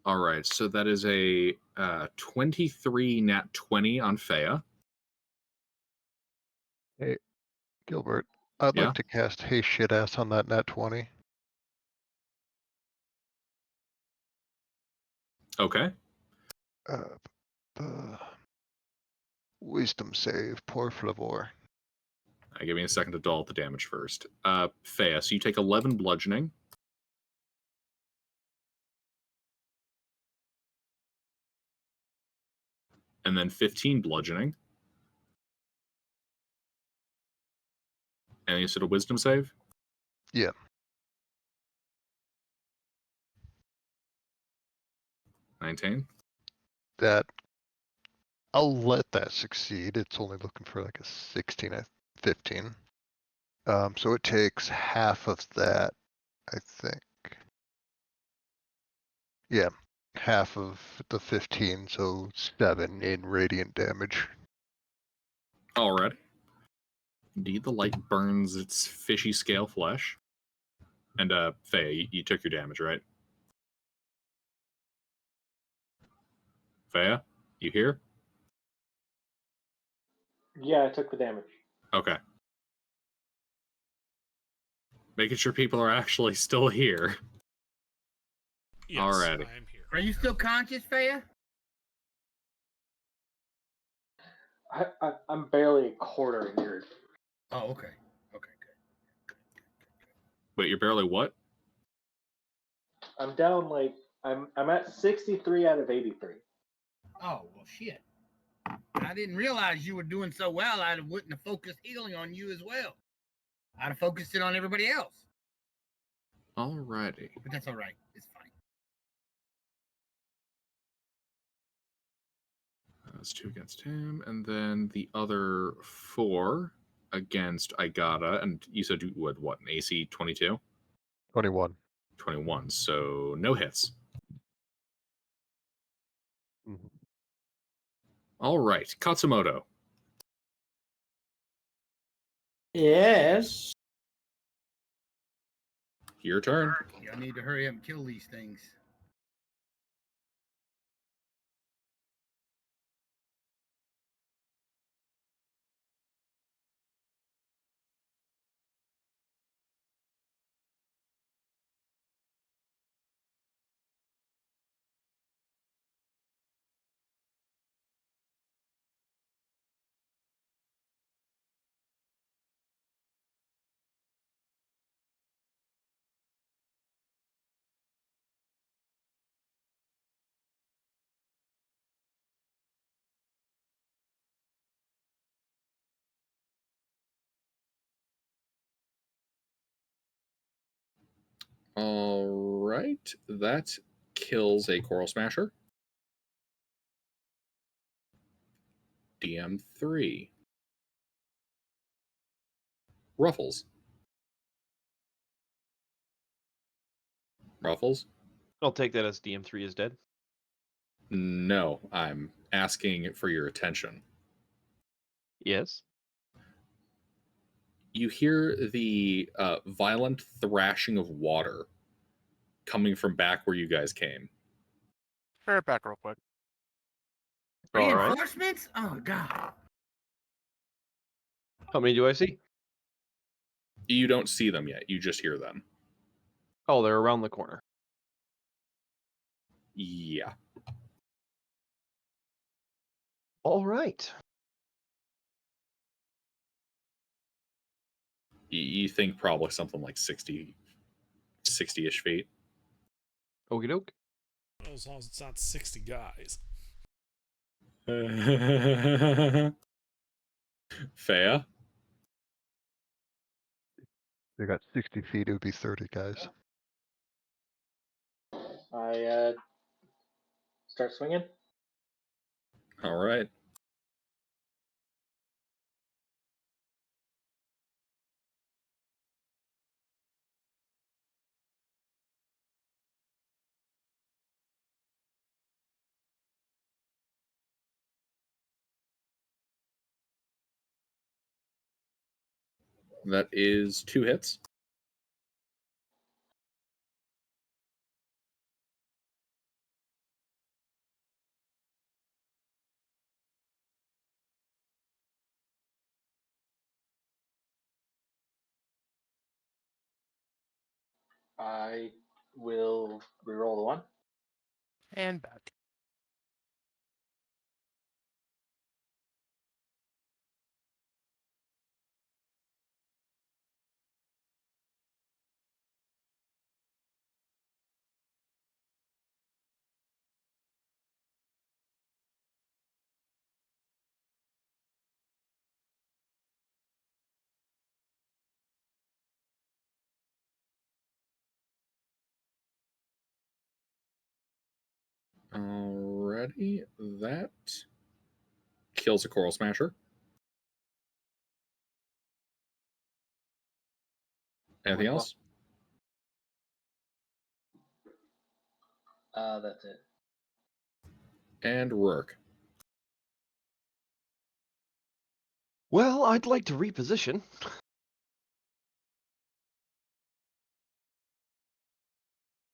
Alright, so that is a 23 nat 20 on Fea. Hey, Gilbert, I'd Yeah? like to cast Hey Shit Ass on that nat 20. Okay. Wisdom save, por favor. Give me a second to dull out the damage first. Fea, so you take 11 bludgeoning. And then 15 bludgeoning. And you said a wisdom save? Yeah. 19. That I'll let that succeed. It's only looking for like a 16, 15. So it takes half of that, I think. Yeah, half of the 15, so 7 in radiant damage. Alrighty. Indeed, the light burns its fishy scale flesh. And, Fea, you took your damage, right? Fea, you here? Yeah, I took the damage. Okay. Making sure people are actually still here. Yes, Alrighty. I am here. Are you still conscious, Fea? I'm barely a quarter injured. Oh, okay. Okay, good. Wait, you're barely what? I'm down like I'm at 63 out of 83. Oh, well, shit. I didn't realize you were doing so well. I wouldn't have focused healing on you as well. I'd have focused it on everybody else. Alrighty. But that's all right. It's fine. That's 2 against him, and then the other 4 against Igata. And you said you would what, an AC 22? 21. 21. So no hits. Mhm. All right, Katsumoto. Yes. Your turn. Y'all need to hurry up and kill these things. All right, that kills a Coral Smasher. DM3. Ruffles. Ruffles? I'll take that as DM3 is dead. No, I'm asking for your attention. Yes. You hear the violent thrashing of water coming from back where you guys came. Bear it back real quick. All right. Reinforcements? Oh god. How many do I see? You don't see them yet, you just hear them. Oh, they're around the corner. Yeah. All right. You think probably something like 60-ish feet. Okie doke. As long as it's not 60 guys. Fea? They got 60 feet, it would be 30 guys. I start swinging. All right. That is 2 hits. I will reroll the 1. And back. Alrighty, that kills a Coral Smasher. Anything Wonderful. else? That's it. And Rourke. Well, I'd like to reposition.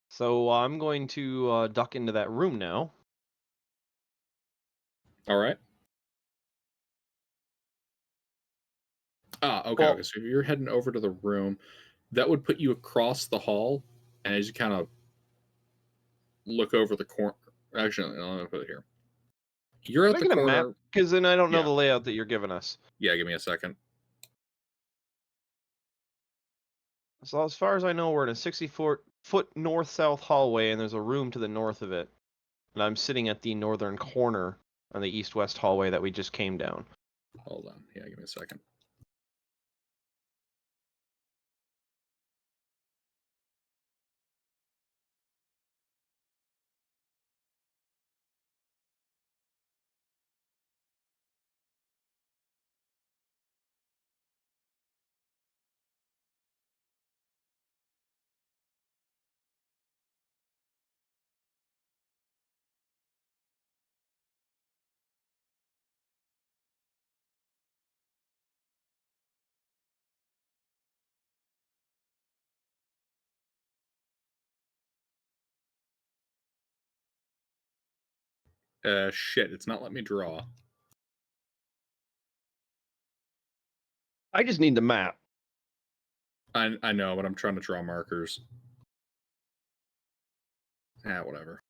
So I'm going to duck into that room now. All right. Okay. Well- Okay. So you're heading over to the room. That would put you across the hall, and as you kind of look over the corner. Actually, let me put it here. You're at Can I the get a map? corner. Because then I don't know Yeah. the layout that you're giving us. Yeah, give me a second. So as far as I know, we're in a 60-foot north-south hallway, and there's a room to the north of it. And I'm sitting at the northern corner on the east-west hallway that we just came down. Hold on. Yeah, give me a second. Shit, it's not letting me draw. I just need the map. I know, but I'm trying to draw markers. Whatever.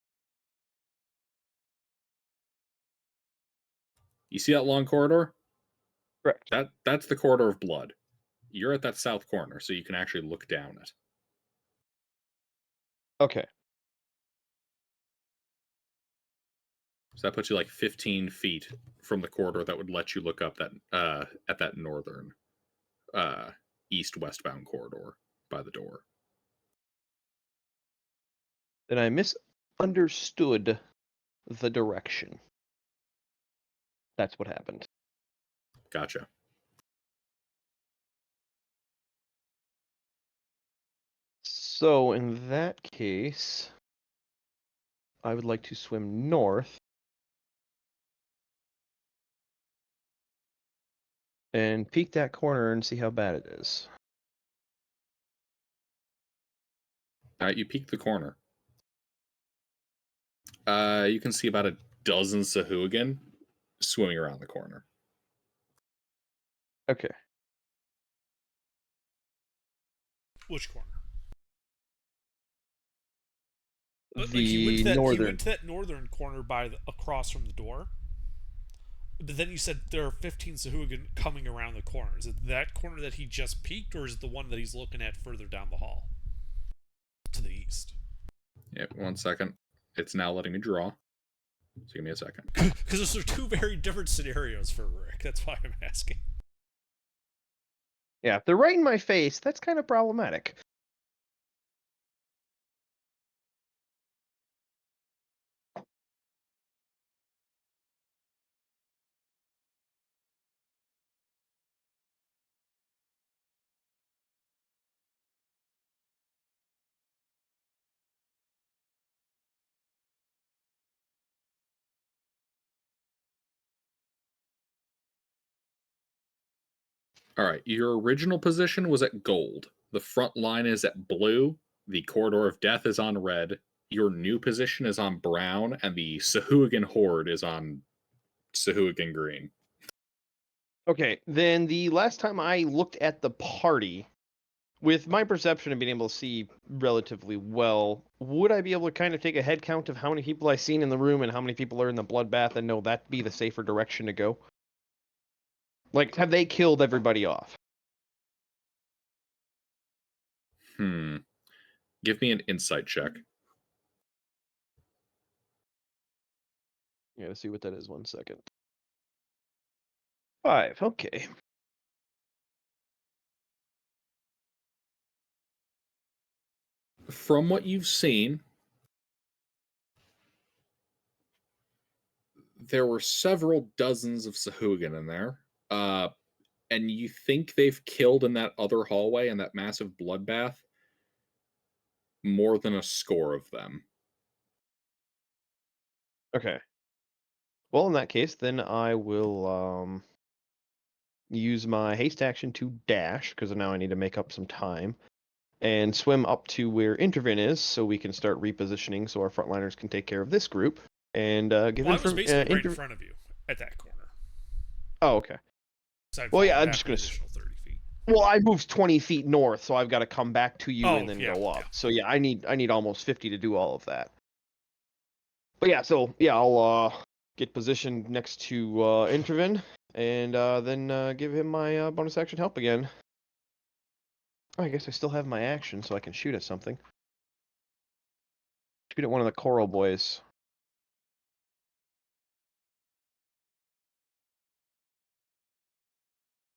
You see that long corridor? Correct. That's the corridor of blood. You're at that south corner, so you can actually look down it. Okay. So that puts you like 15 feet from the corridor that would let you look up that at that northern east-westbound corridor by the door. Then I misunderstood the direction. That's what happened. Gotcha. So in that case, I would like to swim north and peek that corner and see how bad it is. All right, you peek the corner. You can see about a dozen Sahuagin swimming around the corner. Okay. Which corner? The He northern. went to that northern corner across from the door. But then you said there are 15 Sahuagin coming around the corner. Is it that corner that he just peeked, or is it the one that he's looking at further down the hall? To the east. Yeah, 1 second. It's now letting me draw. So give me a second. Because those are two very different scenarios for Rick. That's why I'm asking. Yeah, if they're right in my face, that's kind of problematic. All right, your original position was at gold. The front line is at blue. The corridor of death is on red. Your new position is on brown, and the Sahuagin horde is on Sahuagin green. Okay, then the last time I looked at the party, with my perception of being able to see relatively well, would I be able to kind of take a head count of how many people I've seen in the room and how many people are in the bloodbath and know that'd be the safer direction to go? Like, have they killed everybody off? Give me an insight check. Yeah, let's see what that is. 1 second. 5, okay. From what you've seen, there were several dozens of Sahuagin in there. And you think they've killed in that other hallway in that massive bloodbath more than a score of them. Okay. Well, in that case, then I will use my haste action to dash, because now I need to make up some time, and swim up to where Intervin is, so we can start repositioning so our frontliners can take care of this group, and give Well, I was inform- basically right in front of you at that corner. Oh, okay. Well, yeah, I'm just going gonna. additional 30 feet. Well, I moved 20 feet north, so I've got to come back to you and then yeah, go up. yeah. So yeah, I need almost 50 to do all of that. But yeah, so yeah, I'll get positioned next to Intervin, and then give him my bonus action help again. Oh, I guess I still have my action, so I can shoot at something. Shoot at one of the coral boys.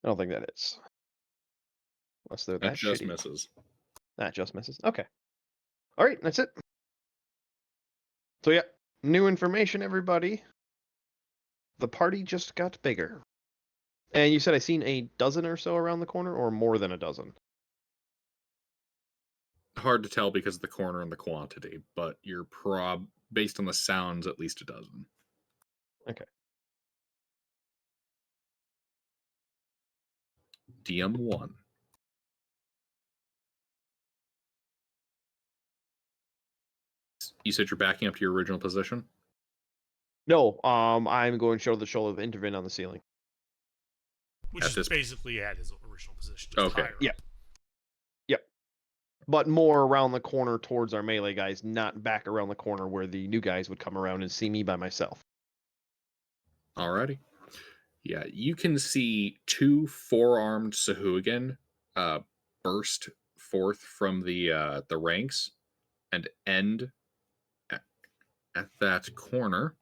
I don't think that is. Unless they're that just shitty. misses. That just misses. Okay. All right, that's it. So yeah, new information, everybody. The party just got bigger. And you said I seen a dozen or so around the corner, or more than a dozen? Hard to tell because of the corner and the quantity, but you're based on the sounds, at least a dozen. Okay. DM1. You said you're backing up to your original position? No, I'm going shoulder to shoulder with Intervin on the ceiling. Which At is this- basically at his original position, just Okay. higher Yeah. up. Yep. But more around the corner towards our melee guys, not back around the corner where the new guys would come around and see me by myself. Alrighty. Yeah, you can see two four-armed Sahuagin burst forth from the ranks and end at that corner.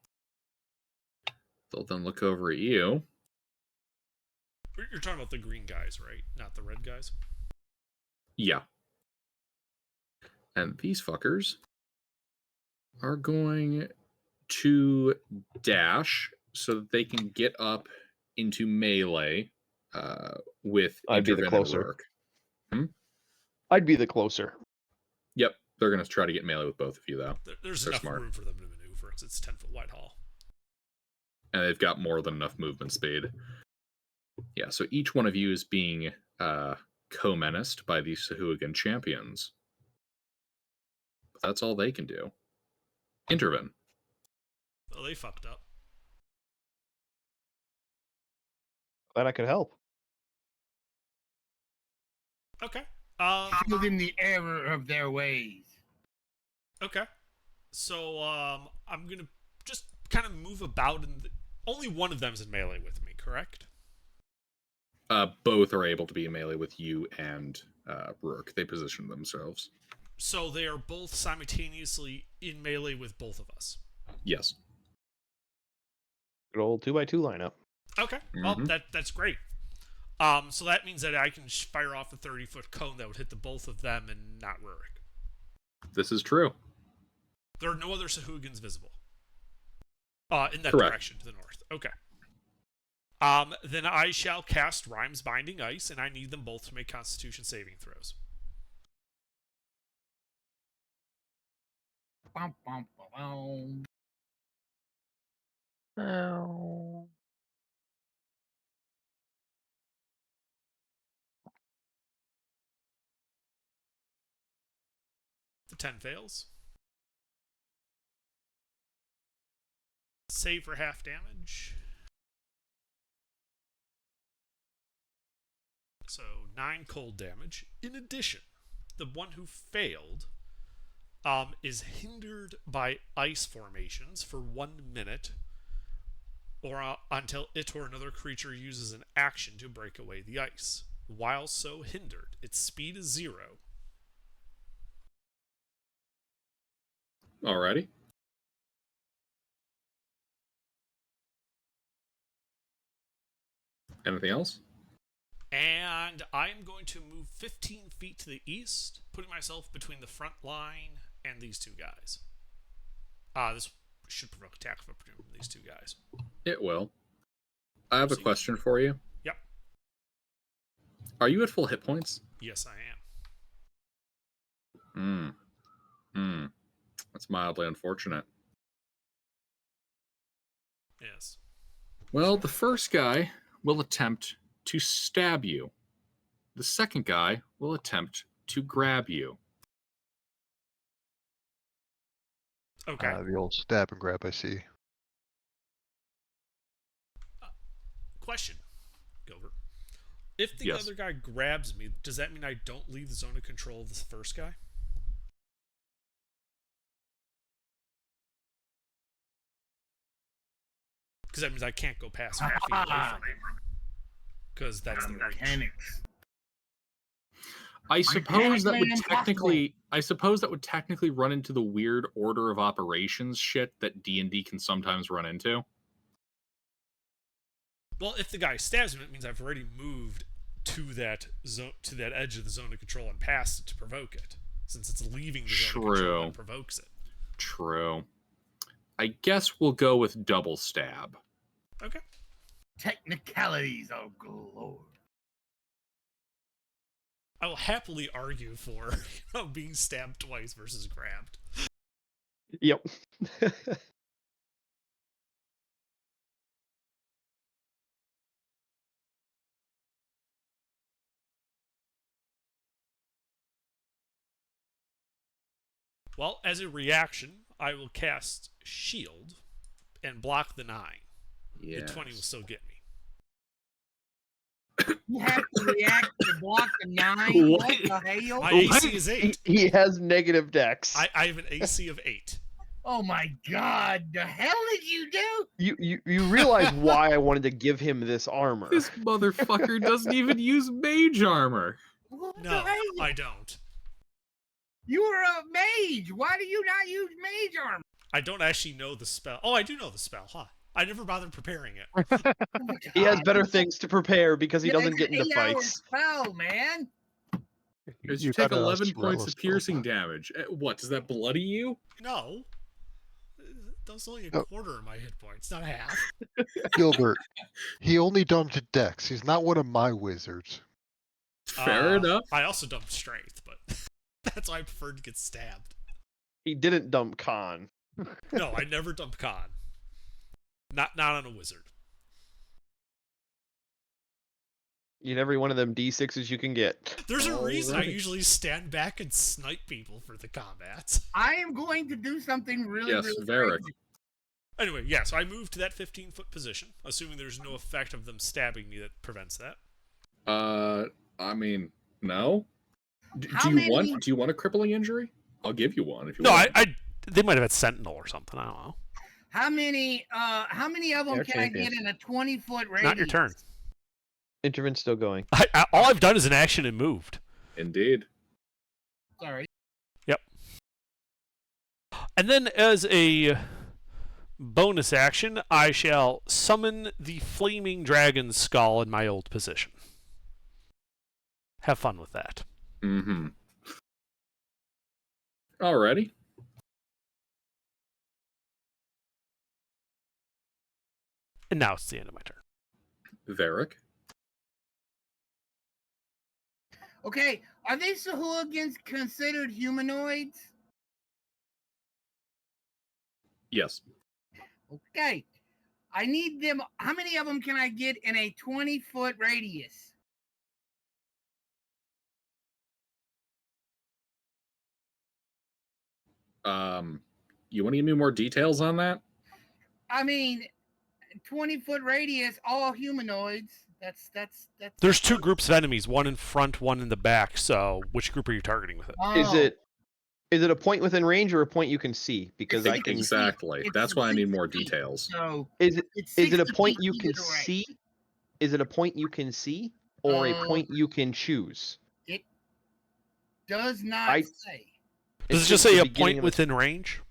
They'll then look over at you. You're talking about the green guys, right? Not the red guys? Yeah. And these fuckers are going to dash so that they can get up into melee with I'd be the Intervin and closer. Rourke. I'd be the closer. Yep, they're going to try to get melee with both of you, though. There's They're enough smart. room for them to maneuver because it's 10-foot wide hall. And they've got more than enough movement speed. Yeah, so each one of you is being co-menaced by these Sahuagin champions. But that's all they can do. Intervin. Well, they fucked up. Glad I could help. Okay. Show them the error of their ways. Okay. So, I'm gonna just kind of move about, and only one of them's in melee with me, correct? Both are able to be in melee with you and Rourke. They position themselves. So they are both simultaneously in melee with both of us. Yes. Good old 2x2 lineup. Okay. Well, that's great. So that means that I can fire off a 30-foot cone that would hit the both of them and not Rurik. This is true. There are no other Sahuagins visible. In that Correct. direction to the north. Okay. Then I shall cast Rhyme's Binding Ice, and I need them both to make Constitution saving throws. Bum, bum, bum, bum. The 10 fails. Save for half damage. So 9 cold damage. In addition, the one who failed is hindered by ice formations for 1 minute, or until it or another creature uses an action to break away the ice. While so hindered, its speed is 0. Alrighty. Anything else? And I'm going to move 15 feet to the east, putting myself between the front line and these two guys. This should provoke attack of opportunity from these two guys. It will. I have a question for you. Yep. Are you at full hit points? Yes, I am. That's mildly unfortunate. Yes. Well, the first guy will attempt to stab you. The second guy will attempt to grab you. Okay. The old stab and grab, I see. Question, Gilbert. If the Yes. other guy grabs me, does that mean I don't leave the zone of control of the first guy? Because that means I can't go past 5 feet away from him. Because that's the reach. Mechanics. I suppose that would Mechanically technically run into the weird order of operations shit that D&D can sometimes run into. Well, if the guy stabs me, it means I've already moved to that zone, to that edge of the zone of control, and past it to provoke it. Since it's leaving the zone of control, that provokes it. True. I guess we'll go with double stab. Okay. Technicalities of glory. I will happily argue for being stabbed twice versus grabbed. Yep. Well, as a reaction, I will cast Shield, and block the 9. Yeah. The 20 will still get me. You have to react to block the 9. What the hell? My AC is 8. He has negative dex. I have an AC of 8. Oh my god, the hell did you do? You realize why I wanted to give him this armor. This motherfucker doesn't even use mage armor. What the No, hell? I don't. You were a mage. Why do you not use mage armor? I don't actually know the spell. Oh, I do know the spell, huh? I never bothered preparing it. Oh my He has God. better things to prepare because he Yeah, doesn't it's get an into 8-hour fights. spell, man. Because you take 11 points of piercing damage. What, does that bloody you? No. That's only a Oh. quarter of my hit points, not half. Gilbert, he only dumped Dex. He's not one of my wizards. Fair enough. I also dumped strength, but that's why I preferred to get stabbed. He didn't dump con. No, I never dump con. Not on a wizard. You get every one of them D6s you can get. There's a reason I Alrighty. usually stand back and snipe people for the combat. I am going to do something really, Yes, really Varric. crazy. Anyway, yeah, so I moved to that 15-foot position, assuming there's no effect of them stabbing me that prevents that. I mean, no. How Do you many- want a crippling injury? I'll give you one if you No, want. they might have had Sentinel or something, I don't know. How many of them They're can I champions. get in a 20-foot radius? Not your turn. Intervent's still going. All I've done is an action and moved. Indeed. Sorry. Yep. And then as a bonus action, I shall summon the flaming dragon skull in my old position. Have fun with that. Mm-hmm. Alrighty. And now it's the end of my turn. Varric. Okay, are these Sahooligans considered humanoids? Yes. Okay. I need them. How many of them can I get in a 20-foot radius? You want to give me more details on that? I mean, 20-foot radius, all humanoids. That's. There's 2 groups of enemies, one in front, one in the back, so which group are you targeting with it? Oh, Is it a point within range or a point you can see? Because I can. Exactly. It's That's why I need more 60 feet, details. So Is it it's is it a 60 point feet you can either way. see? Is it a point you can see or a point you can choose? It does not I- say. Does it It's just the say a beginning point of within range?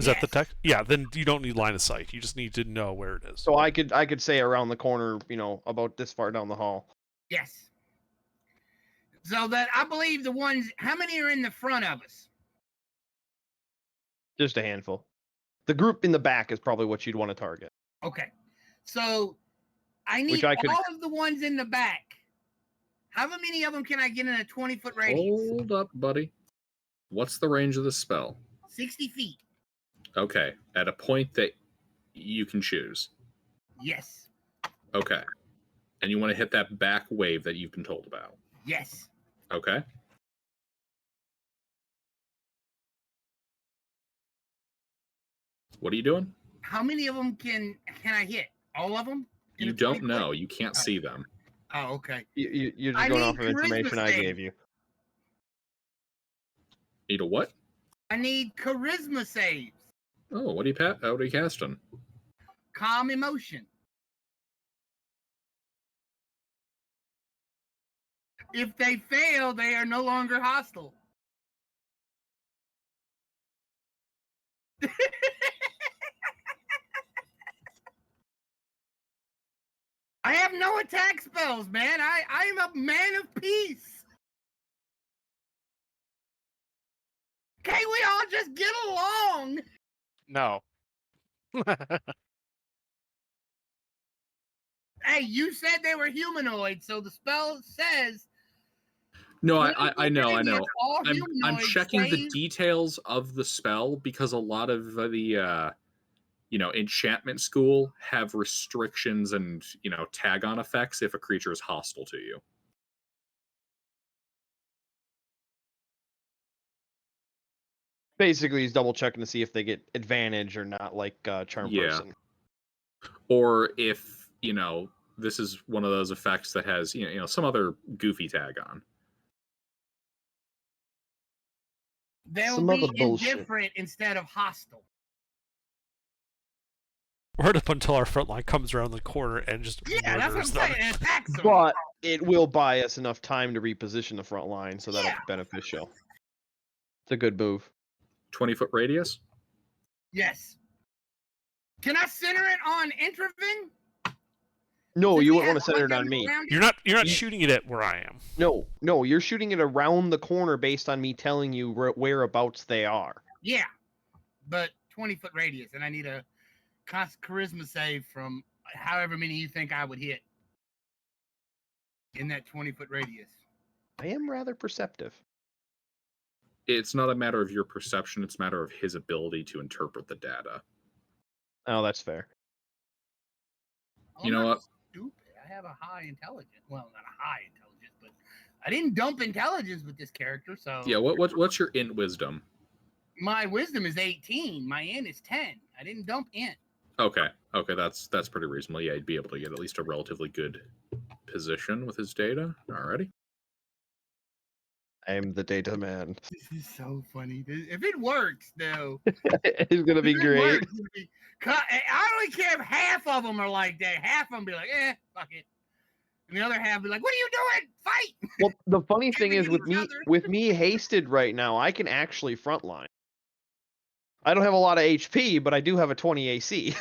Is that the Yes. text? Yeah, then you don't need line of sight. You just need to know where it is. So I could say around the corner, about this far down the hall. Yes. So that I believe the ones. How many are in the front of us? Just a handful. The group in the back is probably what you'd want to target. Okay. So I need Which I could- all of the ones in the back. How many of them can I get in a 20-foot radius? Hold up, buddy. What's the range of the spell? 60 feet. Okay. At a point that you can choose. Yes. Okay. And you want to hit that back wave that you've been told about. Yes. Okay. What are you doing? How many of them can I hit? All of them? In You a don't 20-foot? know. You can't see them. Oh, okay. You're I just going need off of information charisma I save. gave you. Need a what? I need charisma saves. Oh, what are you casting? Calm emotion. If they fail, they are no longer hostile. I have no attack spells, man. I am a man of peace. Can't we all just get along? No. Hey, you said they were humanoids, so the spell says. No, when I know. it's all I'm humanoids checking the save- details of the spell because a lot of the enchantment school have restrictions and tag on effects if a creature is hostile to you. Basically, he's double checking to see if they get advantage or not, like Charm Yeah. Person. or if this is one of those effects that has some other goofy tag on. They'll Some be other bullshit. indifferent instead of hostile. Right up until our front line comes around the corner and just Yeah, that's what I'm murders them. saying. It attacks them. But it will buy us enough time to reposition the front line, so that'll be beneficial. It's a good move. 20-foot radius? Yes. Can I center it on Intraven? No, Since you we wouldn't want have to center it one on me. around it? You're not shooting it at where I am. No, you're shooting it around the corner based on me telling you whereabouts they are. Yeah, but 20-foot radius, and I need a charisma save from however many you think I would hit in that 20-foot radius. I am rather perceptive. It's not a matter of your perception, it's a matter of his ability to interpret the data. Oh, that's fair. You know what? Stupid. I have a high intelligence. Well, not a high intelligence, but I didn't dump intelligence with this character, so Yeah, what's your int wisdom? my wisdom is 18. My int is 10. I didn't dump int. Okay, that's pretty reasonable. Yeah, he'd be able to get at least a relatively good position with his data. Alrighty. I am the data man. This is so funny. If it works, though, It's gonna be great. I don't care if half of them are like that. Half of them be like, fuck it. And the other half be like, what are you doing? Fight! Well, the funny thing is Killing with each me other. hasted right now, I can actually frontline. I don't have a lot of HP, but I do have a 20 AC.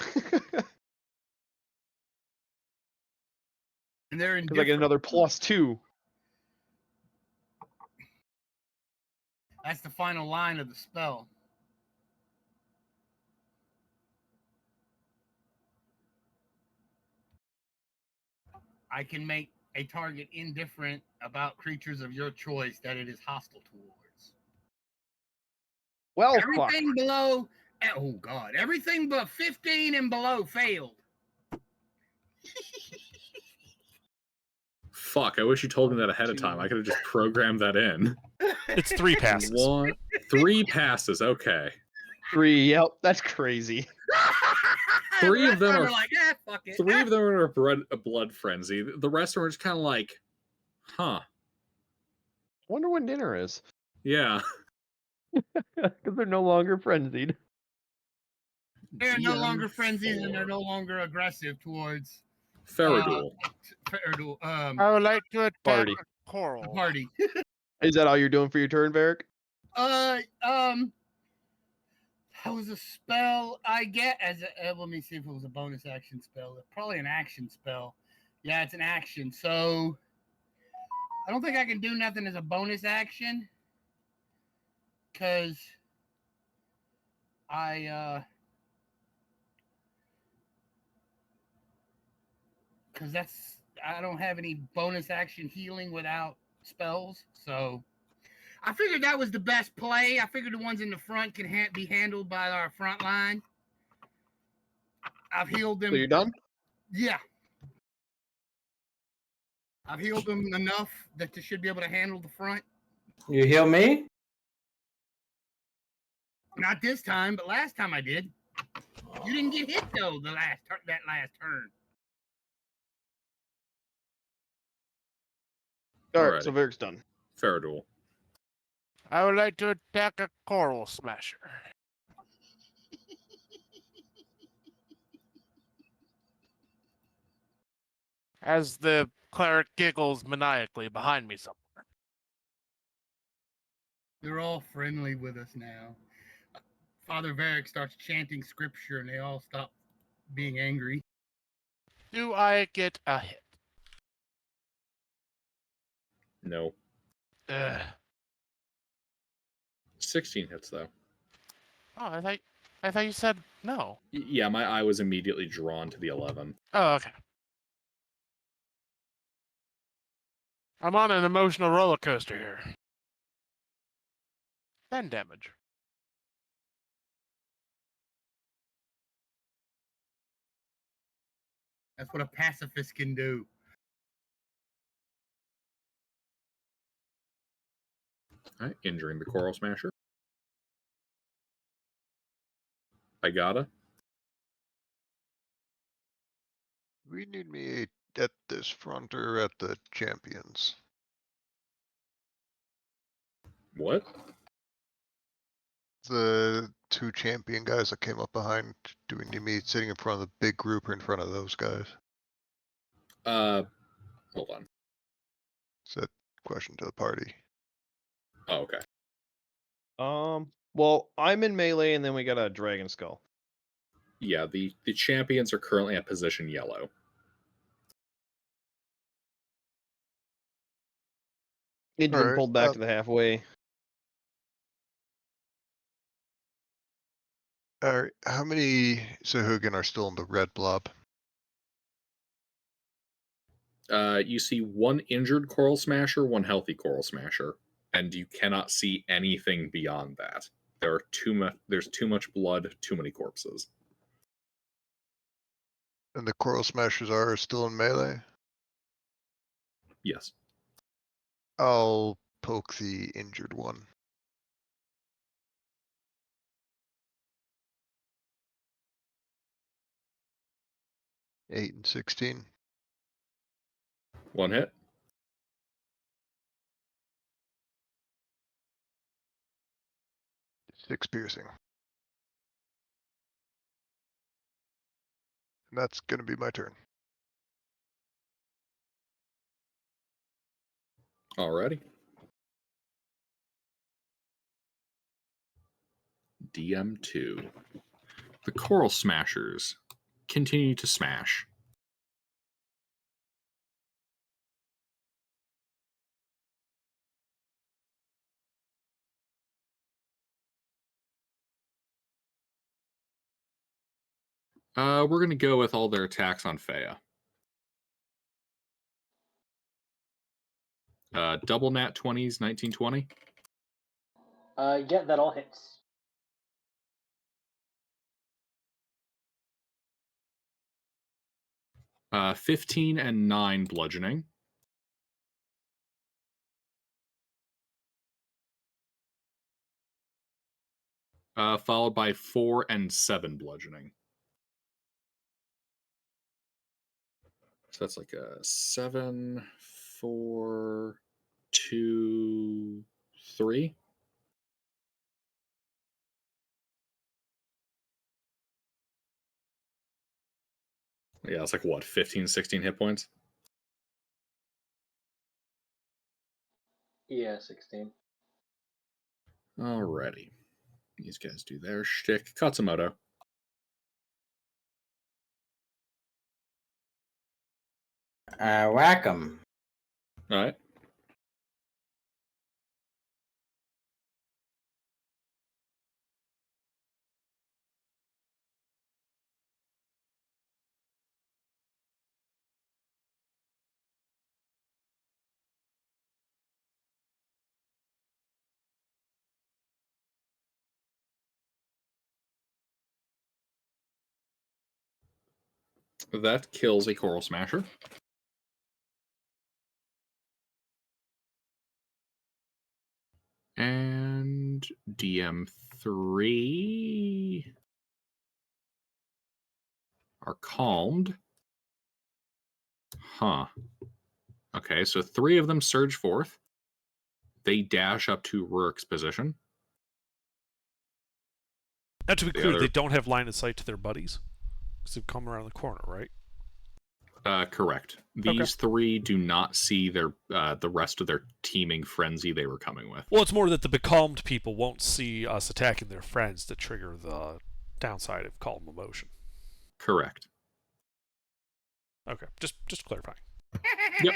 And they're Because I get indifferent. another +2. That's the final line of the spell. I can make a target indifferent about creatures of your choice that it is hostile towards. Well, everything below, oh god, everything but 15 and below failed. Fuck, I wish you told me that ahead of time. I could have just programmed that in. It's 3 passes. 3 passes, okay. 3, yep, that's crazy. 3 of them are like, fuck it. 3 of them are a blood frenzy. The rest are just kind of like, huh. Wonder when dinner is. Yeah. Because they're no longer frenzied. They're no longer frenzied and they're no longer aggressive towards Ferradul. I would like to attack Party. a coral. Party. Is that all you're doing for your turn, Varric? That was a spell I get as a. Let me see if it was a bonus action spell. Probably an action spell. Yeah, it's an action. So I don't think I can do nothing as a bonus action because I don't have any bonus action healing without spells. So I figured that was the best play. I figured the ones in the front can be handled by our front line. I've healed them. So you're done? Yeah. I've healed them enough that they should be able to handle the front. You heal me? Not this time, but last time I did. You didn't get hit though that last turn. Alright, so Varric's done. Ferradul. I would like to attack a coral smasher. As the cleric giggles maniacally behind me somewhere. They're all friendly with us now. Father Varric starts chanting scripture and they all stop being angry. Do I get a hit? No. Ugh. 16 hits though. Oh, I thought you said no. Yeah, my eye was immediately drawn to the 11. Oh, okay. I'm on an emotional roller coaster here. 10 damage. That's what a pacifist can do. Alright, injuring the Coral Smasher. I gotta. We need me at this front or at the champions? What? The two champion guys that came up behind, do we need me sitting in front of the big group or in front of those guys? Hold on. It's a question to the party. Oh, okay. Well, I'm in melee, and then we got a dragon skull. Yeah, the champions are currently at position yellow. It's All been right, pulled back to the halfway. All right, how many Sahuagin are still in the red blob? You see one injured Coral Smasher, one healthy Coral Smasher, and you cannot see anything beyond that. There's too much blood, too many corpses. And the Coral Smashers are still in melee? Yes. I'll poke the injured one. Eight and 16. One hit. 6 piercing. And that's gonna be my turn. Alrighty. DM2. The Coral Smashers continue to smash. We're going to go with all their attacks on Fea. Double nat 20s, 1920. Yeah, that all hits. 15 and 9 bludgeoning. Followed by 4 and 7 bludgeoning. So that's like a 7, 4, 2, 3. Yeah, it's like what, 15, 16 hit points? Yeah, 16. Alrighty. These guys do their shtick. Katsumoto. Whack 'em. Alright. That kills a Coral Smasher. And DM3 are calmed. Huh. Okay, so 3 of them surge forth. They dash up to Rurik's position. Now, to be The clear, other- they don't have line of sight to their buddies because they've come around the corner, right? Correct. These 3 do not see their the rest of their teeming frenzy they were coming with. Well, it's more that the becalmed people won't see us attacking their friends to trigger the downside of calm emotion. Correct. Okay, just clarifying. Yep.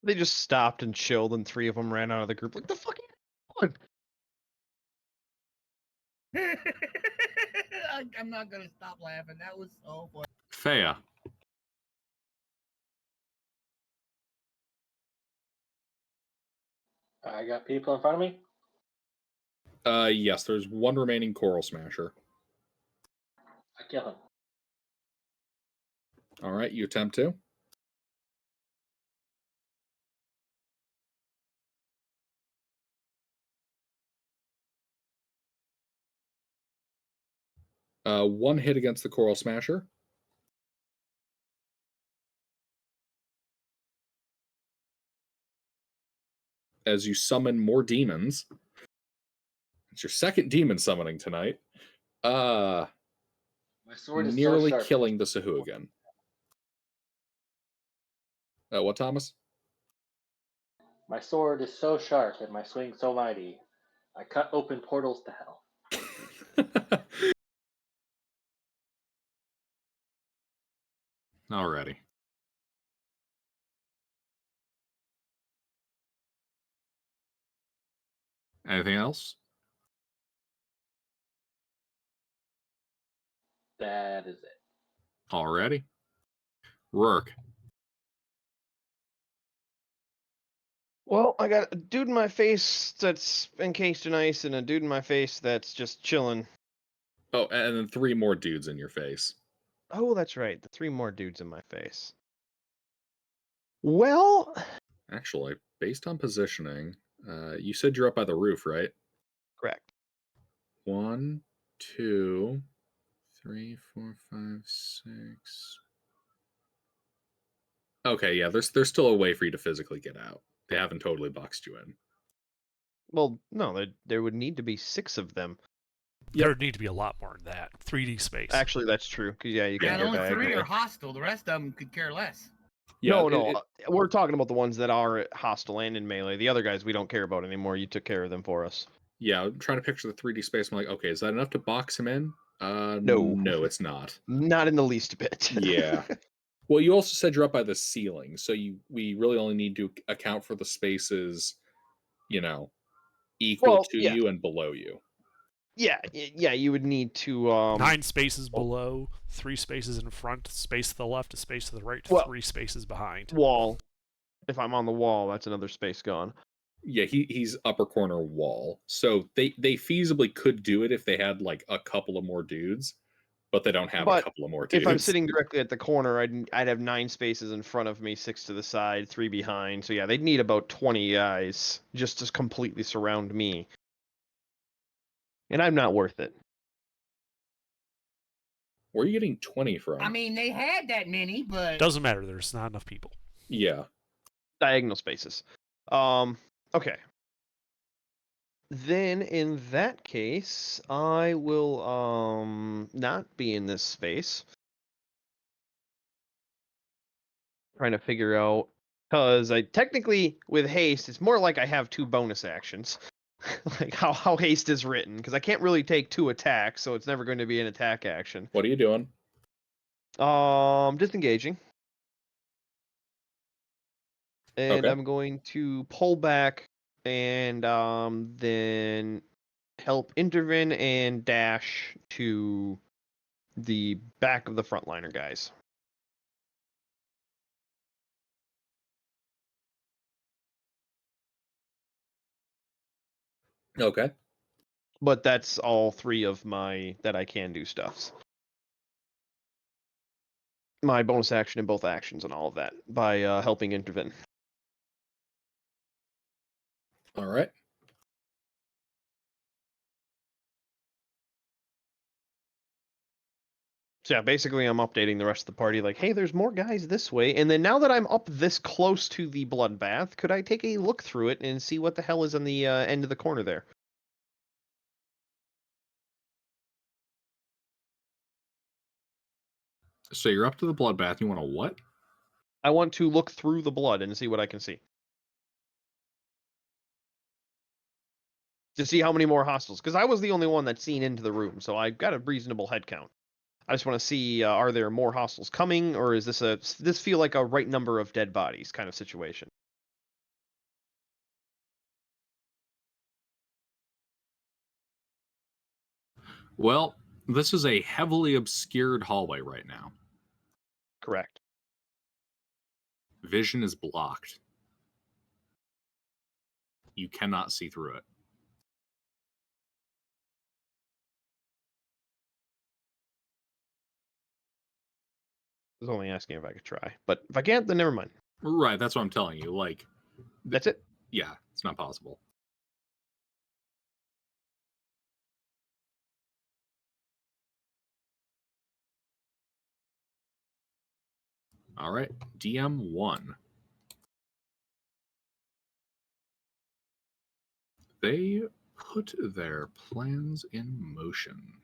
They just stopped and chilled, and 3 of them ran out of the group. Like, the fuck are you doing? I'm not gonna stop laughing. That was so funny. Fea. I got people in front of me. Yes, there's one remaining Coral Smasher. I kill him. Alright, you attempt to. One hit against the Coral Smasher. As you summon more demons. It's your second demon summoning tonight. My sword is Nearly so sharp. killing the Sahuagin. What, Thomas? My sword is so sharp and my swing so mighty. I cut open portals to hell. Alrighty. Anything else? That is it. Alrighty. Rourke. Well, I got a dude in my face that's encased in ice and a dude in my face that's just chilling. Oh, and then 3 more dudes in your face. Oh, that's right. The 3 more dudes in my face. Well, Actually, based on positioning, you said you're up by the roof, right? correct. 1, 2, 3, 4, 5, 6. Okay, yeah, there's still a way for you to physically get out. They haven't totally boxed you in. Well, no, there would need to be 6 of them. There would need to be a lot more than that. 3D space. Actually, that's true. 'Cause, yeah, you Yeah, can go only 3 diagonally. are hostile. The rest of them could care less. Yeah, No, we're talking about the ones that are hostile and in melee. The other guys we don't care about anymore. You took care of them for us. Yeah, I'm trying to picture the 3D space. I'm like, okay, is that enough to box him in? No. No, it's not. Not in the least bit. Yeah. Well, you also said you're up by the ceiling, so we really only need to account for the spaces, equal Well, to yeah. you and below you. Yeah, you would need to 9 spaces below, 3 spaces in front, space to the left, a space to the right, Well, 3 spaces behind. wall. If I'm on the wall, that's another space gone. Yeah, he's upper corner wall. So they feasibly could do it if they had like a couple of more dudes, but they don't have a couple of more dudes. If I'm sitting directly at the corner, I'd have 9 spaces in front of me, 6 to the side, 3 behind. So yeah, they'd need about 20 guys just to completely surround me. And I'm not worth it. Where are you getting 20 from? I mean, they had that many, but Doesn't matter. There's not enough people. Yeah. Diagonal spaces. Okay. Then in that case, I will not be in this space. Trying to figure out, because I technically with haste, it's more like I have 2 bonus actions. Like how haste is written, because I can't really take 2 attacks, so it's never going to be an attack action. What are you doing? Disengaging. And Okay. I'm going to pull back and then help intervene and dash to the back of the frontliner guys. Okay. But that's all 3 of my that I can do stuffs. My bonus action in both actions and all of that by helping intervene. All right. So yeah, basically I'm updating the rest of the party like, hey, there's more guys this way. And then now that I'm up this close to the bloodbath, could I take a look through it and see what the hell is on the end of the corner there? So you're up to the bloodbath. You want to what? I want to look through the blood and see what I can see. To see how many more hostiles, because I was the only one that's seen into the room, so I've got a reasonable head count. I just want to see, are there more hostiles coming, or is this feel like a right number of dead bodies kind of situation? Well, this is a heavily obscured hallway right now. Correct. Vision is blocked. You cannot see through it. I was only asking if I could try, but if I can't, then never mind. Right, that's what I'm telling you. Like, that's it. Yeah, it's not possible. All right, DM1. They put their plans in motion.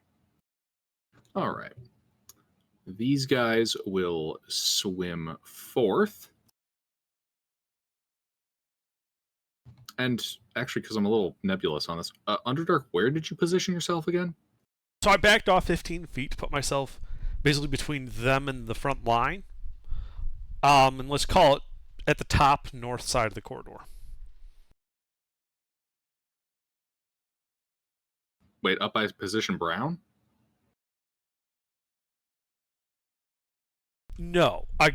All right. These guys will swim forth. And actually, because I'm a little nebulous on this, Underdark, where did you position yourself again? So I backed off 15 feet to put myself basically between them and the front line. And let's call it at the top north side of the corridor. Wait, up by position Brown? No, I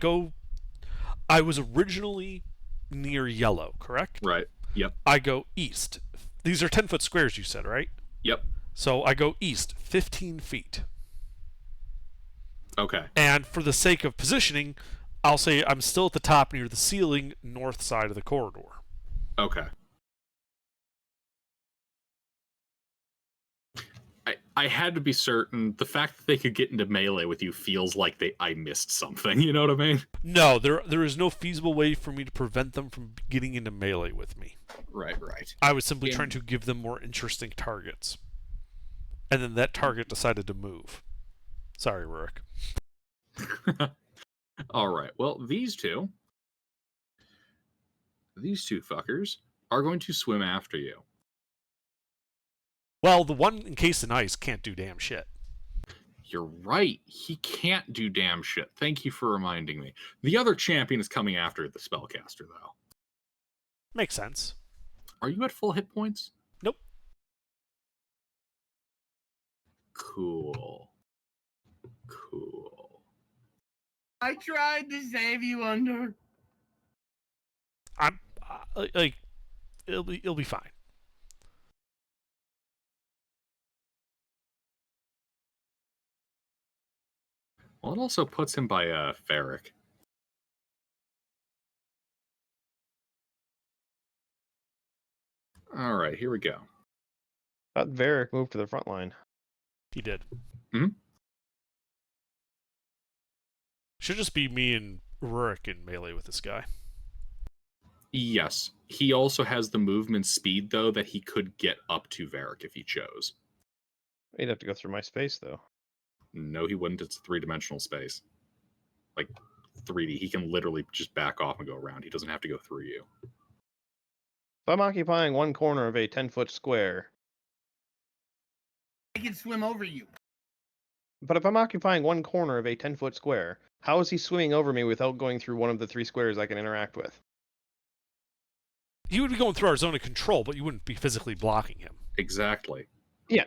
was originally near yellow, correct? Right. Yep. I go east. These are 10-foot squares, you said, right? Yep. So I go east 15 feet. Okay. And for the sake of positioning, I'll say I'm still at the top near the ceiling, north side of the corridor. Okay. I had to be certain. The fact that they could get into melee with you feels like I missed something. You know what I mean? No, there is no feasible way for me to prevent them from getting into melee with me. Right, right. I was simply trying to give them more interesting targets. And then that target decided to move. Sorry, Rurik. All right. Well, these two fuckers are going to swim after you. Well, the one encased in ice can't do damn shit. You're right. He can't do damn shit. Thank you for reminding me. The other champion is coming after the spellcaster, though. Makes sense. Are you at full hit points? Nope. Cool. I tried to save you, Under. I'm like, it'll be fine. Well, it also puts him by Ferric. All right, here we go. Thought Varric moved to the front line. He did. Hmm? Should just be me and Rurik in melee with this guy. Yes. He also has the movement speed, though, that he could get up to Varric if he chose. He'd have to go through my space, though. No, he wouldn't. It's a three-dimensional space. Like 3D. He can literally just back off and go around. He doesn't have to go through you. If I'm occupying one corner of a 10-foot square, I can swim over you. but if I'm occupying one corner of a 10-foot square, how is he swimming over me without going through one of the 3 squares I can interact with? He would be going through our zone of control, but you wouldn't be physically blocking him. Exactly. Yeah.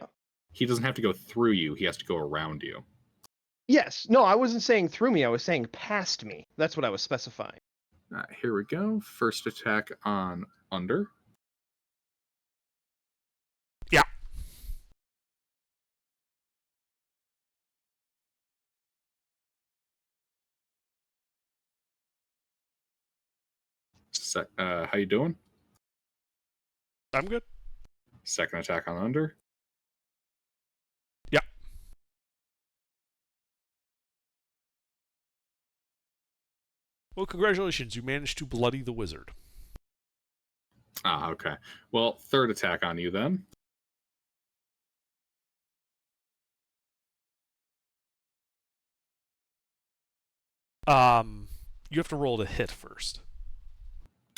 He doesn't have to go through you. He has to go around you. Yes. No, I wasn't saying through me. I was saying past me. That's what I was specifying. All right, here we go. First attack on Under. Yeah. How you doing? I'm good. Second attack on Under. Yeah. Well, congratulations. You managed to bloody the wizard. Ah, okay. Well, third attack on you then. You have to roll to hit first.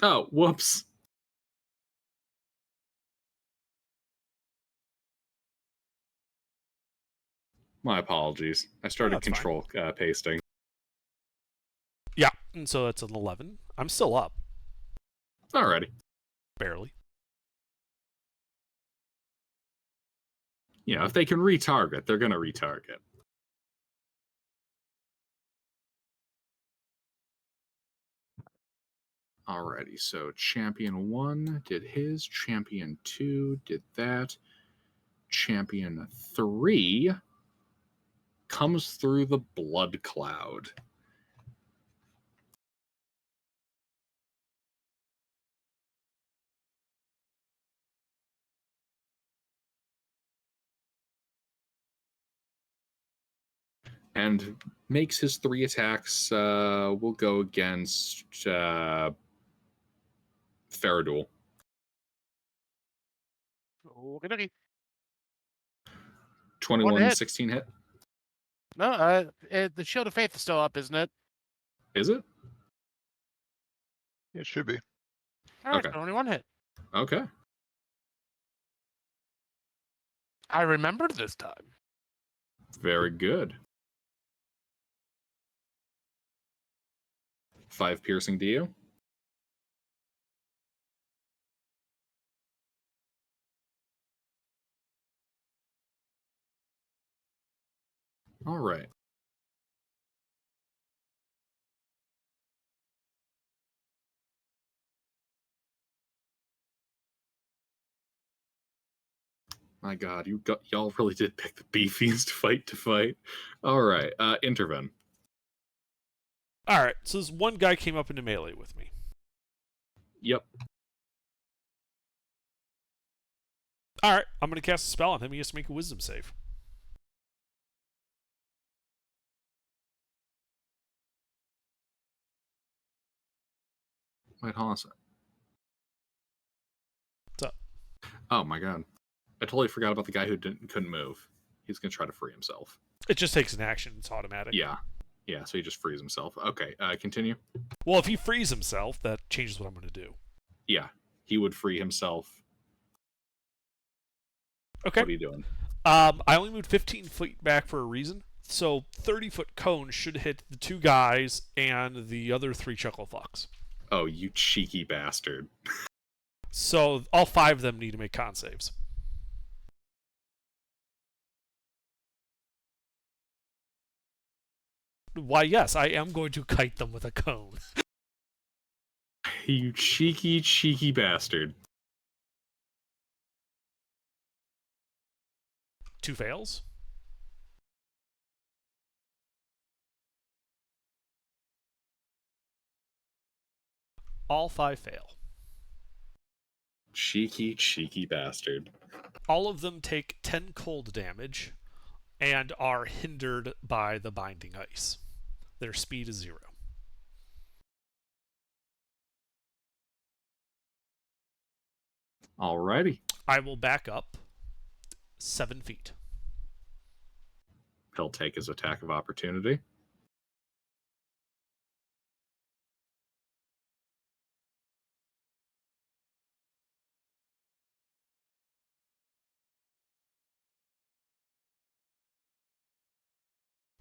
Oh, whoops. My apologies. I started that's control pasting. Yeah, and so that's an 11. I'm still up. Alrighty. Barely. Yeah, if they can retarget, they're going to retarget. Alrighty, so Champion 1 did his, Champion 2 did that, Champion 3 comes through the blood cloud. and makes his 3 attacks. We'll go against Faradul. Okay. 21, hit. 16 hit. No, the Shield of Faith is still up, isn't it? Is it? It should be. All right, Okay. only 1 hit. Okay. I remembered this time. Very good. 5 piercing to you. All right. My God, y'all really did pick the beefiest fight to fight. All right, intervene. All right, so this one guy came up into melee with me. Yep. All right, I'm going to cast a spell on him. He has to make a wisdom save. Wait, hold on a sec. What's up? Oh my God, I totally forgot about the guy who couldn't move. He's gonna try to free himself. It just takes an action. It's automatic. Yeah. So he just frees himself. Okay, continue. Well, if he frees himself, that changes what I'm going to do. Yeah, he would free himself. Okay. What are you doing? I only moved 15 feet back for a reason. So 30-foot cone should hit the 2 guys and the other 3 chuckle fucks. Oh, you cheeky bastard. So all 5 of them need to make con saves. Why, yes, I am going to kite them with a cone. You cheeky bastard. 2 fails. All 5 fail. Cheeky bastard. All of them take 10 cold damage and are hindered by the binding ice. Their speed is 0. Alrighty. I will back up 7 feet. He'll take his attack of opportunity.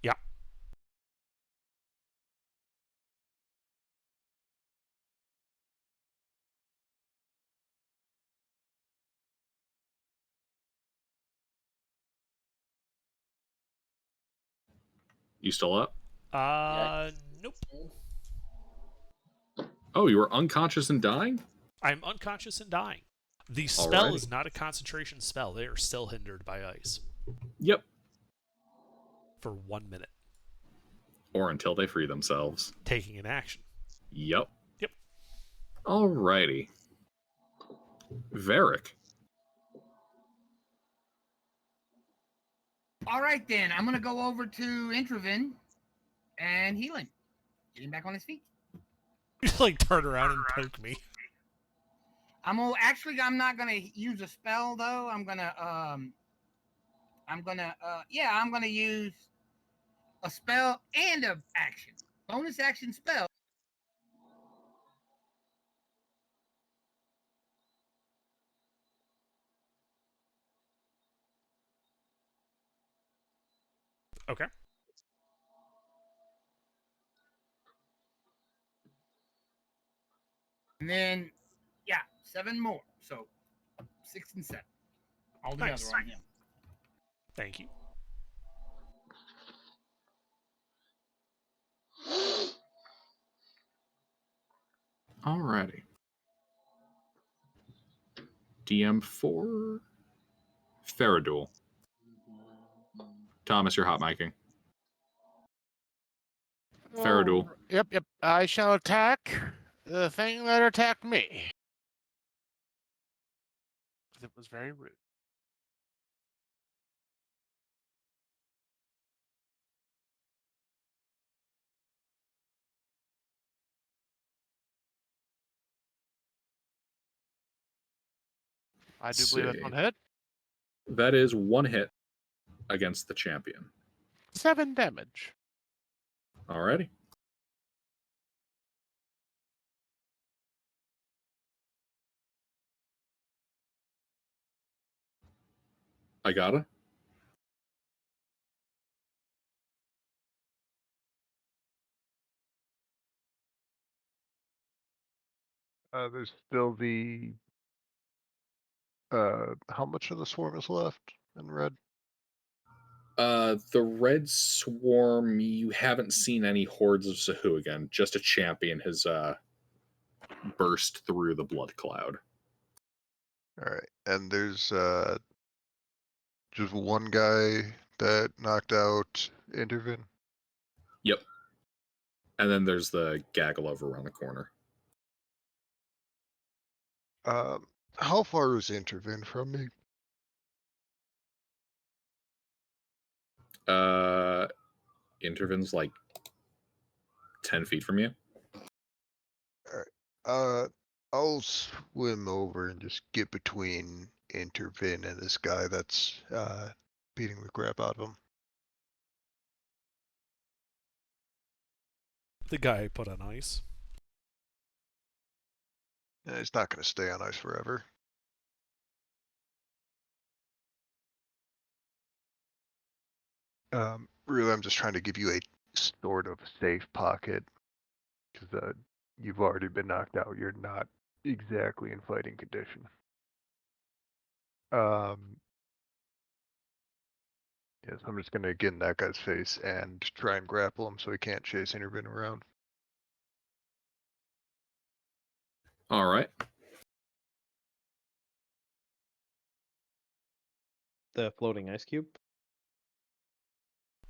Yeah. You still up? Nope. Oh, you were unconscious and dying? I'm unconscious and dying. The spell Alrighty. is not a concentration spell. They are still hindered by ice. Yep. For 1 minute. Or until they free themselves. Taking an action. Yep. Yep. Alrighty. Varric. All right, then. I'm going to go over to Introven and heal him. Get him back on his feet. You like turn around and poke me. I'm not going to use a spell, though. I'm going to use a spell and a action. Bonus action spell. Okay. And then, 7 more. So 6 and 7. All together Nice. on him. Thank you. Alrighty. DM4. Faradul. Thomas, you're hot micing. Faradul. Yep. I shall attack the thing that attacked me. It was very rude. I do believe that's See. one hit. That is one hit against the champion. 7 damage. Alrighty. I got it. There's still the. How much of the swarm is left in red? The red swarm, you haven't seen any hordes of Sahuagin. Just a champion has burst through the blood cloud. All right, and there's just one guy that knocked out Intervin. Yep. And then there's the gaggle over around the corner. How far is Intervin from me? Intervin's like 10 feet from you. Alright. I'll swim over and just get between Intervin and this guy that's beating the crap out of him. The guy put on ice. He's not going to stay on ice forever. Really, I'm just trying to give you a sort of safe pocket. Because you've already been knocked out. You're not exactly in fighting condition. Yes, I'm just going to get in that guy's face and try and grapple him so he can't chase Intervin around. All right. The floating ice cube.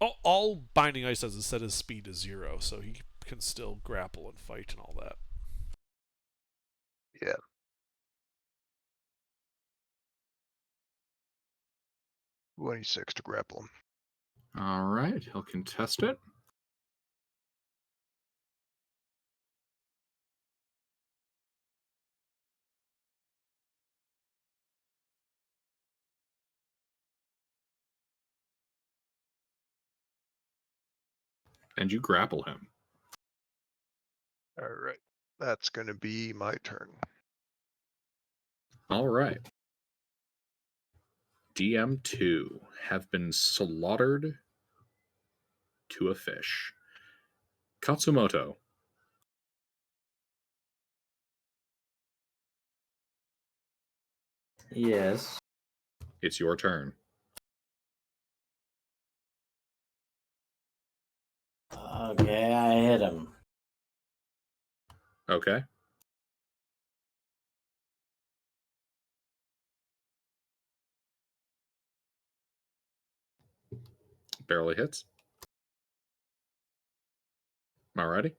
All binding ice does is set his speed to 0, so he can still grapple and fight and all that. Yeah. $26 to grapple him. All right. He'll contest it. And you grapple him. All right. That's going to be my turn. All right. DM2 have been slaughtered to a fish. Katsumoto. Yes. It's your turn. Okay, I hit him. Okay. Barely hits. Alrighty.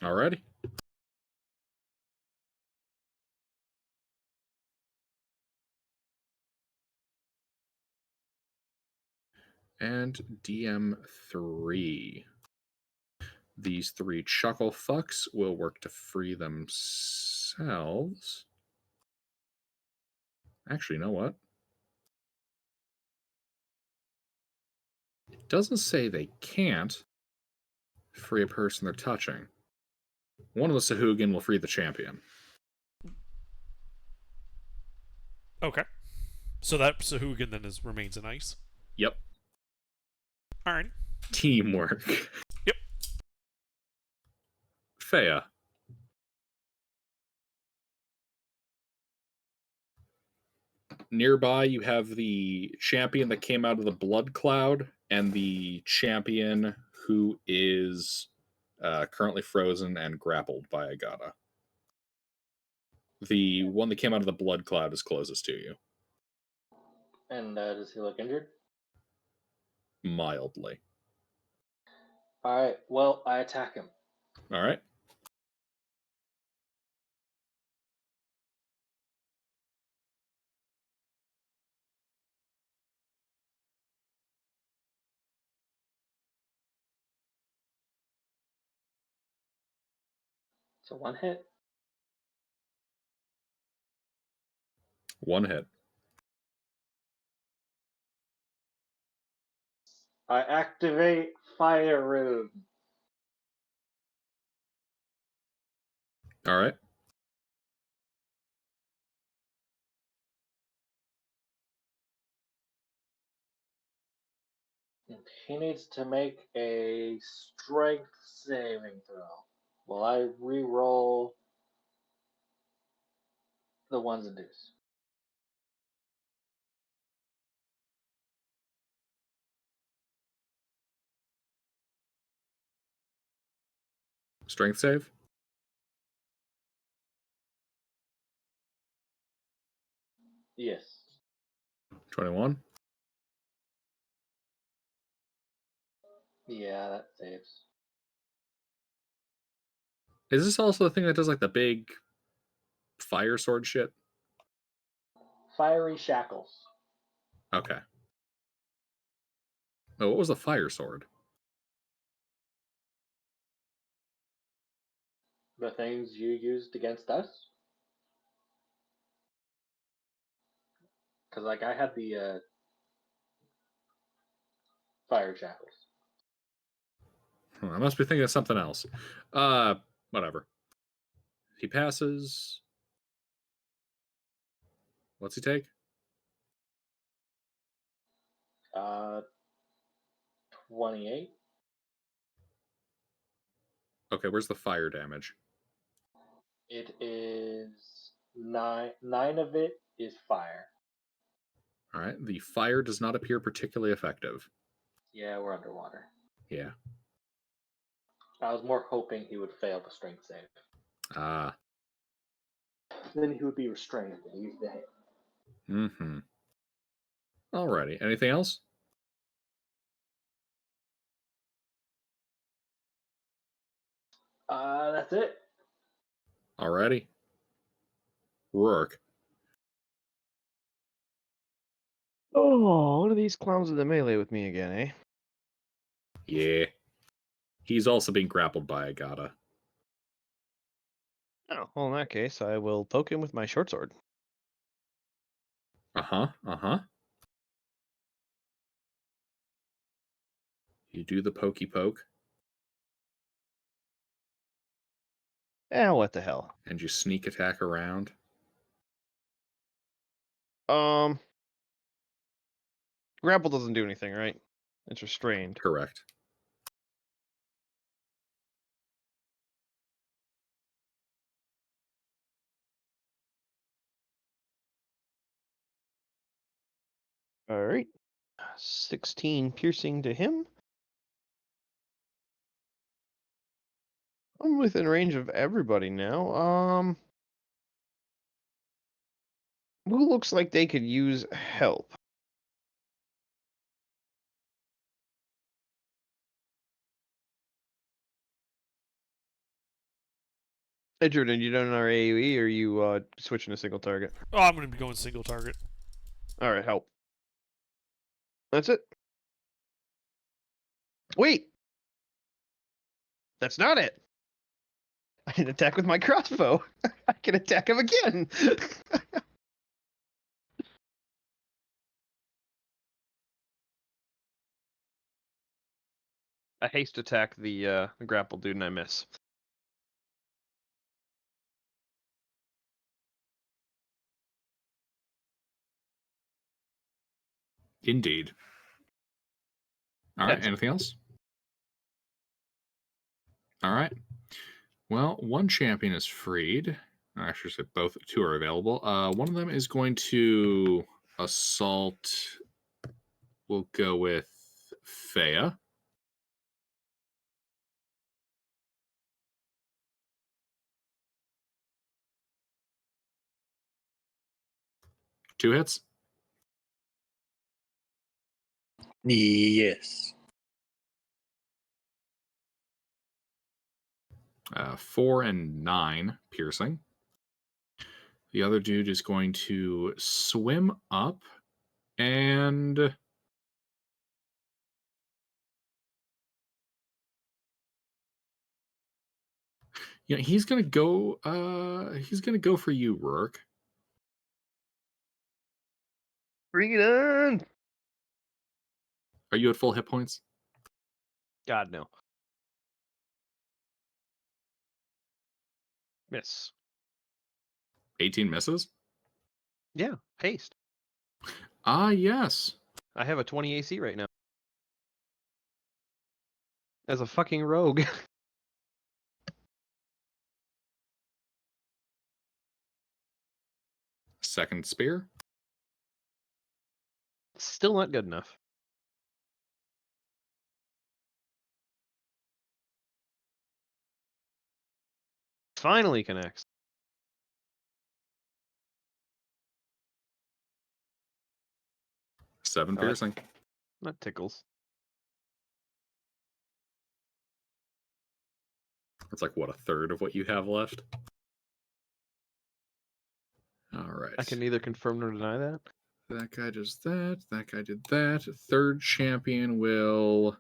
Alrighty. And DM3. These 3 chuckle fucks will work to free themselves. Actually, you know what? It doesn't say they can't free a person they're touching. One of the Sahuagin will free the champion. Okay. So that Sahuagin then remains in ice? Yep. Alright. Teamwork. Yep. Fea. Nearby, you have the champion that came out of the blood cloud and the champion who is currently frozen and grappled by Agata. The one that came out of the blood cloud is closest to you. And does he look injured? Mildly. All right. Well, I attack him. All right. So one hit. One hit. I activate Fire Rune. All right. He needs to make a strength saving throw. Will I re-roll the ones and twos? Strength save. Yes. 21. Yeah, that saves. Is this also the thing that does like the big fire sword shit? Fiery Shackles. Okay. Oh, what was the fire sword? The things you used against us? Because, like, I had the Fire Shackles. I must be thinking of something else. Whatever. He passes. What's he take? 28. Okay, where's the fire damage? It is 9. 9 of it is fire. All right. The fire does not appear particularly effective. Yeah, we're underwater. Yeah. I was more hoping he would fail the strength save. Ah. Then he would be restrained and use the hit. Mm-hmm. Alrighty. Anything else? That's it. Alrighty. Rourke. Oh, one of these clowns in the melee with me again, eh? Yeah. He's also being grappled by Agata. Oh, well, in that case, I will poke him with my short sword. Uh-huh. Uh-huh. You do the pokey poke. What the hell? And you sneak attack around. Grapple doesn't do anything, right? It's restrained. Correct. All right. 16 piercing to him. I'm within range of everybody now. Who looks like they could use help? Hey, Jordan, you done our AoE, or are you switching to single target? Oh, I'm going to be going single target. All right, help. That's it. Wait! That's not it! I can attack with my crossbow. I can attack him again! I haste attack the grapple dude and I miss. Indeed. All right. That's Anything else? All right. Well, one champion is freed. Actually, so both two are available. One of them is going to assault. We'll go with Fea. Two hits. Yes. 4 and 9 piercing. The other dude is going to swim up and Yeah, he's gonna go. He's gonna go for you, Rourke. Bring it on! Are you at full hit points? God, no. Miss. 18 misses. Yeah, haste. Ah, yes. I have a 20 AC right now. As a fucking rogue. Second spear. Still not good enough. Finally connects. 7 Oh, piercing. That tickles. That's like, what, a third of what you have left? All right. I can neither confirm nor deny that. That guy does that. That guy did that. Third champion will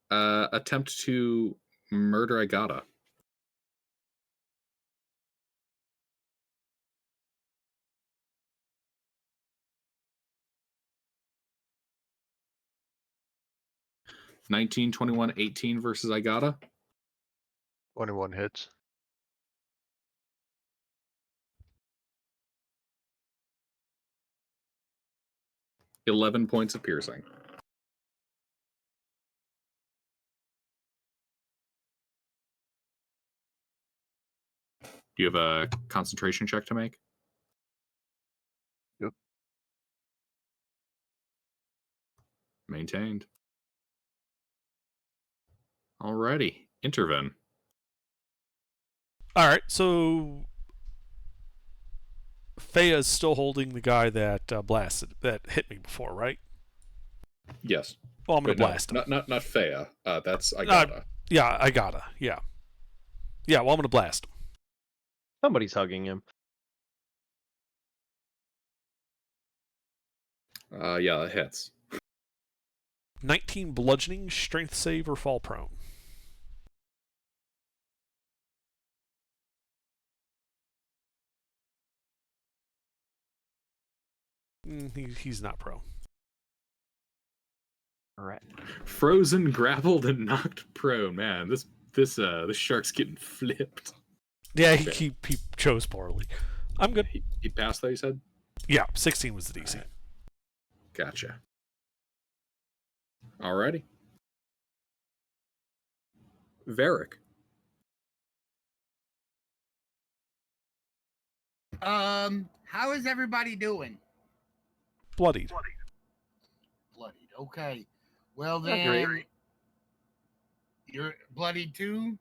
attempt to murder Agata. (19, 21, 18 versus Agata. 21 hits. 11 points of piercing. Do you have a concentration check to make? Yep. Maintained. Alrighty. Intervene. All right, so Fea's still holding the guy that that hit me before, right? Yes. Well, I'm gonna Wait, no, blast him. Not Fea. That's Agata. Yeah, I gotta. Yeah. Yeah, well, I'm gonna blast him. Somebody's hugging him. Yeah, that hits. 19 bludgeoning, strength save, or fall prone. He's not prone. All right. Frozen, grappled, and knocked prone. Man, this shark's getting flipped. Yeah, Okay. he chose poorly. I'm good. He passed that, you said? Yeah, 16 was the DC. Right. Gotcha. Alrighty. Varric. How is everybody doing? Bloodied. Bloodied. Okay. Well Not great. then, you're bloodied too,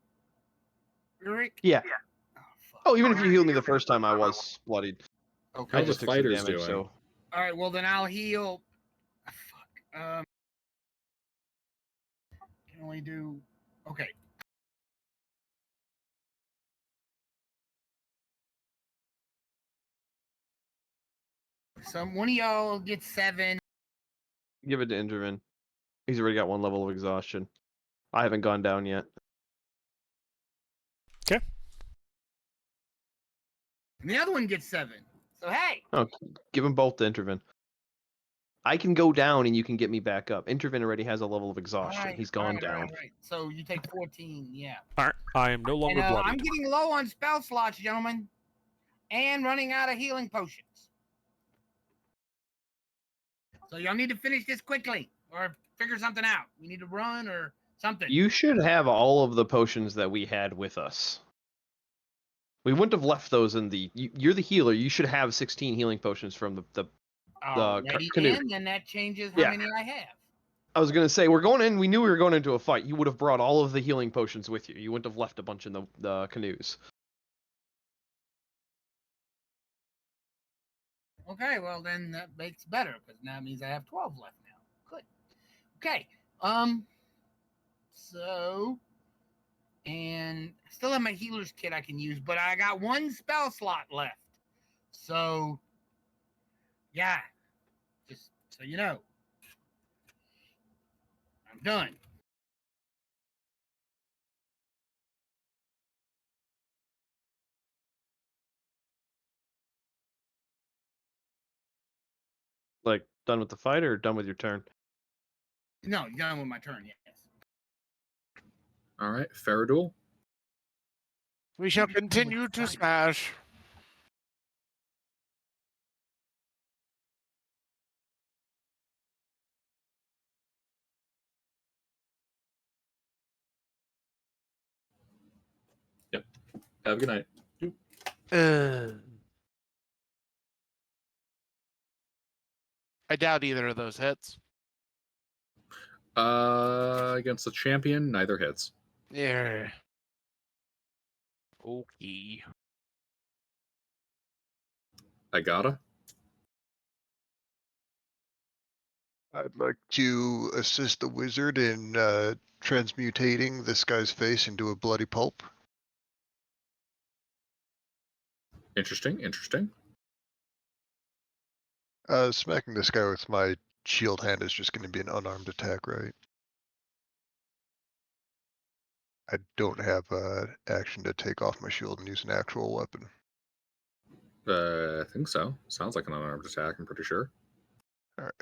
Rick? Yeah. Oh, fuck. Oh, even if you healed me the first time, I was bloodied. Okay. I How just the took some fighters damage, doing? so All right. Well then, I'll heal. Fuck. Can only do. Okay. One of y'all gets 7. give it to Intervin. He's already got 1 level of exhaustion. I haven't gone down yet. Okay. And the other one gets 7. So hey. Oh, give them both to Intervin. I can go down and you can get me back up. Intervin already has a level of exhaustion. Alright, He's gone down. Alright. So you take 14. Yeah. All right, I am no longer And, bloodied. I'm getting low on spell slots, gentlemen, and running out of healing potions. So y'all need to finish this quickly, or figure something out. We need to run or something. You should have all of the potions that we had with us. We wouldn't have left those in the. You're the healer. You should have 16 healing potions from the Already canoe. in, then that changes how Yeah. many I have. I was gonna say we're going in. We knew we were going into a fight. You would have brought all of the healing potions with you. You wouldn't have left a bunch in the canoes. Okay, well then that makes better because now it means I have 12 left now. Good. Okay. So, and I still have my healer's kit I can use, but I got 1 spell slot left. So, yeah, just so you know, I'm done. done with the fight or done with your turn? No, you're done with my turn. Yes. All right, Faradul. We shall continue to smash. Yep. Have a good night. I doubt either of those hits. Against the champion, neither hits. Yeah. Okay. I gotta. I'd like to assist the wizard in transmutating this guy's face into a bloody pulp. Interesting. Smacking this guy with my shield hand is just going to be an unarmed attack, right? I don't have action to take off my shield and use an actual weapon. I think so. Sounds like an unarmed attack, I'm pretty sure. Alright.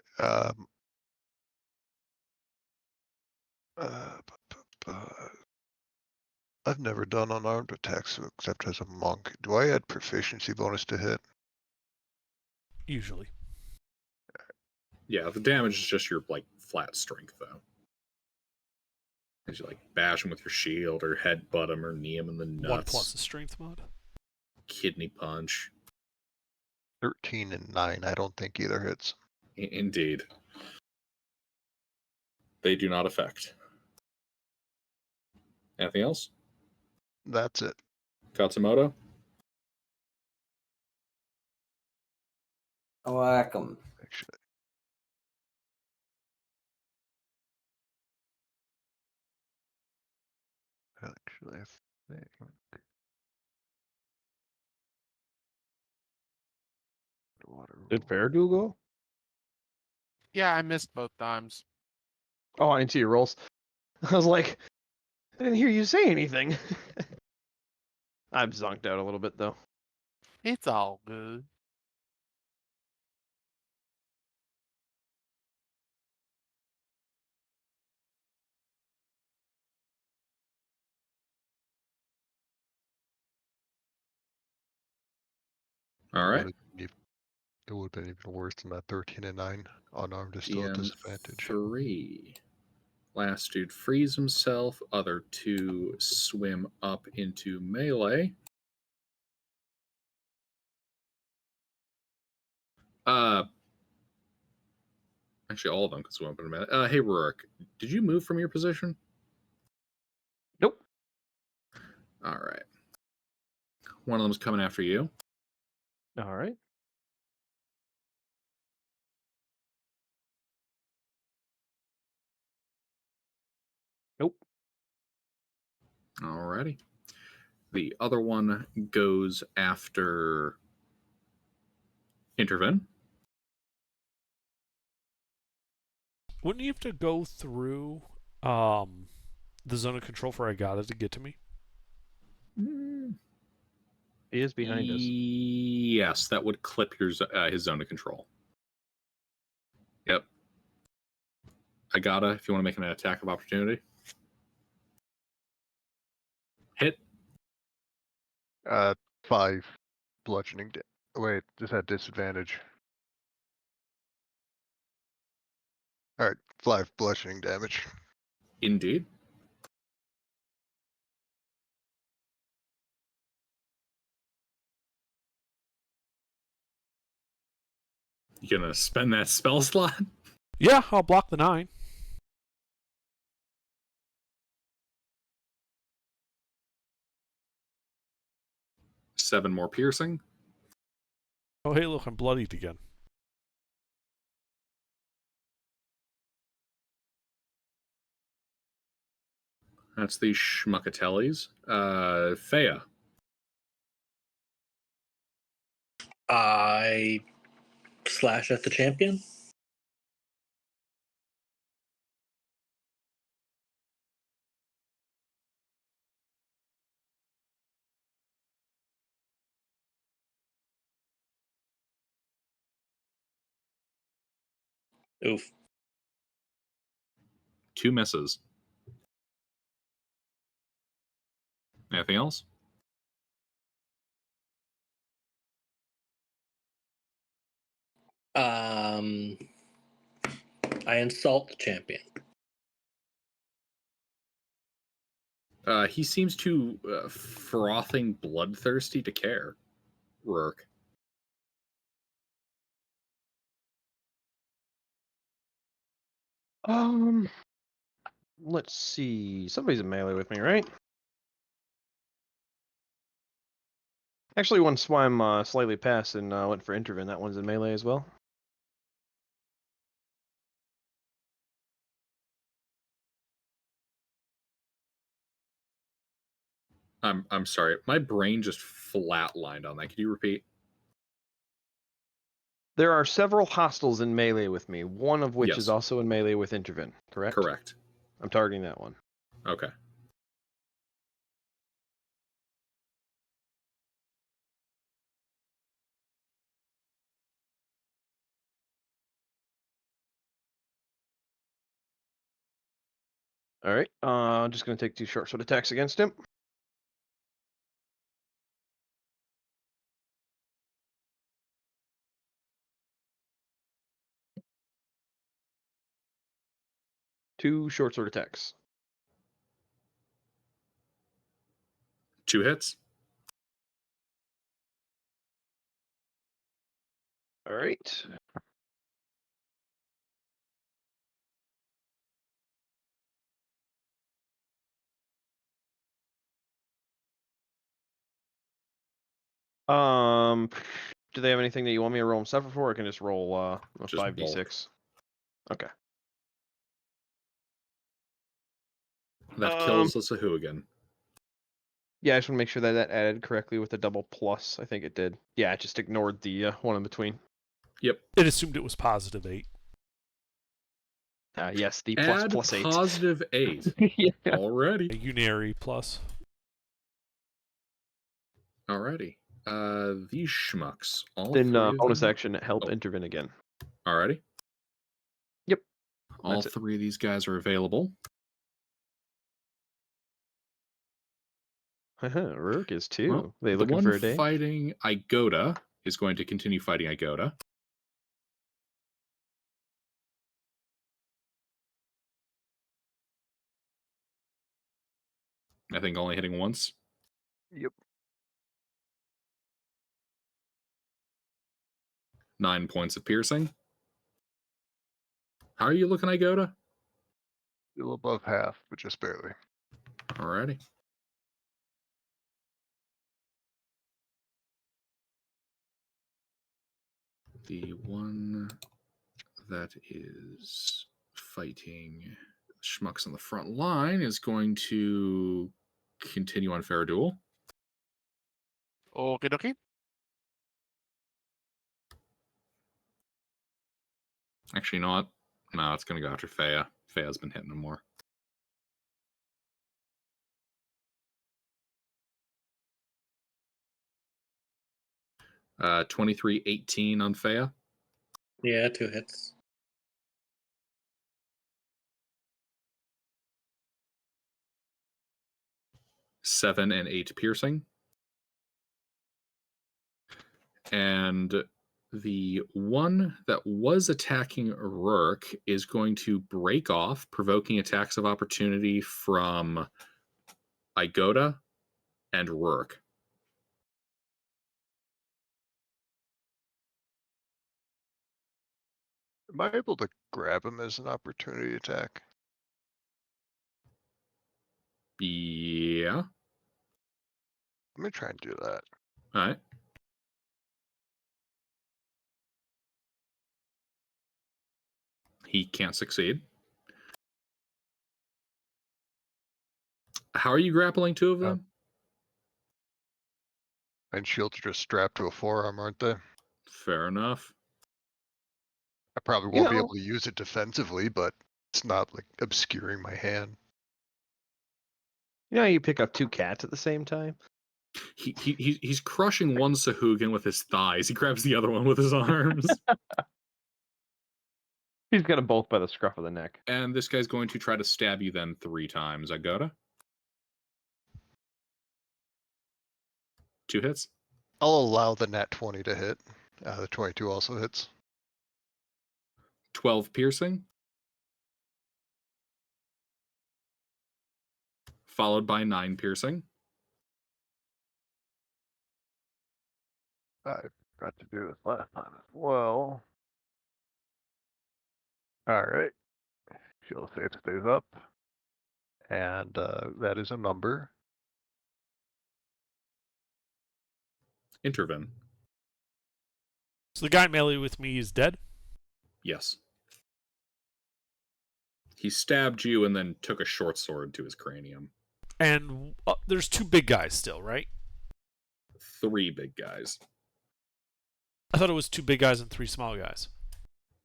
I've never done unarmed attacks except as a monk. Do I add proficiency bonus to hit? Usually. Yeah, the damage is just your like flat strength though. As you like bash him with your shield or headbutt him or knee him in the nuts. 1+ the strength mod. Kidney punch. 13 and 9. I don't think either hits. Indeed. They do not affect. Anything else? That's it. Katsumoto? Whack 'em. Actually, I think. Did Faradul go? Yeah, I missed both times. Oh, I didn't see your rolls. I was like, I didn't hear you say anything. I'm zonked out a little bit though. It's all good. All right. It would have been even worse than that 13 and 9. Unarmed is still a disadvantage. 3. Last dude frees himself. Other two swim up into melee. Actually, all of them can swim up into melee. Hey, Rurik, did you move from your position? Nope. All right. One of them's coming after you. All right. Nope. Alrighty. The other one goes after Intervin. Wouldn't you have to go through the zone of control for Agata to get to me? He is behind us. Yes, that would clip your his zone of control. Yep. Agata, if you want to make an attack of opportunity. Hit. 5 bludgeoning. Wait, this had disadvantage. Alright, 5 bludgeoning damage. Indeed. You gonna spend that spell slot? Yeah, I'll block the 9. Seven more piercing. Oh, hey, look, I'm bloodied again. That's the Schmuckatellis. Thea. I slash at the champion. Oof. 2 misses. Anything else? I insult the champion. He seems too frothing bloodthirsty to care. Rourke. Let's see. Somebody's in melee with me, right? Actually, one swam slightly past and went for intervene. That one's in melee as well. I'm sorry. My brain just flatlined on that. Could you repeat? There are several hostiles in melee with me, one of which Yes. is also in melee with intervene, correct? Correct. I'm targeting that one. Okay. All right. I'm just going to take 2 short sword attacks against him. Two short sword attacks. 2 hits. All right. Do they have anything that you want me to roll and suffer for? Or I can just roll a Just 5d6. Okay. That kills the Sahuagin. Yeah, I just want to make sure that that added correctly with a double plus. I think it did. Yeah, it just ignored the one in between. Yep. It assumed it was +8. Yes, the Add plus 8. +8. Yeah. Already. A unary plus. Alrighty. These schmucks. All Then 3 of bonus them. action, help Oh. intervene again. Alrighty. Yep. All That's it. 3 of these guys are available. Rourke is too. Well, They the looking one for a day? fighting Igoda is going to continue fighting Igoda. I think only hitting once. Yep. 9 points of piercing. How are you looking, Igoda? Still above half, but just barely. Alrighty. The one that is fighting schmucks on the front line is going to continue on fair duel. Okie dokie. Actually, you know what? No, it's going to go after Fea. Fea's been hitting him more. Uh, 23-18 on Fea. Yeah, 2 hits. Seven and 8 piercing. And the one that was attacking Rourke is going to break off, provoking attacks of opportunity from Igoda and Rourke. Am I able to grab him as an opportunity attack? Yeah. Let me try and do that. All right. He can't succeed. How are you grappling 2 of them? And shields are just strapped to a forearm, aren't they? Fair enough. I probably won't be able to use it defensively, but it's not like obscuring my hand. You know how you pick up 2 cats at the same time? He's crushing one Sahuagin with his thighs. He grabs the other one with his arms. He's got them both by the scruff of the neck. And this guy's going to try to stab you then 3 times. Agoda? 2 hits. I'll allow the nat 20 to hit. The 22 also hits. 12 piercing. Followed by 9 piercing. I forgot to do this last time as well. Alright. Shield save stays up. And that is a number. Intervene. So the guy melee with me is dead? Yes. He stabbed you and then took a short sword to his cranium. And there's 2 big guys still, right? 3 big guys. I thought it was 2 big guys and 3 small guys.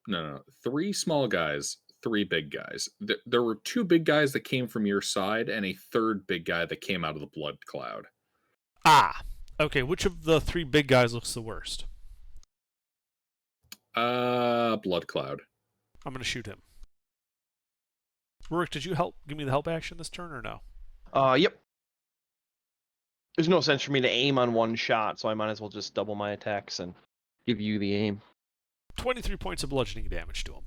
No. 3 small guys, 3 big guys. There were 2 big guys that came from your side and a 3rd big guy that came out of the blood cloud. Ah. Okay, which of the 3 big guys looks the worst? Blood cloud. I'm going to shoot him. Rourke, did you give me the help action this turn or no? Yep. There's no sense for me to aim on one shot, so I might as well just double my attacks and give you the aim. 23 points of bludgeoning damage to him.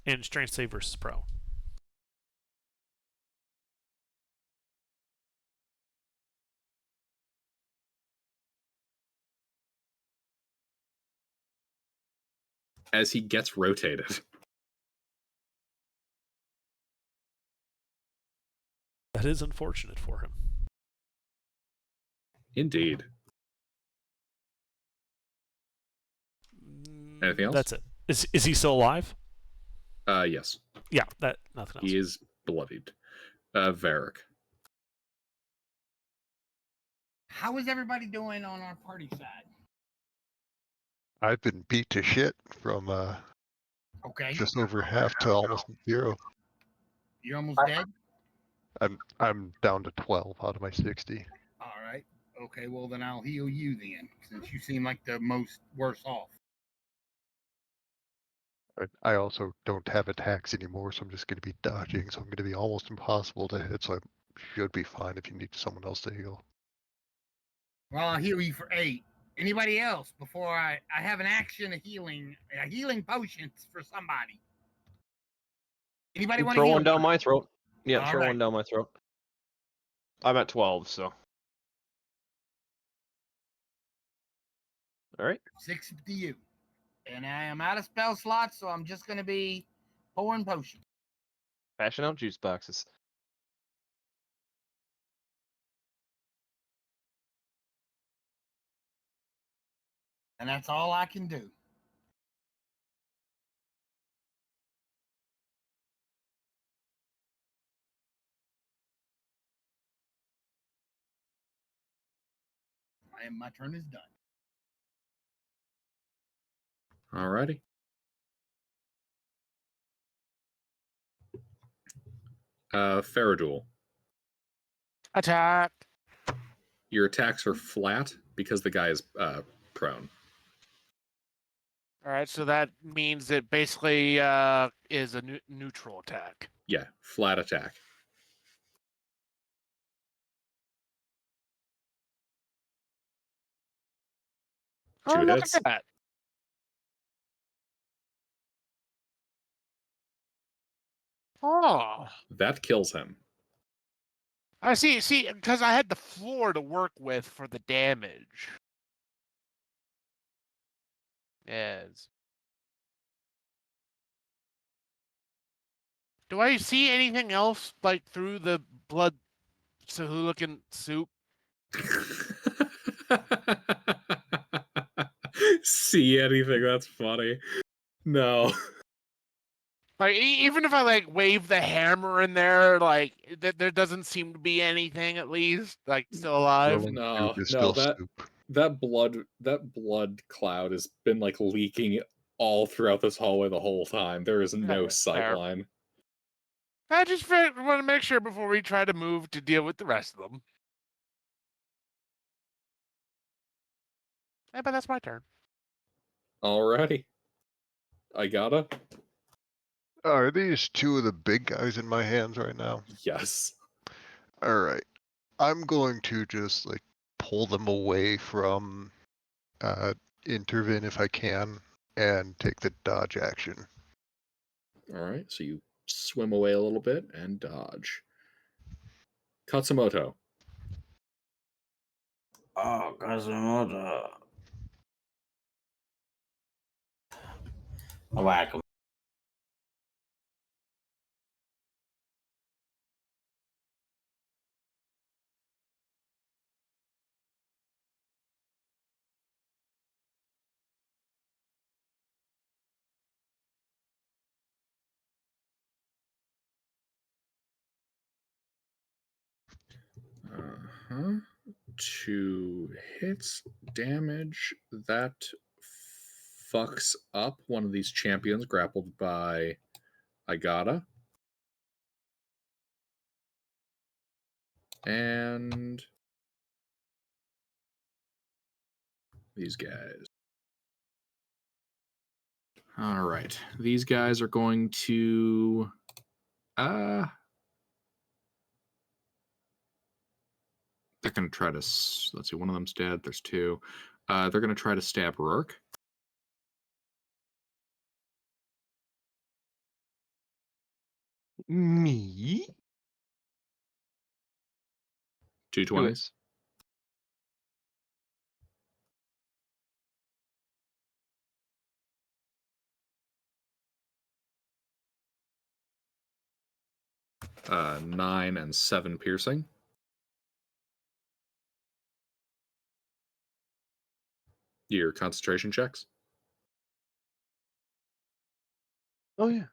And strength save versus pro. As he gets rotated. That is unfortunate for him. Indeed. Anything else? That's it. Is he still alive? Yes. Yeah, nothing else. He is bloodied. Varric. How is everybody doing on our party side? I've been beat to shit from Okay. just over half to almost 0. You're almost dead? I'm down to 12 out of my 60. All right. Okay, well then I'll heal you then, since you seem like the most worse off. I also don't have attacks anymore, so I'm just going to be dodging, so I'm going to be almost impossible to hit, so I should be fine if you need someone else to heal. Well, I'll heal you for 8. Anybody else before I have an action of healing potions for somebody? Anybody want to Throw heal? one down my throat. Yeah, All throw right. one down my throat. I'm at 12, so. All right. 6 to you. And I am out of spell slots, so I'm just going to be pouring potions. Passing out juice boxes. And that's all I can do. My turn is done. Alrighty. Faradul. Attack. Your attacks are flat because the guy is prone. All right, so that means it basically is a neutral attack. Yeah, flat attack. Oh, 2 look hits. at that. Oh, That kills him. I see. See, because I had the floor to work with for the damage. Yes. Do I see anything else like through the blood Sahulican soup? See anything? That's funny. No. Like even if I like wave the hammer in there, like there doesn't seem to be anything at least like still alive. Rolling No, soup is no, still soup. that blood cloud has been like leaking all throughout this hallway the whole time. There is no sight line. I just want to make sure before we try to move to deal with the rest of them. Yeah, but that's my turn. Alrighty. I gotta. Are these two of the big guys in my hands right now? Yes. All right. I'm going to just like pull them away from Intervin if I can, and take the dodge action. All right. So you swim away a little bit and dodge. Katsumoto. Oh, Kazimoto. I whack him. Uh-huh. 2 hits, damage. That fucks up one of these champions grappled by Igata. And these guys. All right. These guys are going to they're going to try to let's see, one of them's dead. There's 2. They're going to try to stab Rourke. Me? 2 Do 20s. it. Uh, 9 and 7 piercing. Your concentration checks. Oh yeah.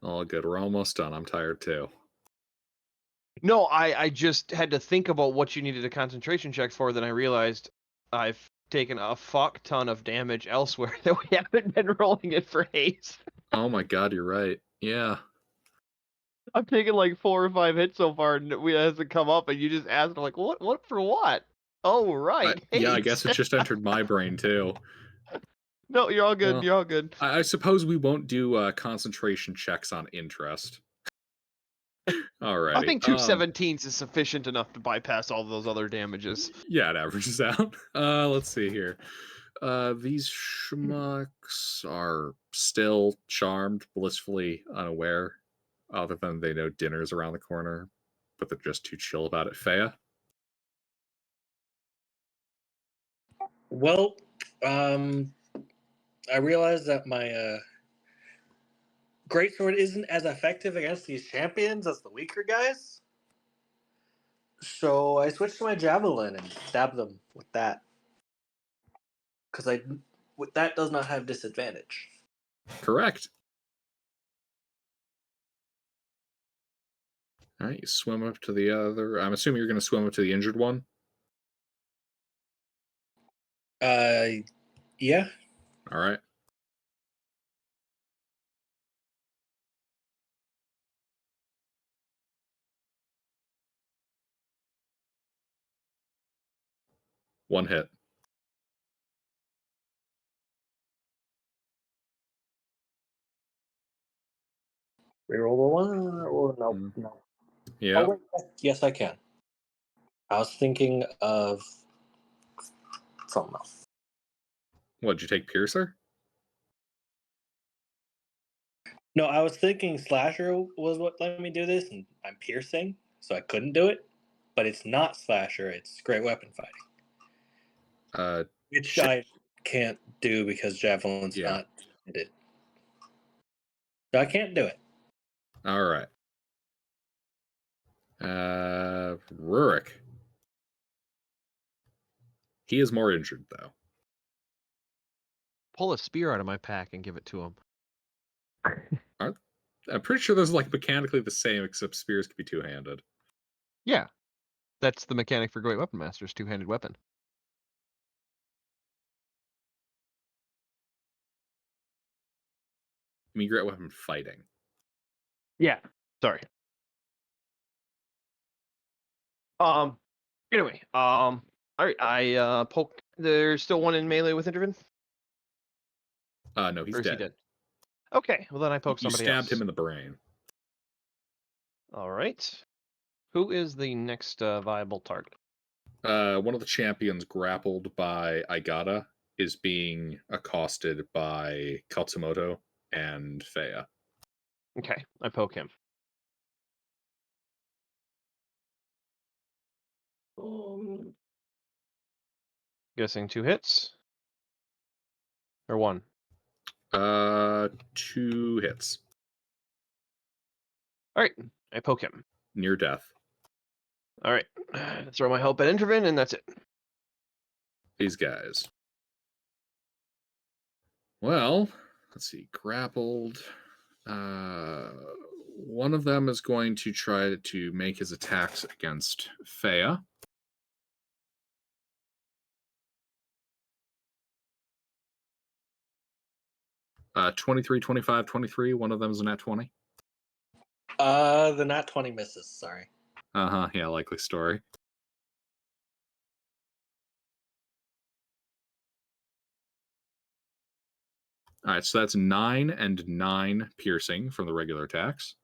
All good. We're almost done. I'm tired too. No, I just had to think about what you needed a concentration check for. Then I realized I've taken a fuck ton of damage elsewhere that we haven't been rolling it for haste. Oh my god, you're right. Yeah. I've taken like 4 or 5 hits so far, and it hasn't come up. And you just asked, I'm like, what for what? Oh right, Yeah, I guess haste. it just entered my brain too. No, you're all good. Well, You're all good. I suppose we won't do concentration checks on interest. Alrighty. I think 217s is sufficient enough to bypass all those other damages. Yeah, it averages out. Let's see here. These schmucks are still charmed, blissfully unaware, other than they know dinner's around the corner, but they're just too chill about it. Fea? Well, I realized that my greatsword isn't as effective against these champions as the weaker guys. So I switched to my javelin and stabbed them with that. Because that does not have disadvantage. Correct. All right, you swim up to the other. I'm assuming you're going to swim up to the injured one. Yeah. All right. One hit. Reroll the one? Or no, no. Yeah. Oh, wait, yes, I can. I was thinking of something else. What, did you take Piercer? No, I was thinking Slasher was what let me do this, and I'm piercing, so I couldn't do it. But it's not Slasher, it's Great Weapon Fighting. Which I can't do because Javelin's not hit. So I can't do it. All right. Rurik. He is more injured, though. Pull a spear out of my pack and give it to him. I'm pretty sure those are like mechanically the same, except spears can be two-handed. Yeah. That's the mechanic for Great Weapon Masters, two-handed weapon. I mean, Great Weapon Fighting. Yeah. Sorry. Anyway, all right, I poke. There's still one in melee with Intervin? No, he's Or is he dead. dead? Okay, well then I poke You somebody stabbed else. him in the brain. All right. Who is the next viable target? One of the champions grappled by Aigata is being accosted by Katsumoto and Fea. Okay, I poke him. Guessing 2 hits? Or 1? 2 hits. All right, I poke him. Near death. All right, throw my help at Intervin, and that's it. These guys. Well, let's see. Grappled. One of them is going to try to make his attacks against Fea. 23, 25, 23. One of them is a nat 20. The nat 20 misses. Sorry. Yeah, likely story. All right, so that's 9 and 9 piercing from the regular attacks.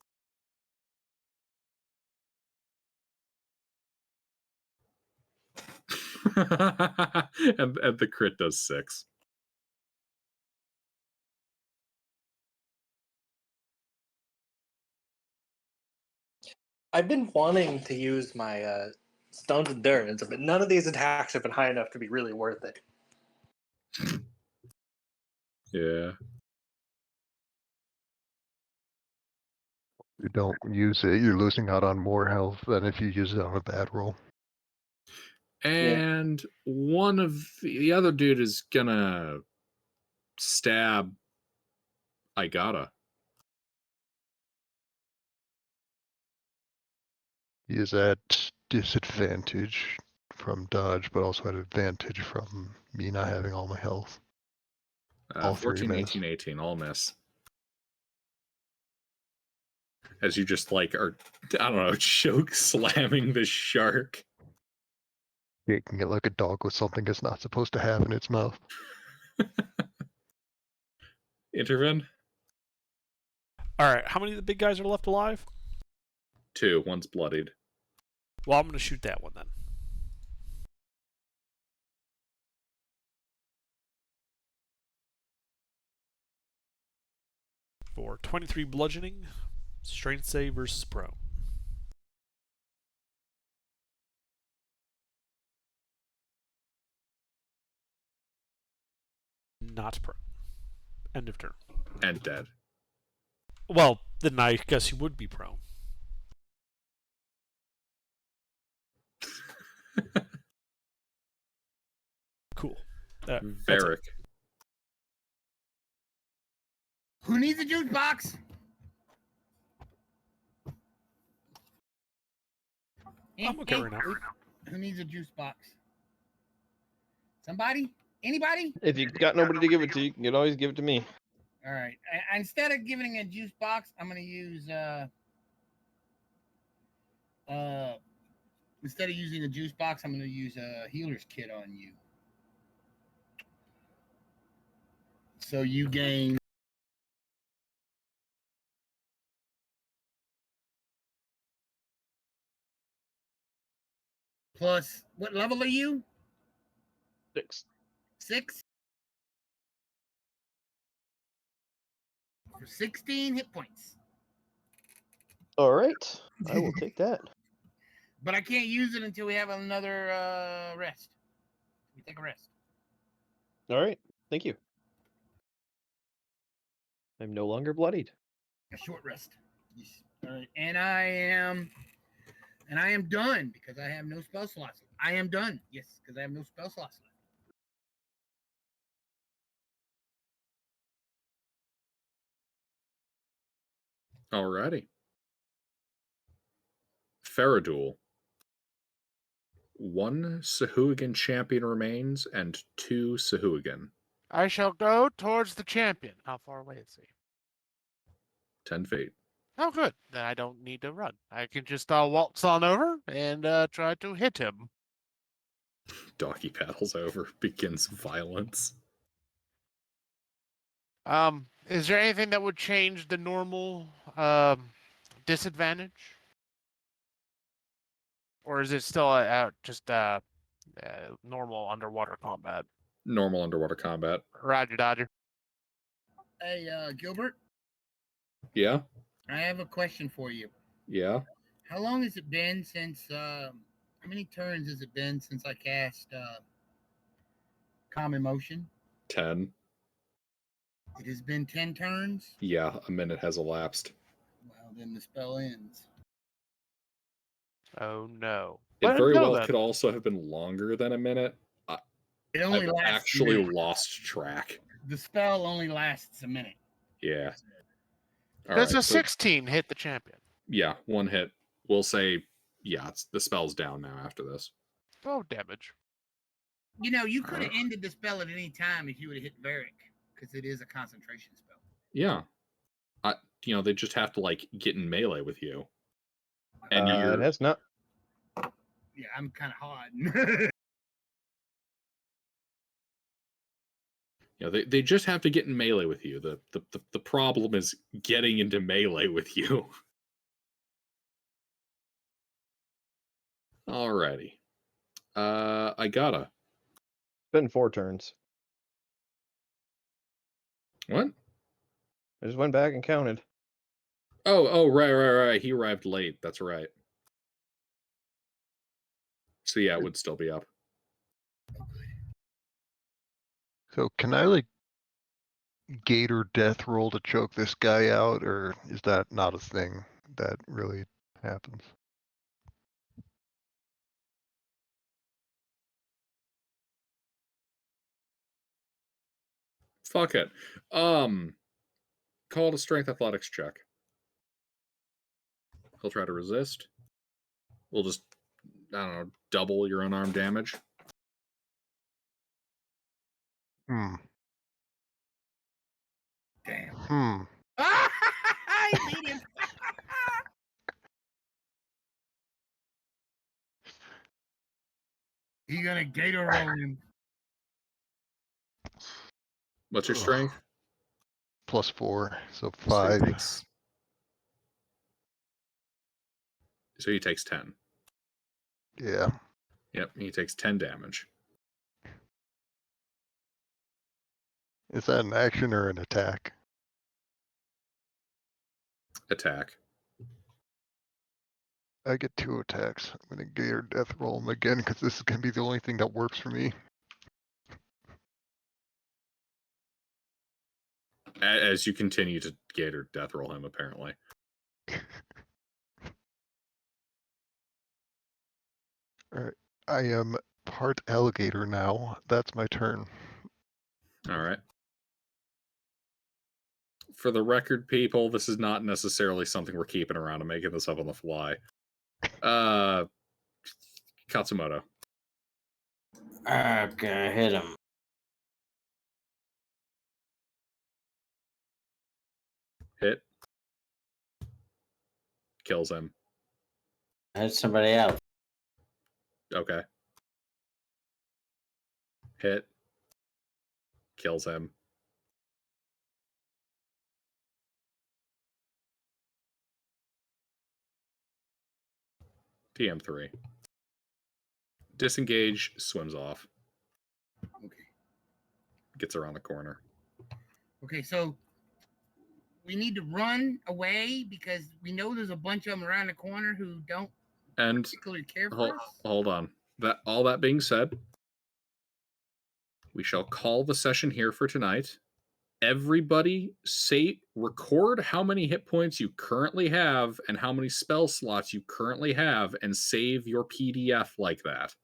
and the crit does 6. I've been wanting to use my Stone's Endurance, but none of these attacks have been high enough to be really worth it. Yeah. You don't use it, you're losing out on more health than if you use it on a bad roll. And one of the other dude is gonna stab Aigata. He is at disadvantage from dodge, but also at advantage from me not having all my health. All 14, 3 18, 18, all miss. As you just like are, I don't know, choke slamming the shark. Kicking it like a dog with something it's not supposed to have in its mouth. Intervene? All right, how many of the big guys are left alive? 2, one's bloodied. Well, I'm going to shoot that one then. For 23 bludgeoning, strength save versus pro. Not pro. End of turn. And dead. Well, then I guess you would be prone. Cool. That's it. Varric. Who needs a juice box? I'm okay right now. Who needs a juice box? Somebody? Anybody? If you got nobody to give it to, you can always give it to me. All right. Instead of giving a juice box, I'm gonna use instead of using a juice box, I'm gonna use a healer's kit on you. So you gain plus what level are you? 6. 6? For 16 hit points. All right, I will take that. But I can't use it until we have another rest. We take a rest. All right, thank you. I'm no longer bloodied. A short rest. Yes. All right. And I am done because I have no spell slots. I am done. Yes, because I have no spell slots left. Alrighty. Faradul. 1 Sahuagin champion remains and 2 Sahuagin. I shall go towards the champion. How far away is he? 10 feet. Oh, good. Then I don't need to run. I can just waltz on over and try to hit him. Doggy paddles over, begins violence. Is there anything that would change the normal disadvantage? Or is it still just normal underwater combat? Normal underwater combat. Roger, Dodger. Hey, Gilbert, Yeah? I have a question for you. Yeah? How long has it been since? How many turns has it been since I cast Calm Emotion? 10. It has been 10 turns. Yeah, a minute has elapsed. Well, then the spell ends. Oh no. It Let him very go, well then. could also have been longer than a minute. It only I've lasts. actually lost track. The spell only lasts a minute. Yeah. All Does right, a so 16 hit the champion? yeah, one hit. We'll say, yeah, the spell's down now after this. Oh, damage. You know, you could have ended the spell at any time if you would have hit Varric, because it is a concentration spell. Yeah. They just have to like get in melee with you. And you're That's not. Yeah, I'm kind of hard. they just have to get in melee with you. The problem is getting into melee with you. Alrighty. I gotta. It's been 4 turns. What? I just went back and counted. Oh, right. He arrived late. That's right. So yeah, it would still be up. So can I like gator death roll to choke this guy out, or is that not a thing that really happens? Fuck it. Call it a strength athletics check. He'll try to resist. We'll just, I don't know, double your unarmed damage. Hmm. Damn. I beat him. You gonna gator roll him? What's your strength? +4, so So 5. he takes 10. Yeah. Yep, he takes 10 damage. Is that an action or an attack? Attack. I get 2 attacks. I'm gonna gator death roll him again because this is gonna be the only thing that works for me. As you continue to gator death roll him, apparently. Alright. I am part alligator now. That's my turn. Alright. For the record, people, this is not necessarily something we're keeping around. I'm making this up on the fly. Katsumoto. Okay, hit him. Hit. Kills him. Hit somebody else. Okay. Hit. Kills him. TM3. Disengage, swims off. Okay. Gets around the corner. Okay, so we need to run away because we know there's a bunch of them around the corner who don't particularly care for us. Hold on. All that being said, we shall call the session here for tonight. Everybody record how many hit points you currently have and how many spell slots you currently have and save your PDF like that.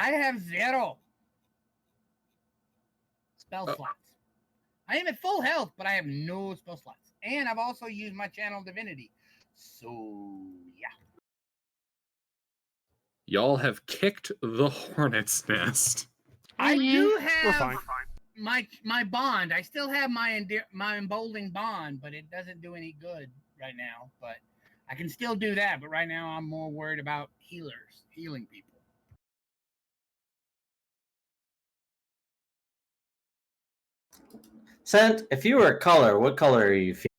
I have 0 spell slots. I am at full health, but I have no spell slots. And I've also used my channel divinity. So, yeah. Y'all have kicked the hornet's nest. I do We're have fine. my bond. I still have my emboldening bond, but it doesn't do any good right now. But I can still do that. But right now, I'm more worried about healing people. Scent, if you were a color, what color are you feeling?